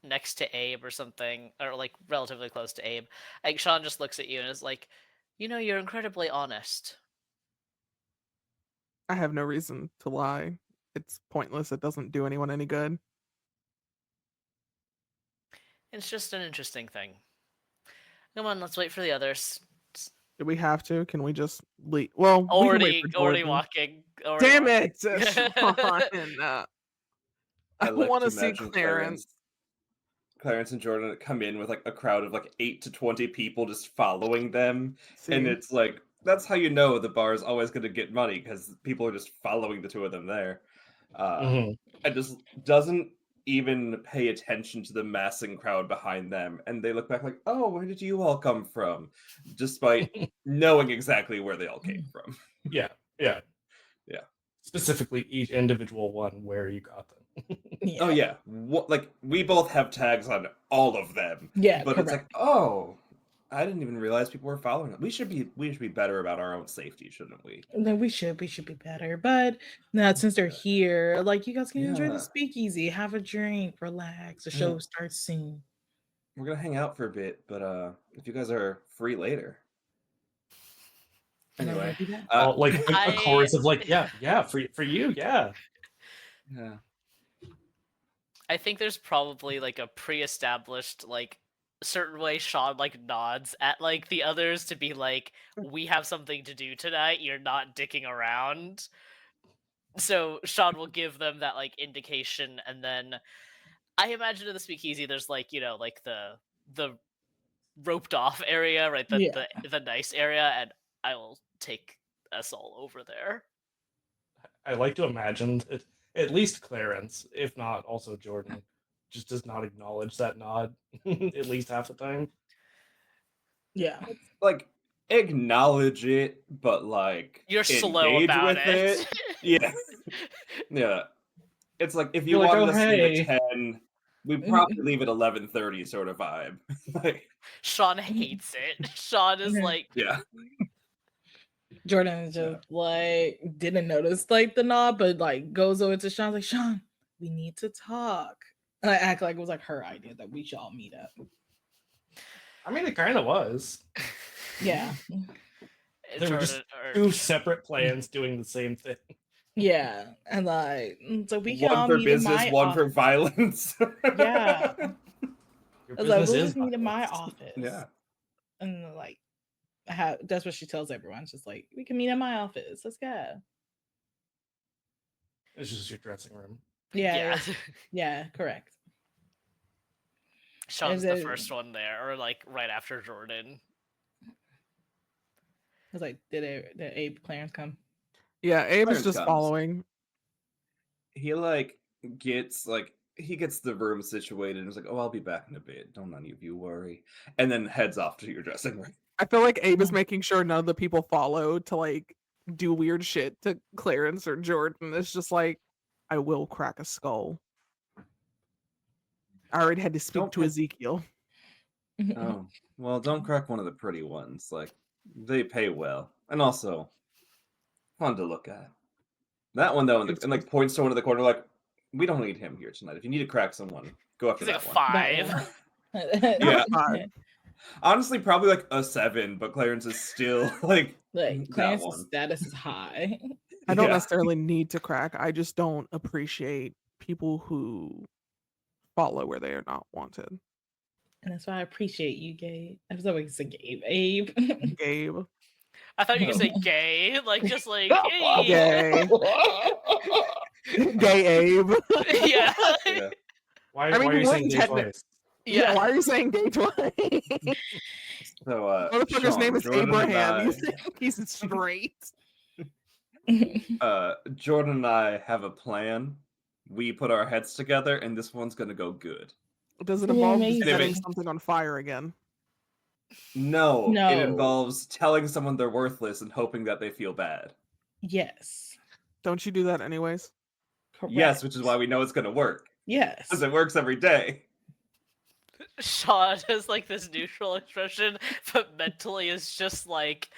[SPEAKER 2] next to Abe or something, or like relatively close to Abe, like Sean just looks at you and is like, you're incredibly honest.
[SPEAKER 3] I have no reason to lie. It's pointless. It doesn't do anyone any good.
[SPEAKER 2] It's just an interesting thing. Come on, let's wait for the others.
[SPEAKER 3] Do we have to? Can we just leave? Well, we can wait for
[SPEAKER 2] Already
[SPEAKER 3] Jordan.
[SPEAKER 2] walking.
[SPEAKER 3] Damn it,
[SPEAKER 2] Walking.
[SPEAKER 3] Sean! I
[SPEAKER 4] like
[SPEAKER 3] want
[SPEAKER 4] to
[SPEAKER 3] to see
[SPEAKER 4] imagine
[SPEAKER 3] Clarence.
[SPEAKER 4] Clarence and Jordan come in with like a crowd of like 8 to 20 people just following them, and
[SPEAKER 3] See,
[SPEAKER 4] it's like that's how you know the bar is always going to get money because people are just following the two of them there.
[SPEAKER 1] Hmm.
[SPEAKER 4] And just doesn't even pay attention to the massing crowd behind them, and they look back like, "Oh, where did you all come from?" Despite knowing exactly where they all came from.
[SPEAKER 1] Yeah, yeah.
[SPEAKER 4] Yeah.
[SPEAKER 1] Specifically, each individual one where you got them.
[SPEAKER 5] Yeah.
[SPEAKER 4] Oh yeah, like we both have tags on all of them.
[SPEAKER 5] Yeah,
[SPEAKER 4] But it's like,
[SPEAKER 5] correct.
[SPEAKER 4] oh, I didn't even realize people were following them. We should be better about our own safety, shouldn't we?
[SPEAKER 5] Then we should be better. But now since they're here, like you guys can enjoy the
[SPEAKER 4] Yeah,
[SPEAKER 5] speakeasy, have a drink, relax. The show starts soon.
[SPEAKER 4] we're gonna hang out for a bit, but if you guys are free later,
[SPEAKER 5] And
[SPEAKER 4] anyway,
[SPEAKER 5] I'll be back.
[SPEAKER 1] All like a
[SPEAKER 2] I
[SPEAKER 1] chorus of like, yeah, for you, yeah.
[SPEAKER 4] yeah,
[SPEAKER 2] I think there's probably like a pre-established like certain way Sean like nods at like the others to be like, we have something to do tonight. You're not dicking around. So Sean will give them that like indication, and then I imagine in the speakeasy there's like, like the roped off area, right? The
[SPEAKER 5] Yeah.
[SPEAKER 2] the nice area, and I will take us all over there.
[SPEAKER 1] I like to imagine that at least Clarence, if not also Jordan, just does not acknowledge that nod at least half the time.
[SPEAKER 5] Yeah.
[SPEAKER 4] Like, acknowledge it, but like
[SPEAKER 2] You're slow
[SPEAKER 4] engage
[SPEAKER 2] about
[SPEAKER 4] with
[SPEAKER 2] it.
[SPEAKER 4] it. Yeah. Yeah. It's like if you
[SPEAKER 1] You're like,
[SPEAKER 4] wanted
[SPEAKER 1] "Oh,
[SPEAKER 4] us to leave
[SPEAKER 1] hey."
[SPEAKER 4] at 10, we'd probably leave at 11:30 sort of vibe. Like,
[SPEAKER 2] Sean hates it. Sean is
[SPEAKER 5] Mhm.
[SPEAKER 2] like,
[SPEAKER 4] yeah.
[SPEAKER 5] Jordan just like didn't notice like the nod, but like goes over to Sean like, Sean, we need to talk. And I act like it was like her idea that we should all meet up.
[SPEAKER 1] I mean, it kind of was.
[SPEAKER 5] Yeah.
[SPEAKER 1] They were just
[SPEAKER 2] Jordan or
[SPEAKER 1] two separate plans doing the same thing.
[SPEAKER 5] Yeah. And like, so we can
[SPEAKER 4] One
[SPEAKER 5] all
[SPEAKER 4] for
[SPEAKER 5] meet in
[SPEAKER 4] business,
[SPEAKER 5] my
[SPEAKER 4] one for
[SPEAKER 5] office.
[SPEAKER 4] violence.
[SPEAKER 5] Yeah.
[SPEAKER 1] Your
[SPEAKER 5] I was like,
[SPEAKER 1] business
[SPEAKER 5] we'll
[SPEAKER 1] is
[SPEAKER 5] just meet in my
[SPEAKER 1] violence.
[SPEAKER 5] office.
[SPEAKER 4] Yeah.
[SPEAKER 5] And like, that's what she tells everyone. She's like, we can meet in my office. Let's go.
[SPEAKER 1] It's just your dressing room.
[SPEAKER 5] Yeah. Yeah, correct.
[SPEAKER 2] Sean's
[SPEAKER 5] And
[SPEAKER 2] the
[SPEAKER 5] then-
[SPEAKER 2] first one there, or like right after Jordan.
[SPEAKER 5] I was like, did Abe Clarence come?
[SPEAKER 3] Yeah, Abe
[SPEAKER 4] Clarence
[SPEAKER 3] is just
[SPEAKER 4] comes.
[SPEAKER 3] following.
[SPEAKER 4] He gets the room situated and is like, oh, I'll be back in a bit. Don't any of you worry. And then heads off to your dressing room.
[SPEAKER 3] I feel like Abe is
[SPEAKER 5] Mhm.
[SPEAKER 3] making sure none of the people follow to like do weird shit to Clarence or Jordan. It's just like, I will crack a skull. I already had to speak
[SPEAKER 4] Don't
[SPEAKER 3] to
[SPEAKER 4] pick-
[SPEAKER 3] Ezekiel.
[SPEAKER 4] Oh, well, don't crack one of the pretty ones. Like, they pay well. And also, fun to look at. That one, though, and like points to one in the corner, like, we don't need him here tonight. If you need to crack someone, go after
[SPEAKER 2] He's like
[SPEAKER 4] that one.
[SPEAKER 2] 5.
[SPEAKER 4] Yeah.
[SPEAKER 3] Five.
[SPEAKER 4] Honestly, probably like a 7, but Clarence is still like
[SPEAKER 5] Like
[SPEAKER 4] that
[SPEAKER 5] Clarence's
[SPEAKER 4] one.
[SPEAKER 5] status is high.
[SPEAKER 3] I don't
[SPEAKER 4] Yeah.
[SPEAKER 3] necessarily need to crack. I just don't appreciate people who follow where they are not wanted.
[SPEAKER 5] And that's why I appreciate you, Gabe. I was always saying Gabe. Abe.
[SPEAKER 3] Gabe.
[SPEAKER 2] I thought you could say
[SPEAKER 4] Oh.
[SPEAKER 2] gay, like just like hey.
[SPEAKER 3] Gay. Gay Abe.
[SPEAKER 2] Yeah.
[SPEAKER 4] Yeah.
[SPEAKER 1] Why,
[SPEAKER 3] I mean,
[SPEAKER 1] why are you
[SPEAKER 3] you
[SPEAKER 1] saying
[SPEAKER 3] wouldn't
[SPEAKER 1] gay
[SPEAKER 3] techni-
[SPEAKER 1] twice?
[SPEAKER 3] Yeah, why are you saying gay twice?
[SPEAKER 4] So,
[SPEAKER 3] Motherfucker's
[SPEAKER 4] Sean,
[SPEAKER 3] name is
[SPEAKER 4] Jordan and
[SPEAKER 3] Abraham. You
[SPEAKER 4] I-
[SPEAKER 3] think he's straight?
[SPEAKER 4] Jordan and I have a plan. We put our heads together, and this one's gonna go good.
[SPEAKER 3] Does it
[SPEAKER 5] Yeah,
[SPEAKER 3] involve
[SPEAKER 5] amazing.
[SPEAKER 3] setting something on fire again?
[SPEAKER 4] No,
[SPEAKER 5] No.
[SPEAKER 4] it involves telling someone they're worthless and hoping that they feel bad.
[SPEAKER 5] Yes.
[SPEAKER 3] Don't you do that anyways?
[SPEAKER 5] Correct.
[SPEAKER 4] Yes, which is why we know it's gonna work.
[SPEAKER 5] Yes.
[SPEAKER 4] Because it works every day.
[SPEAKER 2] Sean has like this neutral expression, but mentally is just like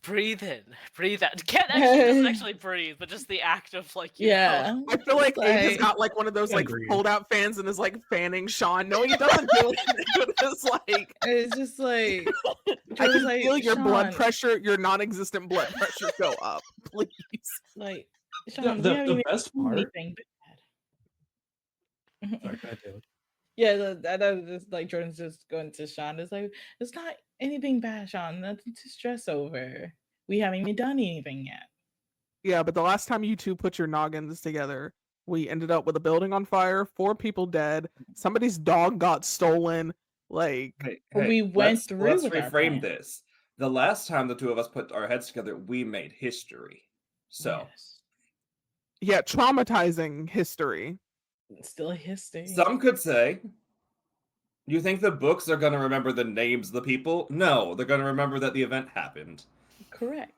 [SPEAKER 2] breathe in, breathe out. Doesn't actually breathe, but just the act of like
[SPEAKER 5] Yeah.
[SPEAKER 3] I feel like Abe has
[SPEAKER 5] Like-
[SPEAKER 3] got like one of those like
[SPEAKER 1] Agreed.
[SPEAKER 3] pulled out fans and is like fanning Sean. No, he doesn't do it. It's like
[SPEAKER 5] It's just like
[SPEAKER 3] I
[SPEAKER 5] Jordan's
[SPEAKER 3] can
[SPEAKER 5] like,
[SPEAKER 3] feel your blood
[SPEAKER 5] "Sean,"
[SPEAKER 3] pressure, your non-existent blood pressure go up. Please.
[SPEAKER 5] Like
[SPEAKER 1] The,
[SPEAKER 5] Sean, we
[SPEAKER 1] the,
[SPEAKER 5] haven't
[SPEAKER 1] the
[SPEAKER 5] even
[SPEAKER 1] best
[SPEAKER 5] done
[SPEAKER 1] part.
[SPEAKER 5] anything bad.
[SPEAKER 1] Sorry, go ahead, Taylor.
[SPEAKER 5] Yeah, that was just like Jordan's just going to Sean. It's like it's not anything bad, Sean. Nothing to stress over. We haven't even done anything yet.
[SPEAKER 3] Yeah, but the last time you two put your noggins together, we ended up with a building on fire, 4 people dead, somebody's dog got stolen. Like,
[SPEAKER 4] Hey,
[SPEAKER 5] We went
[SPEAKER 4] let's
[SPEAKER 5] through with our
[SPEAKER 4] reframe
[SPEAKER 5] plan.
[SPEAKER 4] this. The last time the two of us put our heads together, we made history. So
[SPEAKER 5] Yes.
[SPEAKER 3] yeah, traumatizing history.
[SPEAKER 5] It's still a history.
[SPEAKER 4] some could say, you think the books are going to remember the names of the people? No, they're going to remember that the event happened.
[SPEAKER 5] Correct.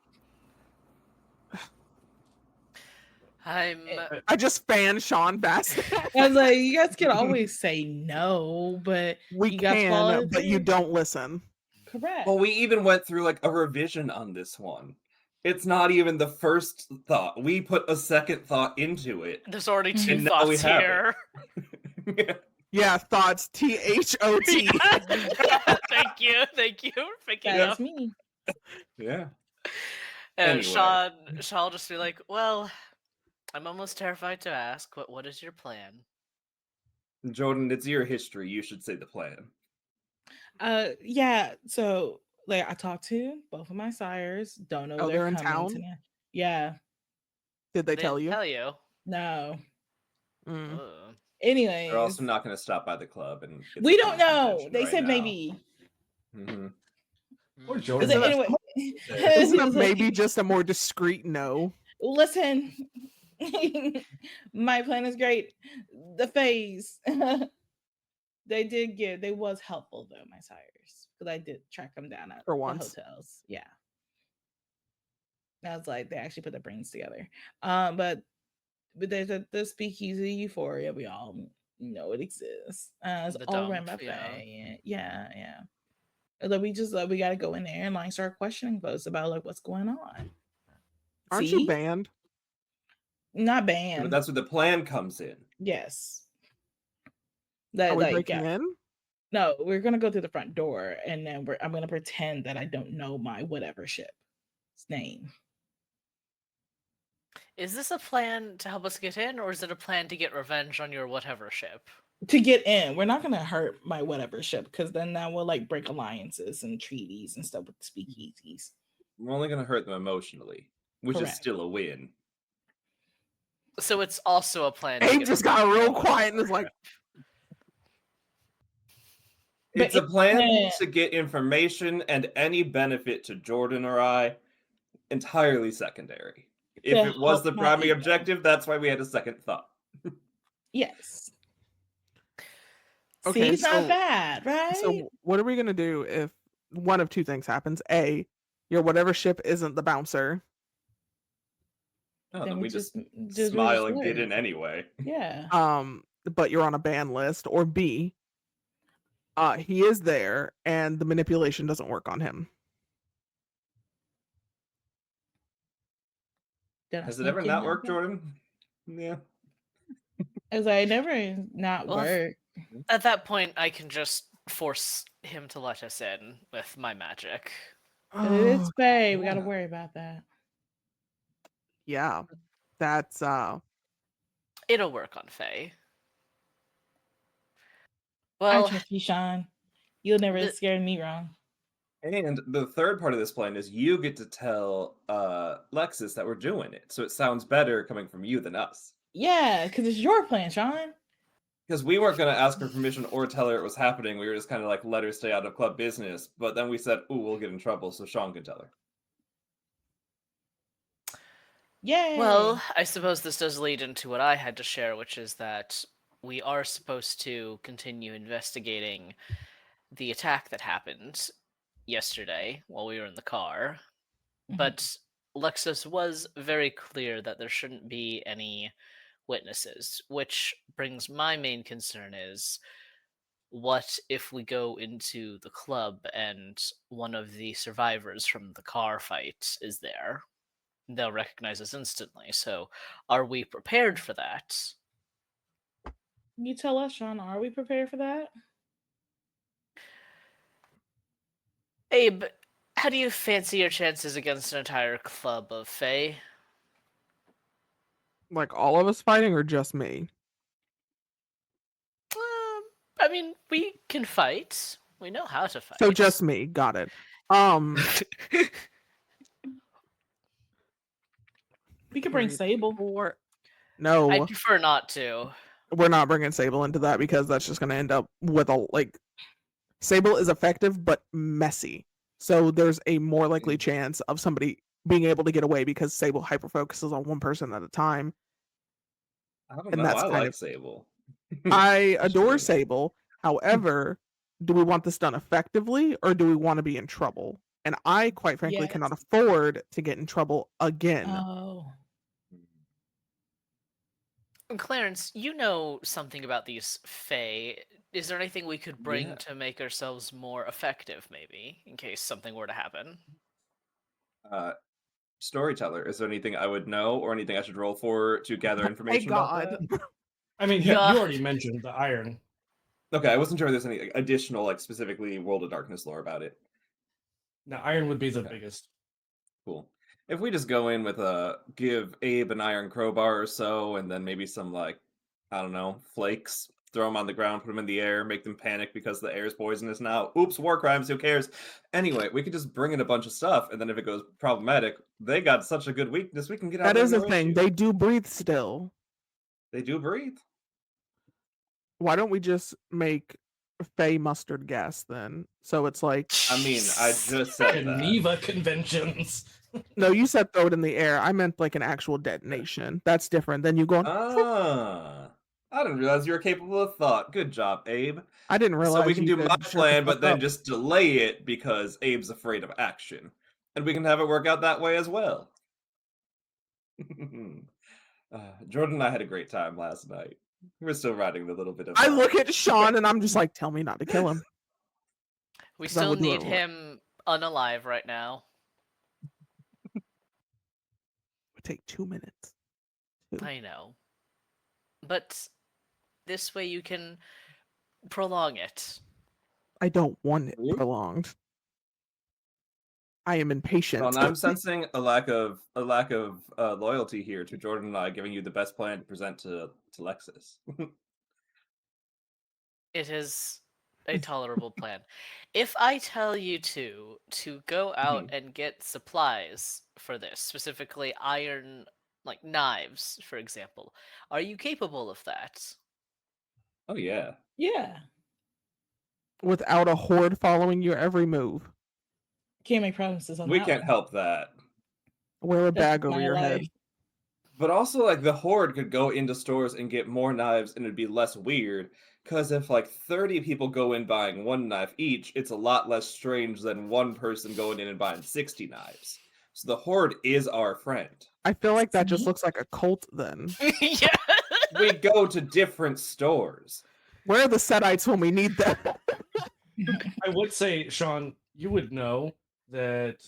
[SPEAKER 2] I'm
[SPEAKER 3] I just fan Sean Bassett.
[SPEAKER 5] I was like, you guys can always say no, but
[SPEAKER 3] We
[SPEAKER 5] you guys follow
[SPEAKER 3] can, but you
[SPEAKER 5] too.
[SPEAKER 3] don't listen.
[SPEAKER 5] Correct.
[SPEAKER 4] Well, we even went through like a revision on this one. It's not even the first thought. We put a second thought into it.
[SPEAKER 2] there's already 2
[SPEAKER 4] And now we
[SPEAKER 2] thoughts
[SPEAKER 4] have it.
[SPEAKER 2] here.
[SPEAKER 3] Yeah, thoughts. THOT.
[SPEAKER 2] Thank you for picking
[SPEAKER 5] That's
[SPEAKER 2] up.
[SPEAKER 5] me.
[SPEAKER 4] Yeah.
[SPEAKER 2] And
[SPEAKER 4] Anyway.
[SPEAKER 2] Sean will just be like, well, I'm almost terrified to ask, but what is your plan?
[SPEAKER 4] Jordan, it's your history. You should say the plan.
[SPEAKER 5] Yeah. So like I talked to both of my sires. Don't know
[SPEAKER 3] Oh,
[SPEAKER 5] they're
[SPEAKER 3] they're in
[SPEAKER 5] coming
[SPEAKER 3] town?
[SPEAKER 5] tonight. Yeah.
[SPEAKER 3] Did they
[SPEAKER 2] They
[SPEAKER 3] tell
[SPEAKER 2] didn't
[SPEAKER 3] you?
[SPEAKER 2] tell you.
[SPEAKER 5] No.
[SPEAKER 3] Mm.
[SPEAKER 2] Ugh.
[SPEAKER 5] Anyways,
[SPEAKER 4] They're also not going to stop by the club, and it's
[SPEAKER 5] we
[SPEAKER 4] a
[SPEAKER 5] don't
[SPEAKER 4] point of
[SPEAKER 5] know.
[SPEAKER 4] contention
[SPEAKER 5] They
[SPEAKER 4] right
[SPEAKER 5] said
[SPEAKER 4] now.
[SPEAKER 5] maybe.
[SPEAKER 4] Mhm.
[SPEAKER 1] Or
[SPEAKER 2] Mm.
[SPEAKER 1] Jordan.
[SPEAKER 3] Isn't it-
[SPEAKER 5] Anyway,
[SPEAKER 3] Isn't it maybe just a more discreet no?
[SPEAKER 5] listen, my plan is great. The phase. They was helpful though, my sires, because I did track them down at
[SPEAKER 3] For
[SPEAKER 5] the
[SPEAKER 3] once.
[SPEAKER 5] hotels. Yeah. I was like, they actually put their brains together. But there's the speakeasy euphoria. We all know it exists. It's
[SPEAKER 2] The
[SPEAKER 5] all
[SPEAKER 2] dump,
[SPEAKER 5] around my
[SPEAKER 2] yeah.
[SPEAKER 5] face. Yeah. Like we just we gotta go in there and like start questioning folks about like what's going on.
[SPEAKER 3] Aren't you
[SPEAKER 5] See?
[SPEAKER 3] banned?
[SPEAKER 5] Not
[SPEAKER 4] Yeah,
[SPEAKER 5] banned.
[SPEAKER 4] but that's where the plan comes in.
[SPEAKER 5] Yes.
[SPEAKER 3] Are we
[SPEAKER 5] Like
[SPEAKER 3] breaking
[SPEAKER 5] yeah.
[SPEAKER 3] in?
[SPEAKER 5] No, we're gonna go through the front door and then I'm gonna pretend that I don't know my whatever ship's name.
[SPEAKER 2] Is this a plan to help us get in, or is it a plan to get revenge on your whatever ship?
[SPEAKER 5] To get in, we're not gonna hurt my whatever ship because then that will like break alliances and treaties and stuff with speakeasies.
[SPEAKER 4] We're only going to hurt them emotionally, which is
[SPEAKER 5] Correct.
[SPEAKER 4] still a win.
[SPEAKER 2] So it's also a plan. to
[SPEAKER 3] Abe
[SPEAKER 2] get
[SPEAKER 3] just got
[SPEAKER 2] revenge
[SPEAKER 3] real
[SPEAKER 2] on
[SPEAKER 3] quiet and
[SPEAKER 2] whatever
[SPEAKER 3] was like,
[SPEAKER 2] ship.
[SPEAKER 4] It's
[SPEAKER 5] But
[SPEAKER 4] a plan
[SPEAKER 5] yeah.
[SPEAKER 4] to get information and any benefit to Jordan or I entirely secondary. If
[SPEAKER 5] To
[SPEAKER 4] it was
[SPEAKER 5] help
[SPEAKER 4] the
[SPEAKER 5] my
[SPEAKER 4] primary
[SPEAKER 5] ego.
[SPEAKER 4] objective, that's why we had a second thought.
[SPEAKER 5] Yes.
[SPEAKER 3] okay,
[SPEAKER 5] See, it's not bad, right?
[SPEAKER 3] so what are we gonna do if one of two things happens? A, your whatever ship isn't the bouncer.
[SPEAKER 4] Oh,
[SPEAKER 5] Then
[SPEAKER 4] then
[SPEAKER 5] we
[SPEAKER 4] we just
[SPEAKER 5] just
[SPEAKER 4] smile and get
[SPEAKER 5] work.
[SPEAKER 4] in anyway.
[SPEAKER 5] Yeah.
[SPEAKER 3] But you're on a ban list. Or B, he is there and the manipulation doesn't work on him.
[SPEAKER 5] Then I
[SPEAKER 4] Has it
[SPEAKER 5] sneak
[SPEAKER 4] ever
[SPEAKER 5] in
[SPEAKER 4] not
[SPEAKER 5] like
[SPEAKER 4] worked,
[SPEAKER 5] that.
[SPEAKER 4] Jordan? Yeah.
[SPEAKER 5] I was like, it never not
[SPEAKER 2] Well,
[SPEAKER 5] work.
[SPEAKER 2] At that point, I can just force him to let us in with my magic.
[SPEAKER 5] But it is Faye. We
[SPEAKER 4] yeah.
[SPEAKER 5] gotta worry about that.
[SPEAKER 3] Yeah. That's
[SPEAKER 2] It'll work on Faye.
[SPEAKER 5] I
[SPEAKER 2] Well,
[SPEAKER 5] trust you, Sean. You'll never
[SPEAKER 2] the-
[SPEAKER 5] scare me wrong.
[SPEAKER 4] And the third part of this plan is you get to tell Lexus that we're doing it, so it sounds better coming from you than us.
[SPEAKER 5] Yeah, because it's your plan, Sean.
[SPEAKER 4] Because we weren't going to ask her permission or tell her it was happening. We were just kind of like, let her stay out of club business. But then we said, ooh, we'll get in trouble, so Sean can tell her.
[SPEAKER 5] Yay.
[SPEAKER 2] well, I suppose this does lead into what I had to share, which is that we are supposed to continue investigating the attack that happened yesterday while we were in the car.
[SPEAKER 5] Mhm.
[SPEAKER 2] But Lexus was very clear that there shouldn't be any witnesses, which brings my main concern is what if we go into the club and one of the survivors from the car fight is there? They'll recognize us instantly. So, are we prepared for that?
[SPEAKER 5] You tell us, Sean, are we prepared for that?
[SPEAKER 2] Abe, how do you fancy your chances against an entire club of Fae?
[SPEAKER 3] like all of us fighting or just me?
[SPEAKER 2] I mean, we can fight. We know how to fight.
[SPEAKER 3] So just me. Got it.
[SPEAKER 5] We could bring
[SPEAKER 3] 3,
[SPEAKER 5] Sable.
[SPEAKER 3] 4. No,
[SPEAKER 2] I prefer not to.
[SPEAKER 3] we're not bringing Sable into that because that's just going to end up with a like. Sable is effective but messy, so there's a more likely chance of somebody being able to get away because Sable hyper focuses on one person at a time.
[SPEAKER 4] I don't
[SPEAKER 3] And
[SPEAKER 4] know.
[SPEAKER 3] that's
[SPEAKER 4] I
[SPEAKER 3] kind
[SPEAKER 4] like
[SPEAKER 3] of-
[SPEAKER 4] Sable.
[SPEAKER 3] I
[SPEAKER 4] She's
[SPEAKER 3] adore
[SPEAKER 4] really nice.
[SPEAKER 3] Sable. However, do we want this done effectively or do we want to be in trouble? And I, quite frankly, cannot
[SPEAKER 5] Yes.
[SPEAKER 3] afford to get in trouble again.
[SPEAKER 5] Oh.
[SPEAKER 2] And Clarence, you know something about these Fae. Is there anything we could bring
[SPEAKER 4] Yeah.
[SPEAKER 2] to make ourselves more effective, maybe, in case something were to happen?
[SPEAKER 4] Storyteller, is there anything I would know or anything I should roll for to gather
[SPEAKER 3] My
[SPEAKER 4] information about
[SPEAKER 3] God.
[SPEAKER 4] that?
[SPEAKER 1] I mean,
[SPEAKER 2] Yeah.
[SPEAKER 1] you already mentioned the iron.
[SPEAKER 4] Okay, I wasn't sure if there's any additional, like, specifically World of Darkness lore about it.
[SPEAKER 1] Now, iron would be the
[SPEAKER 4] Okay.
[SPEAKER 1] biggest.
[SPEAKER 4] Cool. If we just go in with give Abe an iron crowbar or so, and then maybe some, like, I don't know, flakes, throw them on the ground, put them in the air, make them panic because the air is poisonous now. Oops, war crimes, who cares? Anyway, we could just bring in a bunch of stuff, and then if it goes problematic, they got such a good weakness, we can get out
[SPEAKER 3] That
[SPEAKER 4] there
[SPEAKER 3] is
[SPEAKER 4] no
[SPEAKER 3] a thing.
[SPEAKER 4] issue.
[SPEAKER 3] They do breathe still.
[SPEAKER 4] They do breathe.
[SPEAKER 3] Why don't we just make Fey mustard gas then? So it's like,
[SPEAKER 4] I mean, I just said that.
[SPEAKER 1] Geneva conventions.
[SPEAKER 3] no, you said throw it in the air. I meant like an actual detonation. That's different than you going.
[SPEAKER 4] Ah, I didn't realize you were capable of thought. Good job, Abe.
[SPEAKER 3] I didn't realize.
[SPEAKER 4] So we can
[SPEAKER 3] you
[SPEAKER 4] do my
[SPEAKER 3] could shut the
[SPEAKER 4] plan, but
[SPEAKER 3] fuck
[SPEAKER 4] then
[SPEAKER 3] up.
[SPEAKER 4] just delay it because Abe's afraid of action. And we can have it work out that way as well. Jordan and I had a great time last night. We were still riding the little bit of...
[SPEAKER 3] I look at Sean and I'm just like, tell me not to kill him.
[SPEAKER 2] We
[SPEAKER 3] 'Cause I
[SPEAKER 2] still
[SPEAKER 3] would do
[SPEAKER 2] need
[SPEAKER 3] it.
[SPEAKER 2] him unalive right now.
[SPEAKER 3] It would take 2 minutes.
[SPEAKER 2] I know. But this way you can prolong it.
[SPEAKER 3] I don't want it
[SPEAKER 4] You?
[SPEAKER 3] prolonged. I am impatient.
[SPEAKER 4] Well, I'm sensing a lack of loyalty here to Jordan and I giving you the best plan to present to Lexus.
[SPEAKER 2] It is a tolerable plan. If I tell you to go out and get supplies for this, specifically iron, like knives, for example, are you capable of that?
[SPEAKER 4] Oh yeah.
[SPEAKER 5] Yeah.
[SPEAKER 3] Without a horde following your every move.
[SPEAKER 5] Can't make promises on
[SPEAKER 4] We
[SPEAKER 5] that
[SPEAKER 4] can't
[SPEAKER 5] one.
[SPEAKER 4] help that.
[SPEAKER 3] Wear a
[SPEAKER 5] That's
[SPEAKER 3] bag over
[SPEAKER 5] my
[SPEAKER 3] your head.
[SPEAKER 5] life.
[SPEAKER 4] But also, like, the Horde could go into stores and get more knives, and it'd be less weird. Because if, like, 30 people go in buying one knife each, it's a lot less strange than one person going in and buying 60 knives. So the Horde is our friend.
[SPEAKER 3] I feel like that just
[SPEAKER 5] Mhm.
[SPEAKER 3] looks like a cult then.
[SPEAKER 2] Yeah.
[SPEAKER 4] We go to different stores.
[SPEAKER 3] Where are the Setites when we need them?
[SPEAKER 1] I would say, Sean, you would know that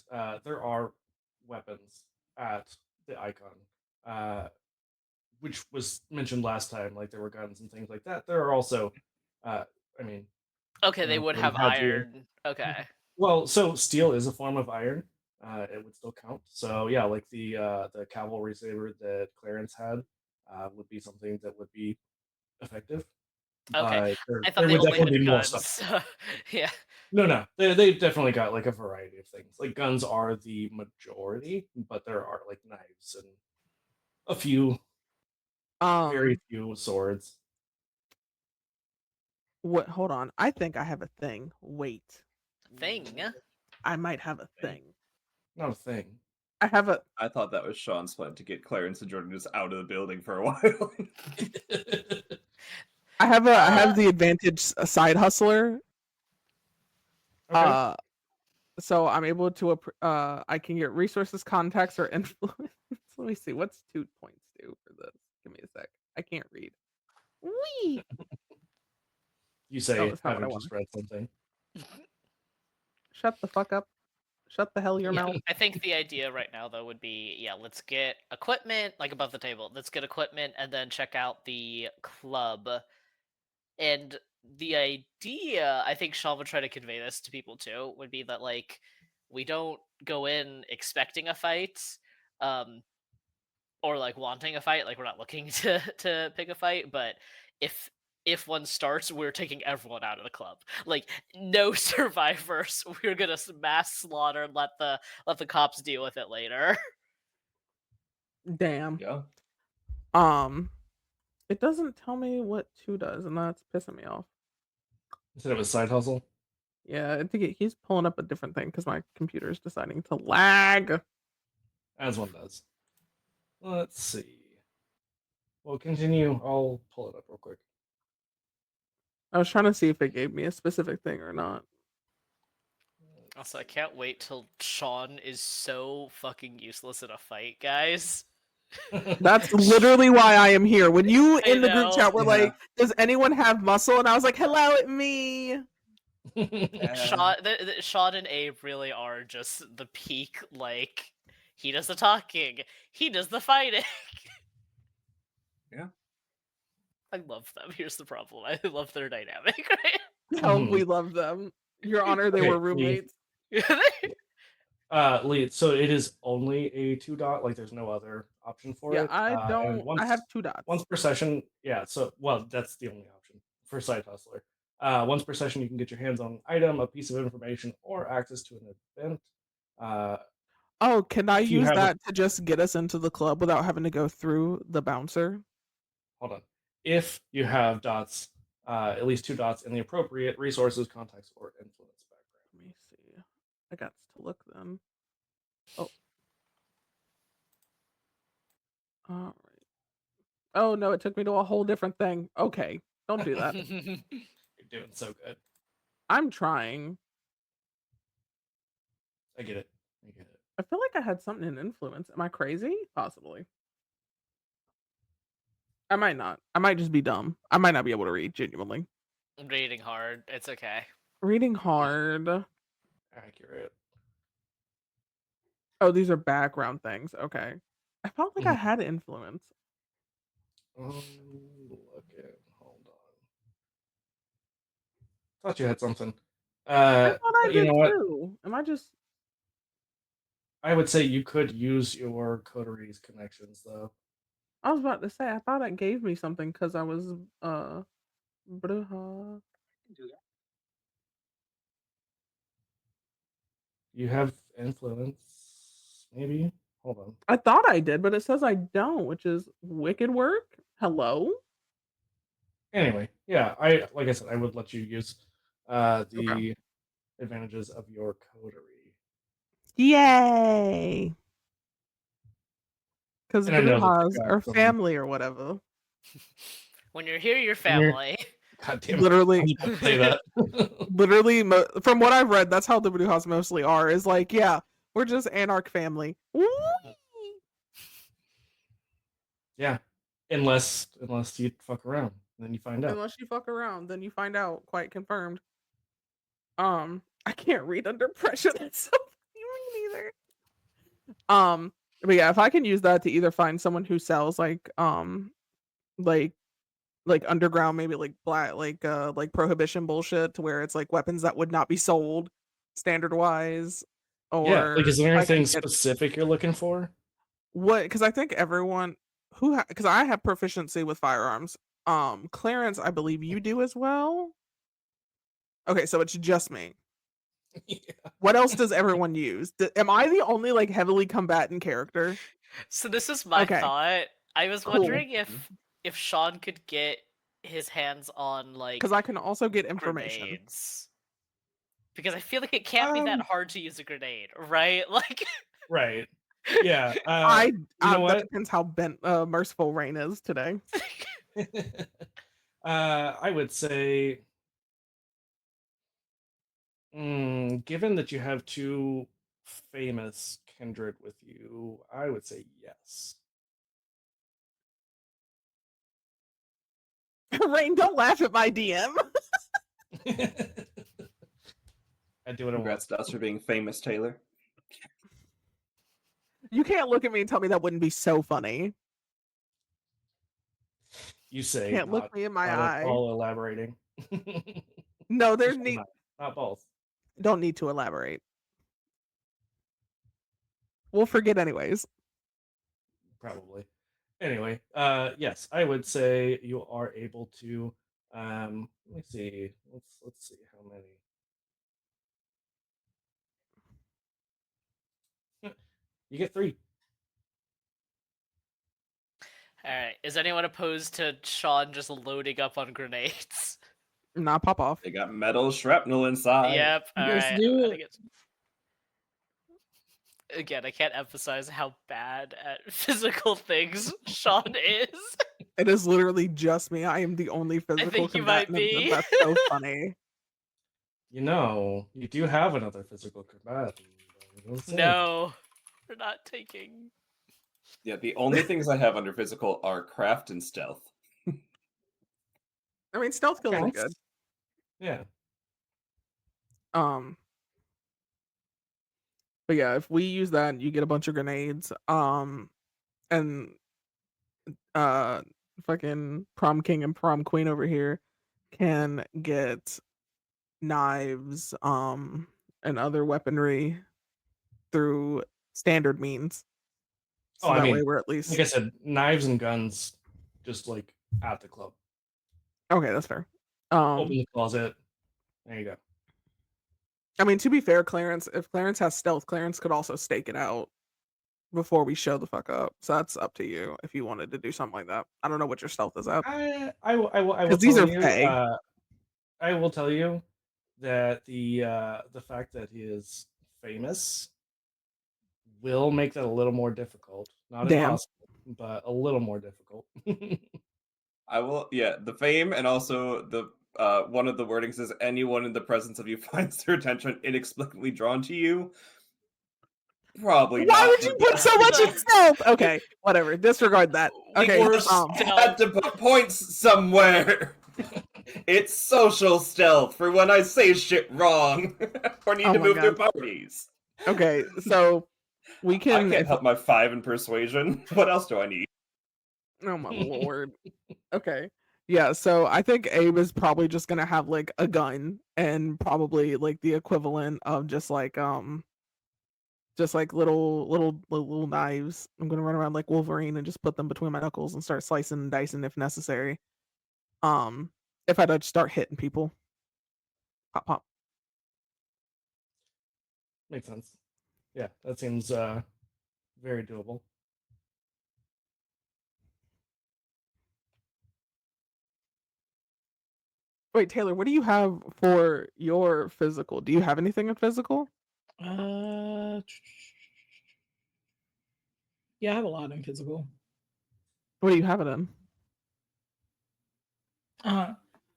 [SPEAKER 1] there are weapons at the icon, which was mentioned last time. Like there were guns and things like that. There are also, I mean,
[SPEAKER 2] Okay, they
[SPEAKER 1] know,
[SPEAKER 2] would
[SPEAKER 1] we
[SPEAKER 2] have
[SPEAKER 1] had to-
[SPEAKER 2] iron. Okay.
[SPEAKER 1] well, so steel is a form of iron. It would still count. So yeah, like the cavalry saber that Clarence had would be something that would be effective.
[SPEAKER 2] Okay.
[SPEAKER 1] There,
[SPEAKER 2] I thought
[SPEAKER 1] there
[SPEAKER 2] they
[SPEAKER 1] would
[SPEAKER 2] only
[SPEAKER 1] definitely
[SPEAKER 2] had
[SPEAKER 1] be more
[SPEAKER 2] guns.
[SPEAKER 1] stuff.
[SPEAKER 2] Yeah.
[SPEAKER 1] No, they've definitely got like a variety of things. Like guns are the majority, but there are like knives and a few, very few swords.
[SPEAKER 3] What? Hold on. I think I have a thing. Wait.
[SPEAKER 2] Thing.
[SPEAKER 3] I might have a thing.
[SPEAKER 1] Not a thing.
[SPEAKER 3] I have a.
[SPEAKER 4] I thought that was Sean's plan to get Clarence and Jordan just out of the building for a while.
[SPEAKER 3] I have a. I have the advantage a side hustler.
[SPEAKER 1] Okay.
[SPEAKER 3] So I'm able to. I can get resources, contacts, or influence. Let me see. What's 2 points do for this? Give me a sec. I can't read. Wee.
[SPEAKER 1] You say
[SPEAKER 3] that's not what I
[SPEAKER 1] having
[SPEAKER 3] wanted.
[SPEAKER 1] just read something.
[SPEAKER 3] Shut the fuck up. Shut the hell your
[SPEAKER 2] Yeah,
[SPEAKER 3] mouth.
[SPEAKER 2] I think the idea right now though would be, yeah, let's get equipment like above the table. Let's get equipment and then check out the club. And the idea, I think Sean would try to convey this to people too, would be that like we don't go in expecting a fight, or like wanting a fight. Like we're not looking to pick a fight, but if one starts, we're taking everyone out of the club. Like no survivors. We're gonna mass slaughter and let the cops deal with it later.
[SPEAKER 3] Damn.
[SPEAKER 4] Yeah.
[SPEAKER 3] It doesn't tell me what 2 does, and that's pissing me off.
[SPEAKER 1] Instead of a side hustle.
[SPEAKER 3] Yeah, I think he's pulling up a different thing because my computer is deciding to lag.
[SPEAKER 1] As one does. Let's see. Well, continue. I'll pull it up real quick.
[SPEAKER 3] I was trying to see if it gave me a specific thing or not.
[SPEAKER 2] Also, I can't wait till Sean is so fucking useless in a fight, guys.
[SPEAKER 3] That's literally why I am here. When you
[SPEAKER 2] I
[SPEAKER 3] in the group
[SPEAKER 2] know.
[SPEAKER 3] chat were
[SPEAKER 4] Yeah.
[SPEAKER 3] like, "Does anyone have muscle?" and I was like, "Hello, it's me."
[SPEAKER 2] Sean and Abe really are just the peak. Like he does the talking, he does the fighting.
[SPEAKER 4] Yeah.
[SPEAKER 2] I love them. Here's the problem. I love their dynamic. Right?
[SPEAKER 3] Hell,
[SPEAKER 1] Mhm.
[SPEAKER 3] we love them. Your Honor, they
[SPEAKER 1] Okay,
[SPEAKER 3] were
[SPEAKER 1] Lee.
[SPEAKER 3] roommates.
[SPEAKER 1] Lee, so it is only a 2 dot, like there's no other option for
[SPEAKER 3] Yeah,
[SPEAKER 1] it.
[SPEAKER 3] I
[SPEAKER 1] And
[SPEAKER 3] don't.
[SPEAKER 1] once,
[SPEAKER 3] I have 2 dots.
[SPEAKER 1] once per session, yeah, so well that's the only option. for side hustler. Once per session, you can get your hands on an item, a piece of information, or access to an event.
[SPEAKER 3] Oh, can I
[SPEAKER 1] If you
[SPEAKER 3] use
[SPEAKER 1] have
[SPEAKER 3] that to just get us into the club without having to go through the bouncer?
[SPEAKER 1] hold on. If you have dots, at least 2 dots in the appropriate resources, contacts, or influence background.
[SPEAKER 3] Let me see. I got to look then. Oh. All right. Oh no, it took me to a whole different thing. Okay, don't do that.
[SPEAKER 1] You're doing so good.
[SPEAKER 3] I'm trying.
[SPEAKER 1] I get it. I get it.
[SPEAKER 3] I feel like I had something in influence. Am I crazy? Possibly. I might not. I might just be dumb. I might not be able to read, genuinely.
[SPEAKER 2] Reading hard. It's okay.
[SPEAKER 3] Reading hard.
[SPEAKER 1] Accurate.
[SPEAKER 3] Oh, these are background things. Okay. I felt like I had influence.
[SPEAKER 1] Look at. Hold on. Thought you had something.
[SPEAKER 3] I thought I
[SPEAKER 1] But you
[SPEAKER 3] did
[SPEAKER 1] know what?
[SPEAKER 3] too. Am I just
[SPEAKER 1] I would say you could use your coterie's connections though.
[SPEAKER 3] I was about to say I thought it gave me something because I was bruja.
[SPEAKER 1] You have influence, maybe? Hold on.
[SPEAKER 3] I thought I did, but it says I don't, which is wicked work. Hello?
[SPEAKER 1] Anyway, yeah, like I said, I would let you use the advantages of your coterie.
[SPEAKER 3] Yay! Because
[SPEAKER 1] And I know that
[SPEAKER 3] brujas
[SPEAKER 1] you've got
[SPEAKER 3] are
[SPEAKER 1] some.
[SPEAKER 3] family or whatever.
[SPEAKER 2] When you're here, you're
[SPEAKER 1] When you're-
[SPEAKER 2] family.
[SPEAKER 1] God damn it!
[SPEAKER 3] Literally,
[SPEAKER 1] I was about to say that.
[SPEAKER 3] literally, from what I've read, that's how the brujas mostly are. Is like, yeah, we're just anarch family. Woo!
[SPEAKER 1] Yeah, unless you fuck around, then you find out.
[SPEAKER 3] Unless you fuck around, then you find out. Quite confirmed. I can't read under pressure. That's so funny, me neither. But yeah, if I can use that to either find someone who sells like underground, maybe like black, like prohibition bullshit, to where it's like weapons that would not be sold standard wise,
[SPEAKER 1] Yeah, like,
[SPEAKER 3] or
[SPEAKER 1] is there
[SPEAKER 3] I can
[SPEAKER 1] anything
[SPEAKER 3] get
[SPEAKER 1] specific you're looking for?
[SPEAKER 3] what? Because I think everyone who because I have proficiency with firearms. Clarence, I believe you do as well. Okay, so it's just me.
[SPEAKER 1] Yeah.
[SPEAKER 3] What else does everyone use? Am I the only like heavily combatant character?
[SPEAKER 2] So this is my
[SPEAKER 3] Okay.
[SPEAKER 2] thought. I was
[SPEAKER 3] Cool.
[SPEAKER 2] wondering if Sean could get his hands on like
[SPEAKER 3] Because I can also get information.
[SPEAKER 2] grenades. Because I feel like it can't be that hard to use a grenade, right? Like
[SPEAKER 1] Right. Yeah.
[SPEAKER 3] I
[SPEAKER 1] you know
[SPEAKER 3] that
[SPEAKER 1] what?
[SPEAKER 3] depends how merciful Rain is today.
[SPEAKER 1] I would say, given that you have 2 famous kindred with you, I would say yes.
[SPEAKER 3] Rain, don't laugh at my DM.
[SPEAKER 1] I do what I want.
[SPEAKER 4] Congrats to us for being famous, Taylor.
[SPEAKER 3] You can't look at me and tell me that wouldn't be so funny.
[SPEAKER 1] You say
[SPEAKER 3] Can't look
[SPEAKER 1] not,
[SPEAKER 3] me in my
[SPEAKER 1] not
[SPEAKER 3] eye.
[SPEAKER 1] at all elaborating.
[SPEAKER 3] No, there's
[SPEAKER 1] Just
[SPEAKER 3] need
[SPEAKER 1] one, not both.
[SPEAKER 3] don't need to elaborate. We'll forget anyways.
[SPEAKER 1] Probably. Anyway, yes, I would say you are able to. Let me see. Let's see how many. You get 3.
[SPEAKER 2] Alright. Is anyone opposed to Sean just loading up on grenades?
[SPEAKER 3] Not pop off.
[SPEAKER 4] They got metal shrapnel inside.
[SPEAKER 2] Yep.
[SPEAKER 5] Let's
[SPEAKER 2] Alright.
[SPEAKER 5] do
[SPEAKER 2] I'm
[SPEAKER 5] it.
[SPEAKER 2] gonna get... Again, I can't emphasize how bad at physical things Sean is.
[SPEAKER 3] It is literally just me. I am the only physical
[SPEAKER 2] think you might
[SPEAKER 3] combatant.
[SPEAKER 2] be.
[SPEAKER 3] That's so funny.
[SPEAKER 1] You know, you do have another physical combatant.
[SPEAKER 2] No, we're not taking.
[SPEAKER 4] Yeah, the only things I have under physical are craft and stealth.
[SPEAKER 3] I mean, stealth kills is good.
[SPEAKER 1] Yeah.
[SPEAKER 3] But yeah, if we use that, you get a bunch of grenades. And fucking prom king and prom queen over here can get knives, and other weaponry through standard means. So
[SPEAKER 1] Oh, I
[SPEAKER 3] that way
[SPEAKER 1] mean,
[SPEAKER 3] we're at least
[SPEAKER 1] like I said, knives and guns, just like at the club.
[SPEAKER 3] okay. That's fair.
[SPEAKER 1] Open the closet. There you go.
[SPEAKER 3] I mean, to be fair, Clarence, if Clarence has stealth, Clarence could also stake it out before we show the fuck up. So that's up to you if you wanted to do something like that. I don't know what your stealth is at.
[SPEAKER 1] I will
[SPEAKER 3] Because these
[SPEAKER 1] tell
[SPEAKER 3] are
[SPEAKER 1] you.
[SPEAKER 3] fey.
[SPEAKER 1] I will tell you that the fact that he is famous will make that a little more difficult. Not
[SPEAKER 3] Damn.
[SPEAKER 1] impossible, but a little more difficult.
[SPEAKER 4] I will, yeah, the fame and also the one of the wordings is anyone in the presence of you finds their attention inexplicably drawn to you. Probably
[SPEAKER 3] Why
[SPEAKER 4] not.
[SPEAKER 3] would you put so much in stealth? Okay, whatever. Disregard that. Okay.
[SPEAKER 2] Or
[SPEAKER 4] Had to put points somewhere. It's social stealth for when I say shit wrong or need
[SPEAKER 3] Oh
[SPEAKER 4] to
[SPEAKER 3] my
[SPEAKER 4] move through
[SPEAKER 3] God.
[SPEAKER 4] parties.
[SPEAKER 3] Okay, so we
[SPEAKER 4] I
[SPEAKER 3] can.
[SPEAKER 4] can't help my 5 in persuasion. What else do I need?
[SPEAKER 3] Oh my lord. Okay. Yeah, so I think Abe is probably just gonna have like a gun and probably like the equivalent of just like little knives. I'm gonna run around like Wolverine and just put them between my knuckles and start slicing and dicing if necessary. If I don't start hitting people. Pop pop.
[SPEAKER 1] Makes sense. Yeah, that seems very doable.
[SPEAKER 3] Wait, Taylor, what do you have for your physical? Do you have anything in physical?
[SPEAKER 5] Yeah, I have a lot in physical.
[SPEAKER 3] What do you have it in?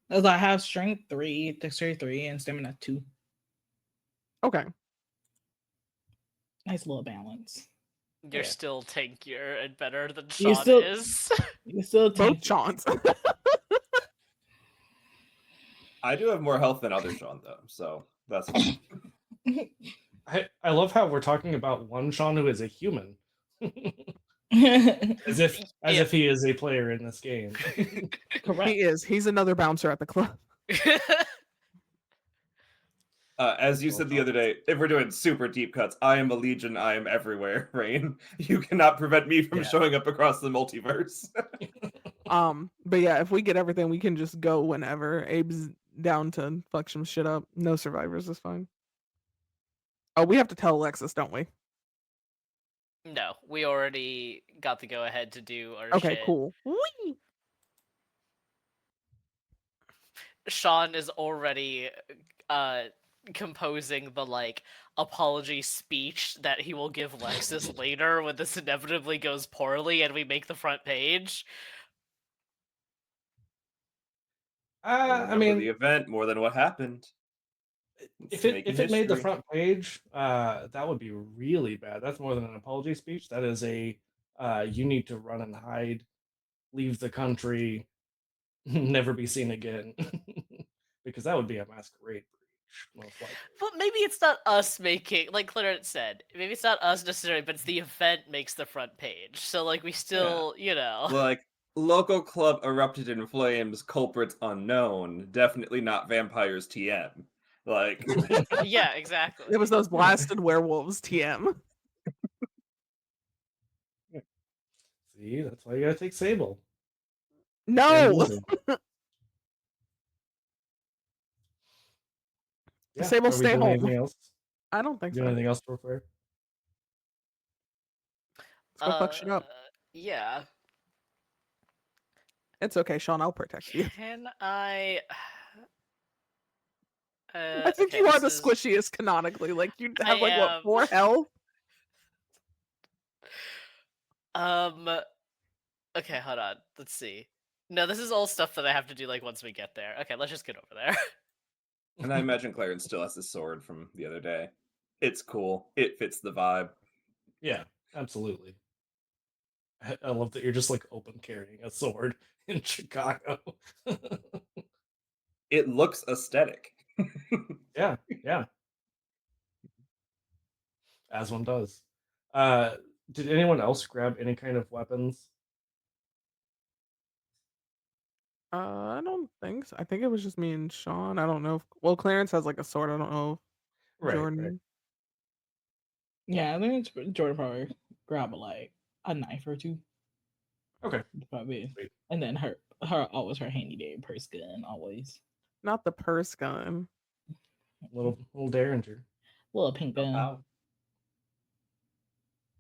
[SPEAKER 5] As I have strength 3, dexterity 3, and stamina 2.
[SPEAKER 3] Okay.
[SPEAKER 5] Nice little balance.
[SPEAKER 2] You're
[SPEAKER 5] Yeah.
[SPEAKER 2] still tankier and better than
[SPEAKER 5] You
[SPEAKER 2] Sean
[SPEAKER 5] still-
[SPEAKER 2] is.
[SPEAKER 5] You still
[SPEAKER 3] Both
[SPEAKER 5] tank.
[SPEAKER 3] Chance.
[SPEAKER 4] I do have more health than other Sean, though, so that's fine.
[SPEAKER 1] I love how we're talking about one Sean who is a human. as if he is a player in this game.
[SPEAKER 5] Correct.
[SPEAKER 3] He is. He's another bouncer at the club.
[SPEAKER 4] As you said the other day, if we're doing super deep cuts, I am a legion, I am everywhere, Rain. You cannot prevent me from
[SPEAKER 1] Yeah.
[SPEAKER 4] showing up across the multiverse.
[SPEAKER 3] But yeah, if we get everything, we can just go whenever. Abe's down to fuck some shit up. No survivors is fine. Oh, we have to tell Alexis, don't we?
[SPEAKER 2] No, we already got the go ahead to do our
[SPEAKER 3] Okay,
[SPEAKER 2] shit.
[SPEAKER 3] cool. Whee!
[SPEAKER 2] Sean is already composing the like apology speech that he will give Lexus later when this inevitably goes poorly and we make the front page.
[SPEAKER 1] I mean,
[SPEAKER 4] the event more than what happened.
[SPEAKER 1] if it made the front page, that would be really bad. That's more than an apology speech. That is a you need to run and hide, leave the country, never be seen again, because that would be a masquerade breach, most likely.
[SPEAKER 2] But maybe it's not us making, like Clarence said, maybe it's not us necessarily, but it's the event makes the front page. So like we still, you know.
[SPEAKER 4] Like, local club erupted in flames, culprits unknown. Definitely not vampires TM. Like,
[SPEAKER 2] Yeah, exactly.
[SPEAKER 3] It was those blasted werewolves, TM.
[SPEAKER 1] See, that's why you gotta take Sable.
[SPEAKER 3] No!
[SPEAKER 1] Yeah,
[SPEAKER 3] Sable,
[SPEAKER 1] are we
[SPEAKER 3] stay
[SPEAKER 1] doing
[SPEAKER 3] home.
[SPEAKER 1] anything else?
[SPEAKER 3] I don't think
[SPEAKER 1] Doing
[SPEAKER 3] so.
[SPEAKER 1] anything else real quick?
[SPEAKER 3] Let's go fuck shit up.
[SPEAKER 2] Yeah.
[SPEAKER 3] It's okay, Sean. I'll protect you.
[SPEAKER 2] Can I?
[SPEAKER 3] I think
[SPEAKER 2] okay,
[SPEAKER 3] you are the
[SPEAKER 2] this is-
[SPEAKER 3] squishiest canonically. Like you have like
[SPEAKER 2] am.
[SPEAKER 3] what 4 health?
[SPEAKER 2] Okay, hold on. Let's see. No, this is all stuff that I have to do like once we get there. Okay, let's just get over there.
[SPEAKER 4] and I imagine Clarence still has his sword from the other day. It's cool. It fits the vibe.
[SPEAKER 1] Yeah, absolutely. I love that you're just like open carrying a sword in Chicago.
[SPEAKER 4] It looks aesthetic.
[SPEAKER 1] Yeah, yeah. As one does. Did anyone else grab any kind of weapons?
[SPEAKER 3] I don't think so. I think it was just me and Sean. I don't know. Well, Clarence has like a sword. I don't know.
[SPEAKER 1] Right,
[SPEAKER 3] Jordan.
[SPEAKER 1] right.
[SPEAKER 5] Yeah, I think it's Jordan probably grab a knife or two.
[SPEAKER 1] Okay.
[SPEAKER 5] Probably.
[SPEAKER 1] Sweet.
[SPEAKER 5] And then her handy dandy purse gun always.
[SPEAKER 3] Not the purse gun.
[SPEAKER 1] Little derringer.
[SPEAKER 5] Little pink gun.
[SPEAKER 4] Wow.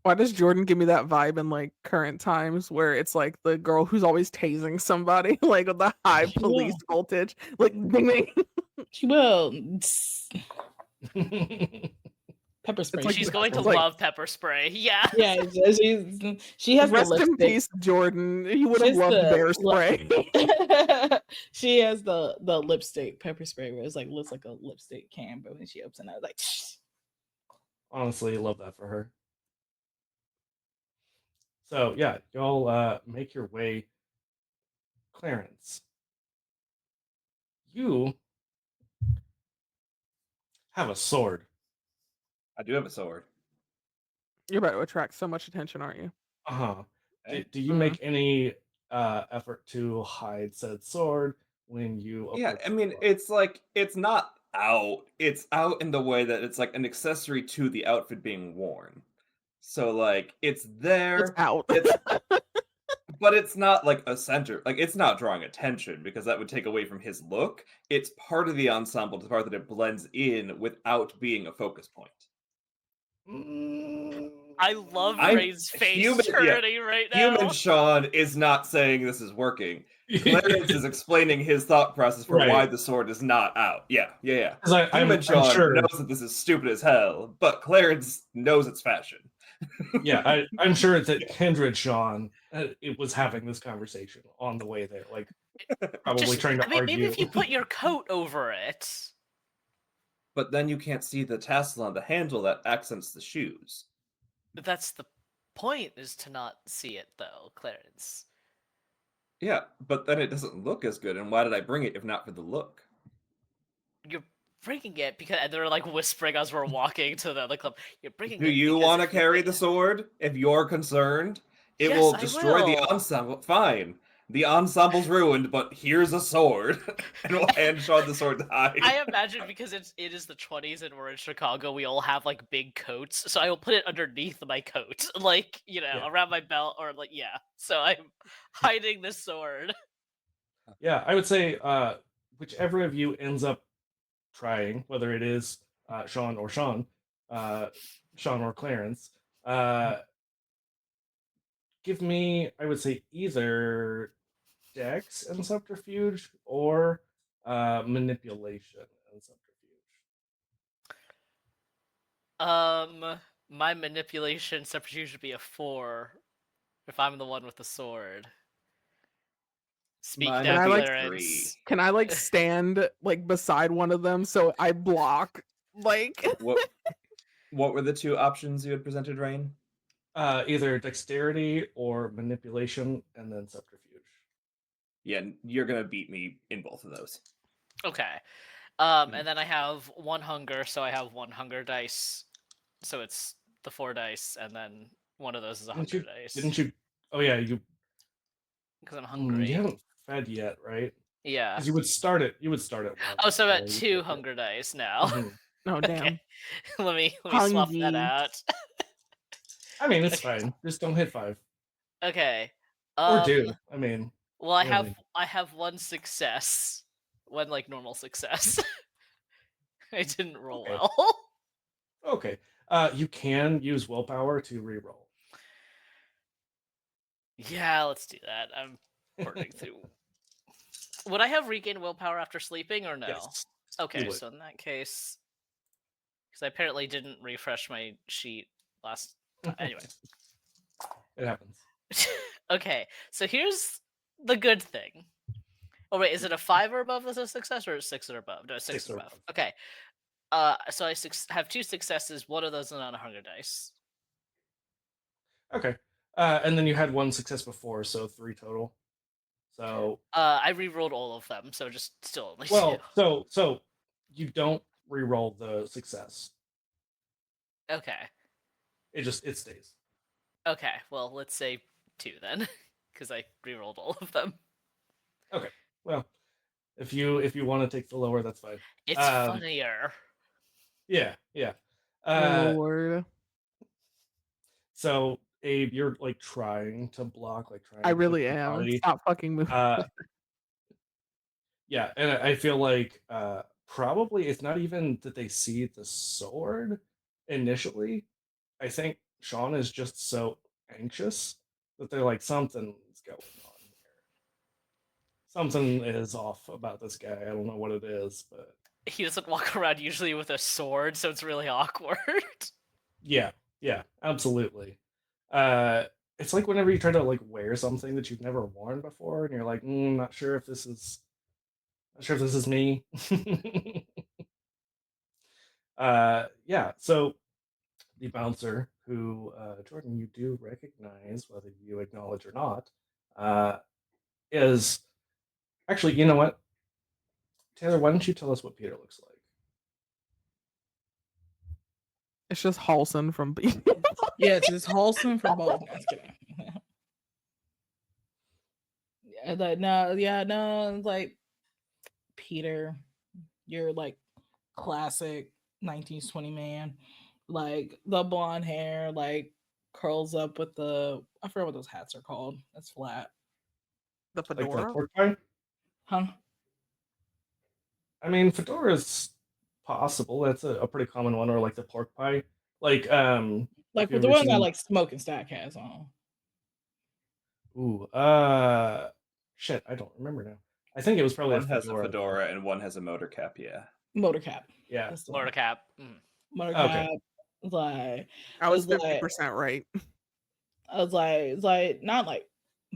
[SPEAKER 3] Why does Jordan give me that vibe in like current times where it's like the girl who's always tasing somebody, like with the high
[SPEAKER 5] She
[SPEAKER 3] police
[SPEAKER 5] will.
[SPEAKER 3] voltage, like ding ding.
[SPEAKER 5] She will. Pepper spray.
[SPEAKER 3] It's like
[SPEAKER 2] She's going to
[SPEAKER 3] it's like
[SPEAKER 2] love pepper spray. Yeah.
[SPEAKER 5] Yeah, she has the
[SPEAKER 3] rest in
[SPEAKER 5] lipstick.
[SPEAKER 3] peace, Jordan. He would have
[SPEAKER 5] She's
[SPEAKER 3] loved
[SPEAKER 5] the
[SPEAKER 3] bear
[SPEAKER 5] lip-
[SPEAKER 3] spray.
[SPEAKER 5] She has the lipstick pepper spray where it's like looks like a lipstick can, but when she opens it, I was like,
[SPEAKER 1] Honestly, love that for her. So yeah, y'all make your way. Clarence, you have a sword.
[SPEAKER 4] I do have a sword.
[SPEAKER 3] You're about to attract so much attention, aren't you?
[SPEAKER 1] Uh-huh.
[SPEAKER 4] Okay.
[SPEAKER 1] Do you make any effort to hide said sword when you
[SPEAKER 4] Yeah,
[SPEAKER 1] approach
[SPEAKER 4] I
[SPEAKER 1] the
[SPEAKER 4] mean,
[SPEAKER 1] door?
[SPEAKER 4] it's like it's not out. It's out in the way that it's like an accessory to the outfit being worn. So like it's
[SPEAKER 3] It's
[SPEAKER 4] there.
[SPEAKER 3] out.
[SPEAKER 4] It's but it's not like a center. Like it's not drawing attention because that would take away from his look. It's part of the ensemble, the part that it blends in without being a focus point.
[SPEAKER 2] I love
[SPEAKER 4] I'm
[SPEAKER 2] Ray's face
[SPEAKER 4] human. Yeah,
[SPEAKER 2] turning right now.
[SPEAKER 4] human Sean is not saying this is working. Clarence is explaining his thought process for why
[SPEAKER 1] Right.
[SPEAKER 4] the sword is not out. Yeah.
[SPEAKER 1] 'Cause
[SPEAKER 4] Human
[SPEAKER 1] I'm
[SPEAKER 4] Sean
[SPEAKER 1] sure.
[SPEAKER 4] knows that this is stupid as hell, but Clarence knows it's fashion.
[SPEAKER 1] Yeah, I'm sure it's at Kindred Sean. It was having this conversation on the way there, like probably trying to
[SPEAKER 2] I mean, maybe
[SPEAKER 1] argue.
[SPEAKER 2] if you put your coat over it.
[SPEAKER 4] But then you can't see the tassel on the handle that accents the shoes.
[SPEAKER 2] But that's the point, is to not see it, though, Clarence.
[SPEAKER 4] Yeah, but then it doesn't look as good, and why did I bring it if not for the look?
[SPEAKER 2] You're bringing it because and they're like whispering as we're walking to the other club. You're bringing
[SPEAKER 4] Do
[SPEAKER 2] it
[SPEAKER 4] you
[SPEAKER 2] because
[SPEAKER 4] want to
[SPEAKER 2] if you
[SPEAKER 4] carry
[SPEAKER 2] bring
[SPEAKER 4] the
[SPEAKER 2] it-
[SPEAKER 4] sword? If you're concerned, it
[SPEAKER 2] Yes,
[SPEAKER 4] will
[SPEAKER 2] I
[SPEAKER 4] destroy the
[SPEAKER 2] will.
[SPEAKER 4] ensemble. Fine. The ensemble's ruined, but here's a sword. And we'll hand Sean the sword to hide.
[SPEAKER 2] I imagine because it is the 20s and we're in Chicago, we all have like big coats, so I will put it underneath my coat, like
[SPEAKER 1] Yeah.
[SPEAKER 2] around my belt, or like So I'm hiding the sword.
[SPEAKER 1] Yeah, I would say whichever of you ends up trying, whether it is Sean or Sean, Sean or Clarence, give me, I would say, either Dex and Subterfuge or Manipulation and Subterfuge.
[SPEAKER 2] My manipulation subterfuge should be a 4 if I'm the one with the sword. Speak
[SPEAKER 4] Mine
[SPEAKER 3] Can
[SPEAKER 2] now,
[SPEAKER 3] I,
[SPEAKER 4] would be
[SPEAKER 3] like,
[SPEAKER 2] Clarence.
[SPEAKER 4] 3.
[SPEAKER 3] Can I like stand like beside one of them so I block like
[SPEAKER 4] What were the two options you had presented, Rain?
[SPEAKER 1] Either Dexterity or Manipulation and then Subterfuge.
[SPEAKER 4] Yeah, you're gonna beat me in both of those.
[SPEAKER 2] Okay. And then I have 1 hunger, so I have 1 hunger dice. So it's the 4 dice, and then one of those is a hunger dice.
[SPEAKER 1] Didn't you? Oh yeah, you.
[SPEAKER 2] Because I'm hungry.
[SPEAKER 1] You haven't fed yet, right?
[SPEAKER 2] Yeah.
[SPEAKER 1] Because you would start at 1.
[SPEAKER 2] Oh, so I'm at
[SPEAKER 1] you
[SPEAKER 2] 2
[SPEAKER 1] could-
[SPEAKER 2] hunger dice now.
[SPEAKER 1] Mhm.
[SPEAKER 3] oh damn.
[SPEAKER 2] Okay. let me swap that
[SPEAKER 3] Hungry.
[SPEAKER 2] out.
[SPEAKER 1] I mean, it's fine. Just don't hit 5
[SPEAKER 2] Okay.
[SPEAKER 1] or do. I mean,
[SPEAKER 2] Well, I
[SPEAKER 1] really.
[SPEAKER 2] have 1 success, 1 like normal success. I didn't roll
[SPEAKER 1] Okay.
[SPEAKER 2] well.
[SPEAKER 1] Okay. You can use willpower to reroll.
[SPEAKER 2] Yeah, let's do that. I'm working through. Would I have regained willpower after sleeping or no?
[SPEAKER 1] Yes.
[SPEAKER 2] Okay,
[SPEAKER 1] would.
[SPEAKER 2] so in that case, because I apparently didn't refresh my sheet last. Anyway.
[SPEAKER 1] It happens.
[SPEAKER 2] Okay, so here's the good thing. Oh wait, is it a 5 or above that's a success, or 6 or above? No, 6
[SPEAKER 1] 6
[SPEAKER 2] or
[SPEAKER 1] or
[SPEAKER 2] above.
[SPEAKER 1] above.
[SPEAKER 2] Okay. So I have 2 successes. One of those is on a hunger dice.
[SPEAKER 1] Okay. And then you had 1 success before, so 3 total. So
[SPEAKER 2] I re-rolled all of them, so just still only 2.
[SPEAKER 1] well, so you don't re-roll the success.
[SPEAKER 2] Okay.
[SPEAKER 1] It stays.
[SPEAKER 2] Okay. Well, let's say 2 then, because I re-rolled all of them.
[SPEAKER 1] Okay. Well, if you want to take the lower, that's fine.
[SPEAKER 2] It's funnier.
[SPEAKER 1] Yeah.
[SPEAKER 3] Oh Lord.
[SPEAKER 1] So Abe, you're like trying to block, like trying.
[SPEAKER 3] I
[SPEAKER 1] to
[SPEAKER 3] really
[SPEAKER 1] push your
[SPEAKER 3] am.
[SPEAKER 1] body.
[SPEAKER 3] Stop fucking moving.
[SPEAKER 1] Yeah, and I feel like probably it's not even that they see the sword initially. I think Sean is just so anxious that they're like, something's going on here. Something is off about this guy. I don't know what it is, but
[SPEAKER 2] He doesn't walk around usually with a sword, so it's really awkward.
[SPEAKER 1] yeah, absolutely. It's like whenever you try to like wear something that you've never worn before, and you're like, not sure if this is, me. Yeah. So the bouncer, who Jordan, you do recognize, whether you acknowledge or not, is actually, you know what, Taylor, why don't you tell us what Peter looks like?
[SPEAKER 3] It's just Halson from B.
[SPEAKER 5] Yes, it's wholesome for both. No, just kidding. Yeah, like no, like Peter, you're like classic 1920 man, like the blonde hair, like curls up with I forget what those hats are called. That's flat,
[SPEAKER 3] The
[SPEAKER 1] Like the
[SPEAKER 3] fedora.
[SPEAKER 1] pork pie?
[SPEAKER 5] huh?
[SPEAKER 1] I mean, fedora is possible. That's a pretty common one, or like the pork pie. Like,
[SPEAKER 5] Like
[SPEAKER 1] have you
[SPEAKER 5] with the
[SPEAKER 1] ever
[SPEAKER 5] one that
[SPEAKER 1] seen?
[SPEAKER 5] like Smoking Stack has on.
[SPEAKER 1] Ooh, shit, I don't remember now. I think it was probably
[SPEAKER 4] One
[SPEAKER 1] a
[SPEAKER 4] has a
[SPEAKER 1] fedora.
[SPEAKER 4] fedora and one has a motor cap. Yeah.
[SPEAKER 5] Motor cap.
[SPEAKER 1] Yeah.
[SPEAKER 5] That's the one.
[SPEAKER 2] Motor cap. Mm.
[SPEAKER 5] Motor
[SPEAKER 1] Okay.
[SPEAKER 5] cap. Like
[SPEAKER 3] I was
[SPEAKER 5] it's
[SPEAKER 3] 50% right.
[SPEAKER 5] I was like, it's like not like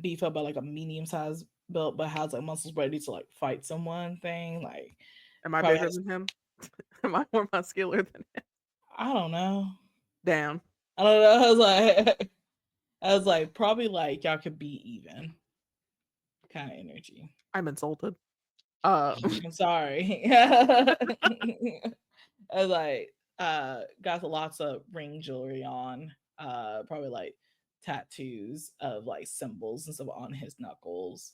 [SPEAKER 5] beef up, but like a medium sized built, but has like muscles ready to like fight someone thing. Like,
[SPEAKER 3] Am I
[SPEAKER 5] probably
[SPEAKER 3] bigger
[SPEAKER 5] has-
[SPEAKER 3] than him? Am I more muscular than him?
[SPEAKER 5] I don't know.
[SPEAKER 3] Damn.
[SPEAKER 5] I don't know. I was like, probably like y'all could be even kind of energy.
[SPEAKER 3] I'm insulted.
[SPEAKER 5] I'm sorry. I was like, got lots of ring jewelry on, probably like tattoos of like symbols and stuff on his knuckles.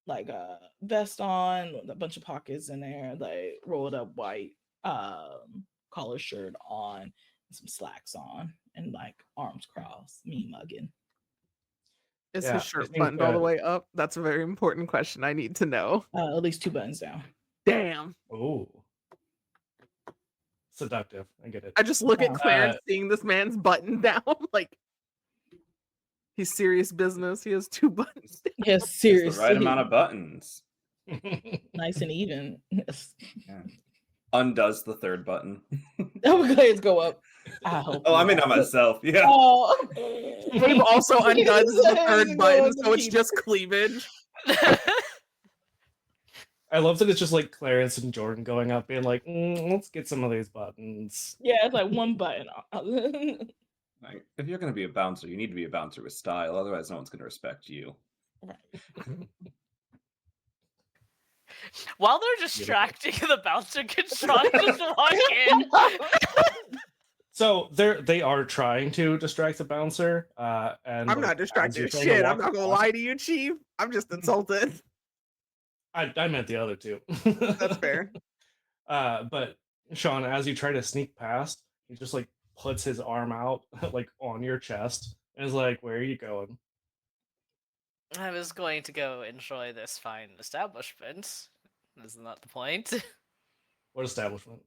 [SPEAKER 5] Like a vest on with a bunch of pockets in there, like rolled up white collar shirt on, and some slacks on, and like arms crossed, me mugging.
[SPEAKER 3] Is
[SPEAKER 1] Yeah,
[SPEAKER 3] his
[SPEAKER 1] I
[SPEAKER 3] shirt
[SPEAKER 1] think,
[SPEAKER 3] buttoned all the way up? That's a very important question I need to know.
[SPEAKER 5] At least 2 buttons down.
[SPEAKER 3] Damn.
[SPEAKER 1] Oh, seductive. I get it.
[SPEAKER 3] I just look at
[SPEAKER 5] Uh,
[SPEAKER 3] Clarence seeing this man's button down. Like, he's serious business. He has 2 buttons down.
[SPEAKER 5] Yes,
[SPEAKER 4] It's
[SPEAKER 5] seriously.
[SPEAKER 4] the right amount of buttons.
[SPEAKER 5] Nice and even. Yes.
[SPEAKER 4] Yeah. Undoes the third button.
[SPEAKER 5] Oh, glades go up. I hope.
[SPEAKER 4] Oh, I mean,
[SPEAKER 5] not.
[SPEAKER 4] not myself. Yeah.
[SPEAKER 5] Oh.
[SPEAKER 3] Gabe also undoes the
[SPEAKER 5] It
[SPEAKER 3] third
[SPEAKER 5] goes
[SPEAKER 3] button,
[SPEAKER 5] up
[SPEAKER 3] so it's
[SPEAKER 5] Peter.
[SPEAKER 3] just cleavage.
[SPEAKER 1] I love that it's just like Clarence and Jordan going up, being like, let's get some of these buttons.
[SPEAKER 5] Yeah, it's like one button.
[SPEAKER 4] Like, if you're going to be a bouncer, you need to be a bouncer with style. Otherwise, no one's going to respect you.
[SPEAKER 5] Right.
[SPEAKER 2] While they're distracting, the bouncer can Sean just walk in.
[SPEAKER 1] So they are trying to distract the bouncer. And
[SPEAKER 3] I'm
[SPEAKER 1] like,
[SPEAKER 3] not
[SPEAKER 1] as
[SPEAKER 3] distracted.
[SPEAKER 1] you're trying to
[SPEAKER 3] Shit, I'm
[SPEAKER 1] walk
[SPEAKER 3] not gonna
[SPEAKER 1] across-
[SPEAKER 3] lie to you, Chief. I'm just insulted.
[SPEAKER 1] I meant the other two.
[SPEAKER 3] That's fair.
[SPEAKER 1] But Sean, as you try to sneak past, he just like puts his arm out like on your chest and is like, "Where are you going?"
[SPEAKER 2] I was going to go enjoy this fine establishment. Isn't that the point?
[SPEAKER 1] What establishment?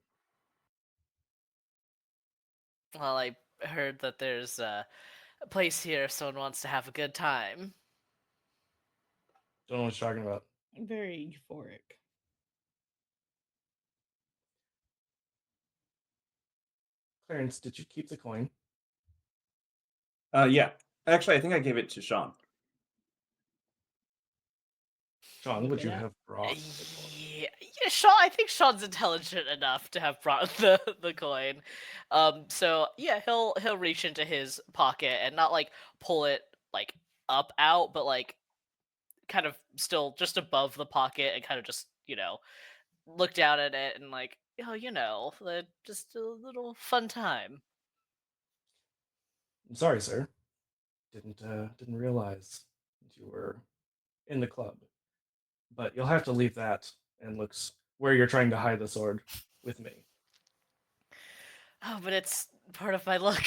[SPEAKER 2] Well, I heard that there's a place here if someone wants to have a good time.
[SPEAKER 1] Don't know what you're talking about.
[SPEAKER 5] Very euphoric.
[SPEAKER 1] Clarence, did you keep the coin?
[SPEAKER 4] Yeah. Actually, I think I gave it to Sean.
[SPEAKER 1] Sean, would you
[SPEAKER 5] Yeah.
[SPEAKER 1] have brought the coin?
[SPEAKER 2] Yeah, Sean. I think Sean's intelligent enough to have brought the coin. So yeah, he'll reach into his pocket and not like pull it like up out, but like kind of still just above the pocket and kind of just look down at it and like just a little fun time.
[SPEAKER 1] I'm sorry, sir. Didn't realize that you were in the club. But you'll have to leave that and looks where you're trying to hide the sword with me.
[SPEAKER 2] Oh, but it's part of my look.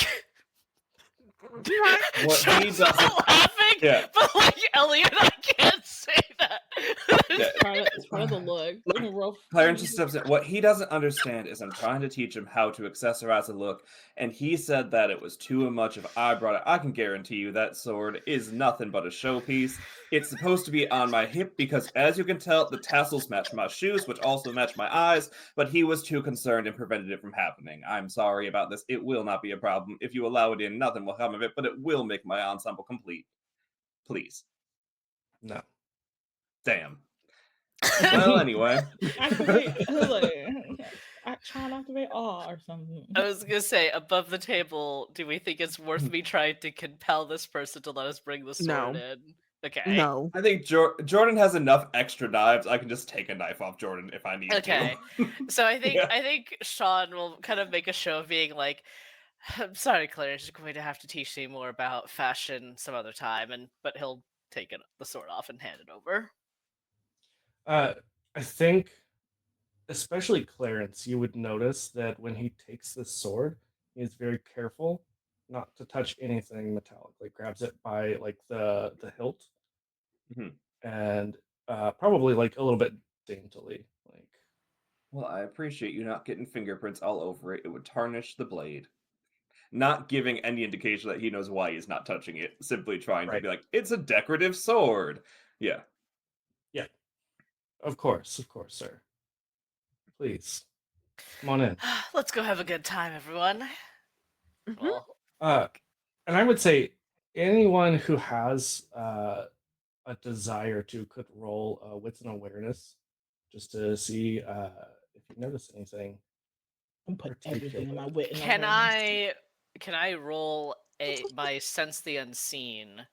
[SPEAKER 4] What he
[SPEAKER 2] Sean's not
[SPEAKER 4] doesn't-
[SPEAKER 2] laughing.
[SPEAKER 4] Yeah.
[SPEAKER 2] But like Elliot, I can't say that.
[SPEAKER 4] Yeah.
[SPEAKER 5] It's part of the look.
[SPEAKER 4] Look,
[SPEAKER 5] I'm a rough-
[SPEAKER 4] Clarence just steps in. What he doesn't understand is I'm trying to teach him how to accessorize a look, and he said that it was too much if I brought it. I can guarantee you that sword is nothing but a showpiece. It's supposed to be on my hip because, as you can tell, the tassels match my shoes, which also match my eyes, but he was too concerned and prevented it from happening. I'm sorry about this. It will not be a problem. If you allow it in, nothing will come of it, but it will make my ensemble complete. Please.
[SPEAKER 1] No.
[SPEAKER 4] Damn. Well, anyway.
[SPEAKER 5] Activate. I try and activate awe or something.
[SPEAKER 2] I was gonna say, above the table, do we think it's worth me trying to compel this person to let us bring the sword
[SPEAKER 3] No.
[SPEAKER 2] in? Okay.
[SPEAKER 3] No.
[SPEAKER 4] I think Jordan has enough extra knives. I can just take a knife off Jordan if I need
[SPEAKER 2] Okay.
[SPEAKER 4] to.
[SPEAKER 2] So I think
[SPEAKER 4] Yeah.
[SPEAKER 2] I think Sean will kind of make a show of being like, I'm sorry, Claire, you're going to have to teach me more about fashion some other time, but he'll take the sword off and hand it over.
[SPEAKER 1] I think, especially Clarence, you would notice that when he takes this sword, he is very careful not to touch anything metallic. Like grabs it by like the hilt,
[SPEAKER 4] Mhm.
[SPEAKER 1] and probably like a little bit daintily. Like,
[SPEAKER 4] Well, I appreciate you not getting fingerprints all over it. It would tarnish the blade. Not giving any indication that he knows why he's not touching it. Simply trying to
[SPEAKER 1] right?
[SPEAKER 4] be like, it's a decorative sword. Yeah.
[SPEAKER 1] Yeah, of course, sir. Please, come on in.
[SPEAKER 2] Let's go have a good time, everyone.
[SPEAKER 3] Mhm.
[SPEAKER 2] Well,
[SPEAKER 1] And I would say anyone who has a desire to could roll wits and awareness just to see if you notice anything
[SPEAKER 5] I'm putting everything in my
[SPEAKER 1] particular.
[SPEAKER 5] wit and
[SPEAKER 2] can
[SPEAKER 5] awareness.
[SPEAKER 2] I roll my sense the unseen,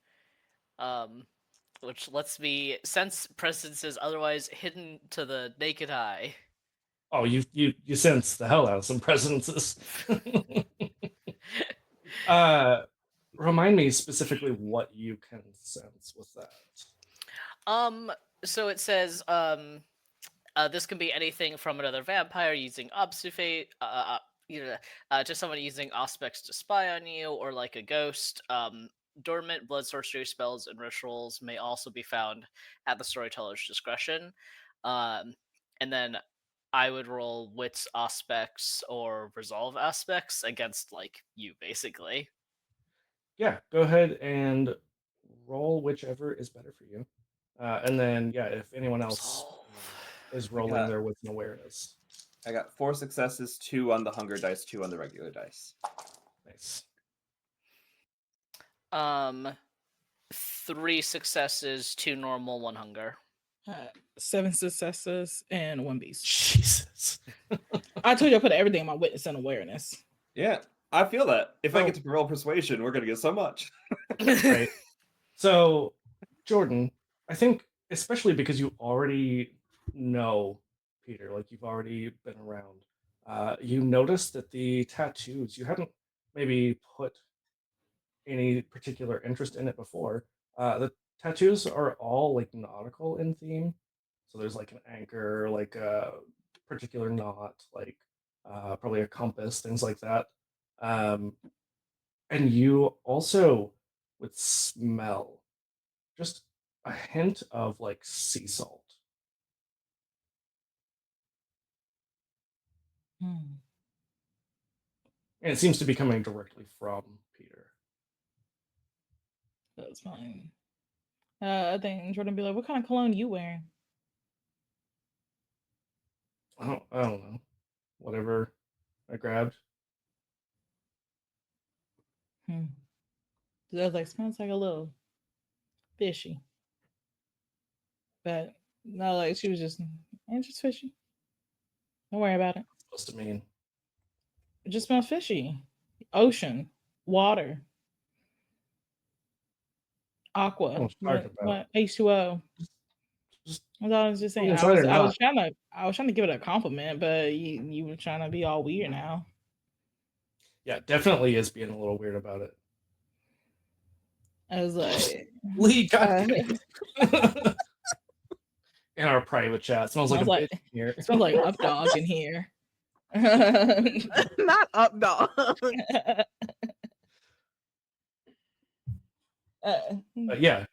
[SPEAKER 2] which lets me sense presences otherwise hidden to the naked eye.
[SPEAKER 1] Oh, you sense the hell out of some presences. Remind me specifically what you can sense with that.
[SPEAKER 2] So it says, this can be anything from another vampire using obfuscate, to someone using aspects to spy on you, or like a ghost. Dormant blood sorcery spells and rituals may also be found at the storyteller's discretion. And then I would roll wits aspects or resolve aspects against like you, basically.
[SPEAKER 1] Yeah, go ahead and roll whichever is better for you. And then, yeah, if anyone else is rolling their wits and awareness.
[SPEAKER 4] I got 4 successes, 2 on the hunger dice, 2 on the regular dice.
[SPEAKER 1] Nice.
[SPEAKER 2] 3 successes, 2 normal, 1 hunger.
[SPEAKER 5] 7 successes and 1 beast.
[SPEAKER 1] Jesus.
[SPEAKER 5] I told you I put everything in my witness and awareness.
[SPEAKER 4] Yeah, I feel that. If I
[SPEAKER 1] So-
[SPEAKER 4] get to roll persuasion, we're going to get so much.
[SPEAKER 1] Right. So, Jordan, I think especially because you already know Peter, like you've already been around, you noticed that the tattoos, you hadn't maybe put any particular interest in it before. The tattoos are all like nautical in theme. So there's like an anchor, like a particular knot, like probably a compass, things like that. And you also would smell just a hint of like sea salt.
[SPEAKER 5] Hmm.
[SPEAKER 1] And it seems to be coming directly from Peter.
[SPEAKER 5] That's fine. I think Jordan be like, "What kind of cologne you wearing?"
[SPEAKER 1] I don't know. Whatever I grabbed.
[SPEAKER 5] I was like, "Smells like a little fishy," but no, like she was just, "It's just fishy. Don't worry about it.
[SPEAKER 1] What's supposed to mean?
[SPEAKER 5] It just smells fishy. Ocean, water, aqua,
[SPEAKER 1] What you talking about?
[SPEAKER 5] what H2O."
[SPEAKER 1] Just
[SPEAKER 5] That's all I was just saying.
[SPEAKER 1] inside or
[SPEAKER 5] I was
[SPEAKER 1] not?
[SPEAKER 5] trying to give it a compliment, but you were trying to be all weird now.
[SPEAKER 1] Yeah, definitely is being a little weird about it.
[SPEAKER 5] I was like,
[SPEAKER 1] Lee, goddamn. In our private chat, smells like a
[SPEAKER 5] Smells
[SPEAKER 1] bitch in here.
[SPEAKER 5] it smells like up dog in here.
[SPEAKER 3] Not up dog.
[SPEAKER 1] But yeah,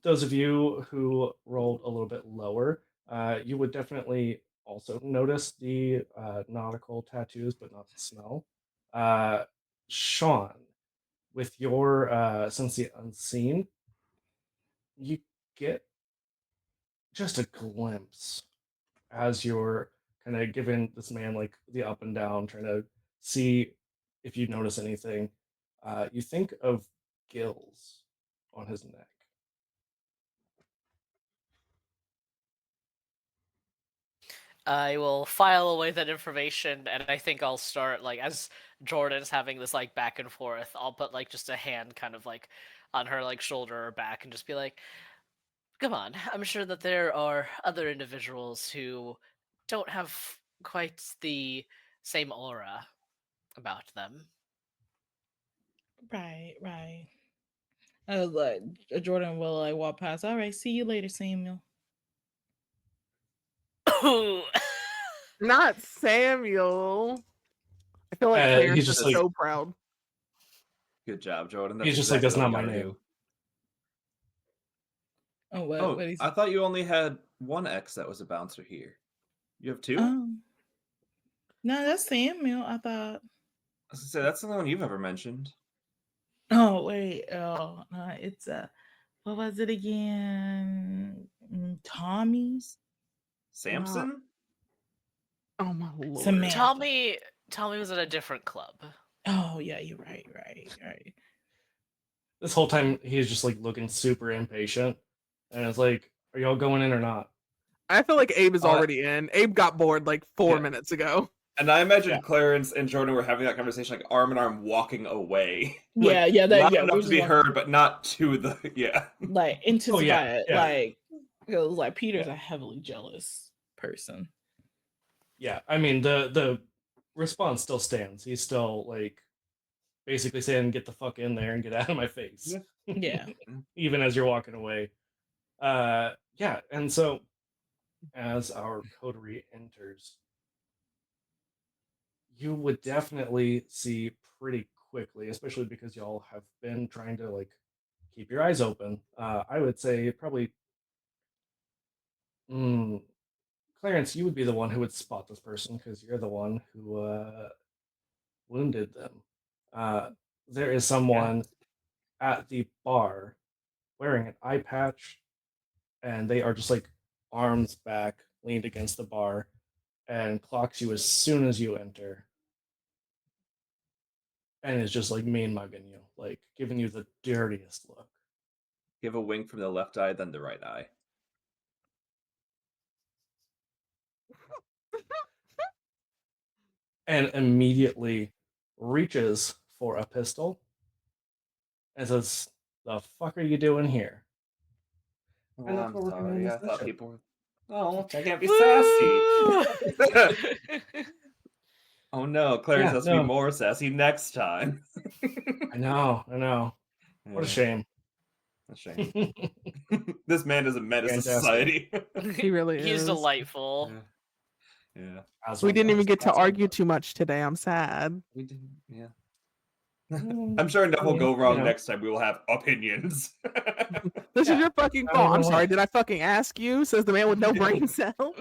[SPEAKER 1] those of you who rolled a little bit lower, you would definitely also notice the nautical tattoos, but not the smell. Sean, with your sense the unseen, you get just a glimpse as you're kind of giving this man like the up and down, trying to see if you notice anything. You think of gills on his neck.
[SPEAKER 2] I will file away that information, and I think I'll start like as Jordan's having this like back and forth. I'll put like just a hand kind of like on her like shoulder or back, and just be like, "Come on, I'm sure that there are other individuals who don't have quite the same aura about them."
[SPEAKER 5] Right. I was like, Jordan will like walk past. All right, see you later, Samuel.
[SPEAKER 3] Not Samuel. I feel like Clarence
[SPEAKER 1] He's
[SPEAKER 3] is
[SPEAKER 1] just like
[SPEAKER 3] so proud.
[SPEAKER 4] Good job, Jordan.
[SPEAKER 1] he's
[SPEAKER 4] That's
[SPEAKER 1] just like
[SPEAKER 4] exactly
[SPEAKER 1] that's
[SPEAKER 4] what
[SPEAKER 1] not
[SPEAKER 4] you
[SPEAKER 1] my
[SPEAKER 4] gotta
[SPEAKER 1] name.
[SPEAKER 4] do.
[SPEAKER 5] Oh, what?
[SPEAKER 4] Oh,
[SPEAKER 5] What is?
[SPEAKER 4] I thought you only had one ex that was a bouncer here. You have two?
[SPEAKER 5] No, that's Samuel. I thought.
[SPEAKER 4] I was gonna say that's the only one you've ever mentioned.
[SPEAKER 5] Oh wait. Oh no, it's what was it again? Tommy.
[SPEAKER 4] Samson?
[SPEAKER 3] Oh my lord.
[SPEAKER 5] Samantha.
[SPEAKER 2] Tommy was at a different club.
[SPEAKER 5] Oh yeah, you're right.
[SPEAKER 1] This whole time he's just like looking super impatient, and it's like, are y'all going in or not?
[SPEAKER 3] I feel like Abe is already in. Abe got bored like 4 minutes ago.
[SPEAKER 4] And I imagine Clarence and Jordan were having that conversation like arm in arm walking away.
[SPEAKER 5] Yeah,
[SPEAKER 4] not enough to be heard, but not to the
[SPEAKER 5] like intensify it.
[SPEAKER 1] yeah.
[SPEAKER 5] Like it was like Peter's a heavily jealous person.
[SPEAKER 1] Yeah, I mean the response still stands. He's still like basically saying, "Get the fuck in there and get out of my face."
[SPEAKER 5] Yeah.
[SPEAKER 1] Even as you're walking away. Yeah, and so as our coterie enters, you would definitely see pretty quickly, especially because y'all have been trying to like keep your eyes open. I would say probably Clarence, you would be the one who would spot this person because you're the one who wounded them. There is someone at the bar wearing an eye patch, and they are just like arms back, leaned against the bar, and clocks you as soon as you enter. And is just like mean mugging you, like giving you the dirtiest look.
[SPEAKER 4] Give a wink from the left eye, then the right eye.
[SPEAKER 1] And immediately reaches for a pistol and says, "The fuck are you doing here?"
[SPEAKER 4] Oh,
[SPEAKER 1] And that's
[SPEAKER 4] I'm
[SPEAKER 1] what we're doing in
[SPEAKER 4] sorry.
[SPEAKER 1] this
[SPEAKER 4] I thought
[SPEAKER 1] session.
[SPEAKER 4] people were... Oh, I can't be sassy. Oh no, Clarence has to be more sassy next time.
[SPEAKER 1] I know. What a shame.
[SPEAKER 4] A shame. This man is a menace to
[SPEAKER 1] Fantastic.
[SPEAKER 4] society.
[SPEAKER 3] He really is.
[SPEAKER 2] He's delightful.
[SPEAKER 4] Yeah.
[SPEAKER 3] We didn't even get to argue too much today. I'm sad.
[SPEAKER 4] We didn't. Yeah. I'm sure enough will go wrong next time. We will have opinions.
[SPEAKER 3] This is your fucking fault. I'm sorry. Did I fucking ask you? Says the man with no brain cell.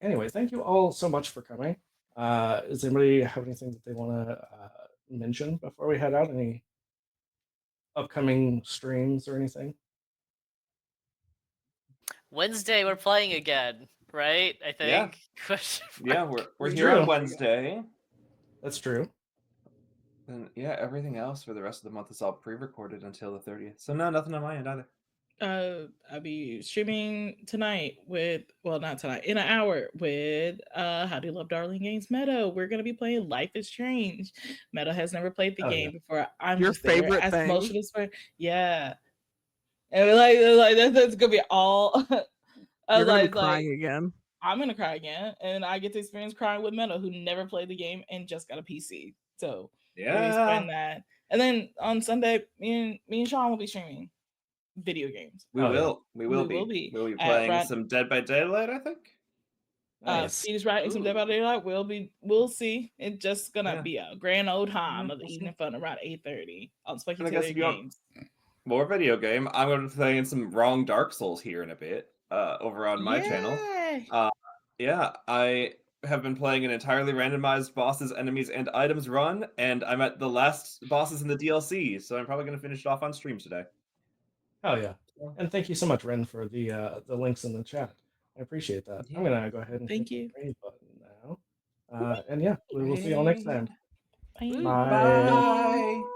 [SPEAKER 1] Anyway, thank you all so much for coming. Does anybody have anything that they want to mention before we head out? Any upcoming streams or anything?
[SPEAKER 2] Wednesday we're playing again, right? I think.
[SPEAKER 4] Yeah, we're here on Wednesday.
[SPEAKER 1] That's true.
[SPEAKER 4] And yeah, everything else for the rest of the month is all pre-recorded until the 30th. So no, nothing on my end either.
[SPEAKER 5] I'll be streaming tonight not tonight, in an hour with How Do You Love Darling Games Meadow. We're gonna be playing Life is Strange. Meadow has never played the game before. I'm
[SPEAKER 3] your
[SPEAKER 5] just there
[SPEAKER 3] favorite
[SPEAKER 5] as
[SPEAKER 3] thing.
[SPEAKER 5] emotionless for and like that's gonna be all.
[SPEAKER 3] You're gonna be crying again.
[SPEAKER 5] I'm gonna cry again, and I get to experience crying with Meadow, who never played the game and just got a PC. So we're spend that, and then on Sunday, me and Sean will be streaming video games.
[SPEAKER 4] We will be playing some Dead by Daylight, I think.
[SPEAKER 1] Nice.
[SPEAKER 5] Peter's writing some Dead by Daylight. We'll see. It's just gonna
[SPEAKER 4] Yeah.
[SPEAKER 5] be a grand old time of the
[SPEAKER 4] We'll see.
[SPEAKER 5] evening fun around 8:30 on
[SPEAKER 4] And I guess
[SPEAKER 5] Spunky
[SPEAKER 4] if you want
[SPEAKER 5] Games.
[SPEAKER 4] more video game, I'm going to be playing some Wrong Dark Souls here in a bit, over on my channel. Yeah, I have been playing an entirely randomized bosses, enemies, and items run, and I'm at the last bosses in the DLC, so I'm probably going to finish it off on stream today.
[SPEAKER 1] Hell yeah. And thank you so much, Ren, for the links in the chat. I appreciate that. I'm
[SPEAKER 4] Yeah.
[SPEAKER 1] gonna go ahead and
[SPEAKER 5] Thank
[SPEAKER 1] hit
[SPEAKER 5] you.
[SPEAKER 1] the raid button now. And yeah, we will see you all next time.
[SPEAKER 5] Bye.
[SPEAKER 1] Bye.
[SPEAKER 4] Bye.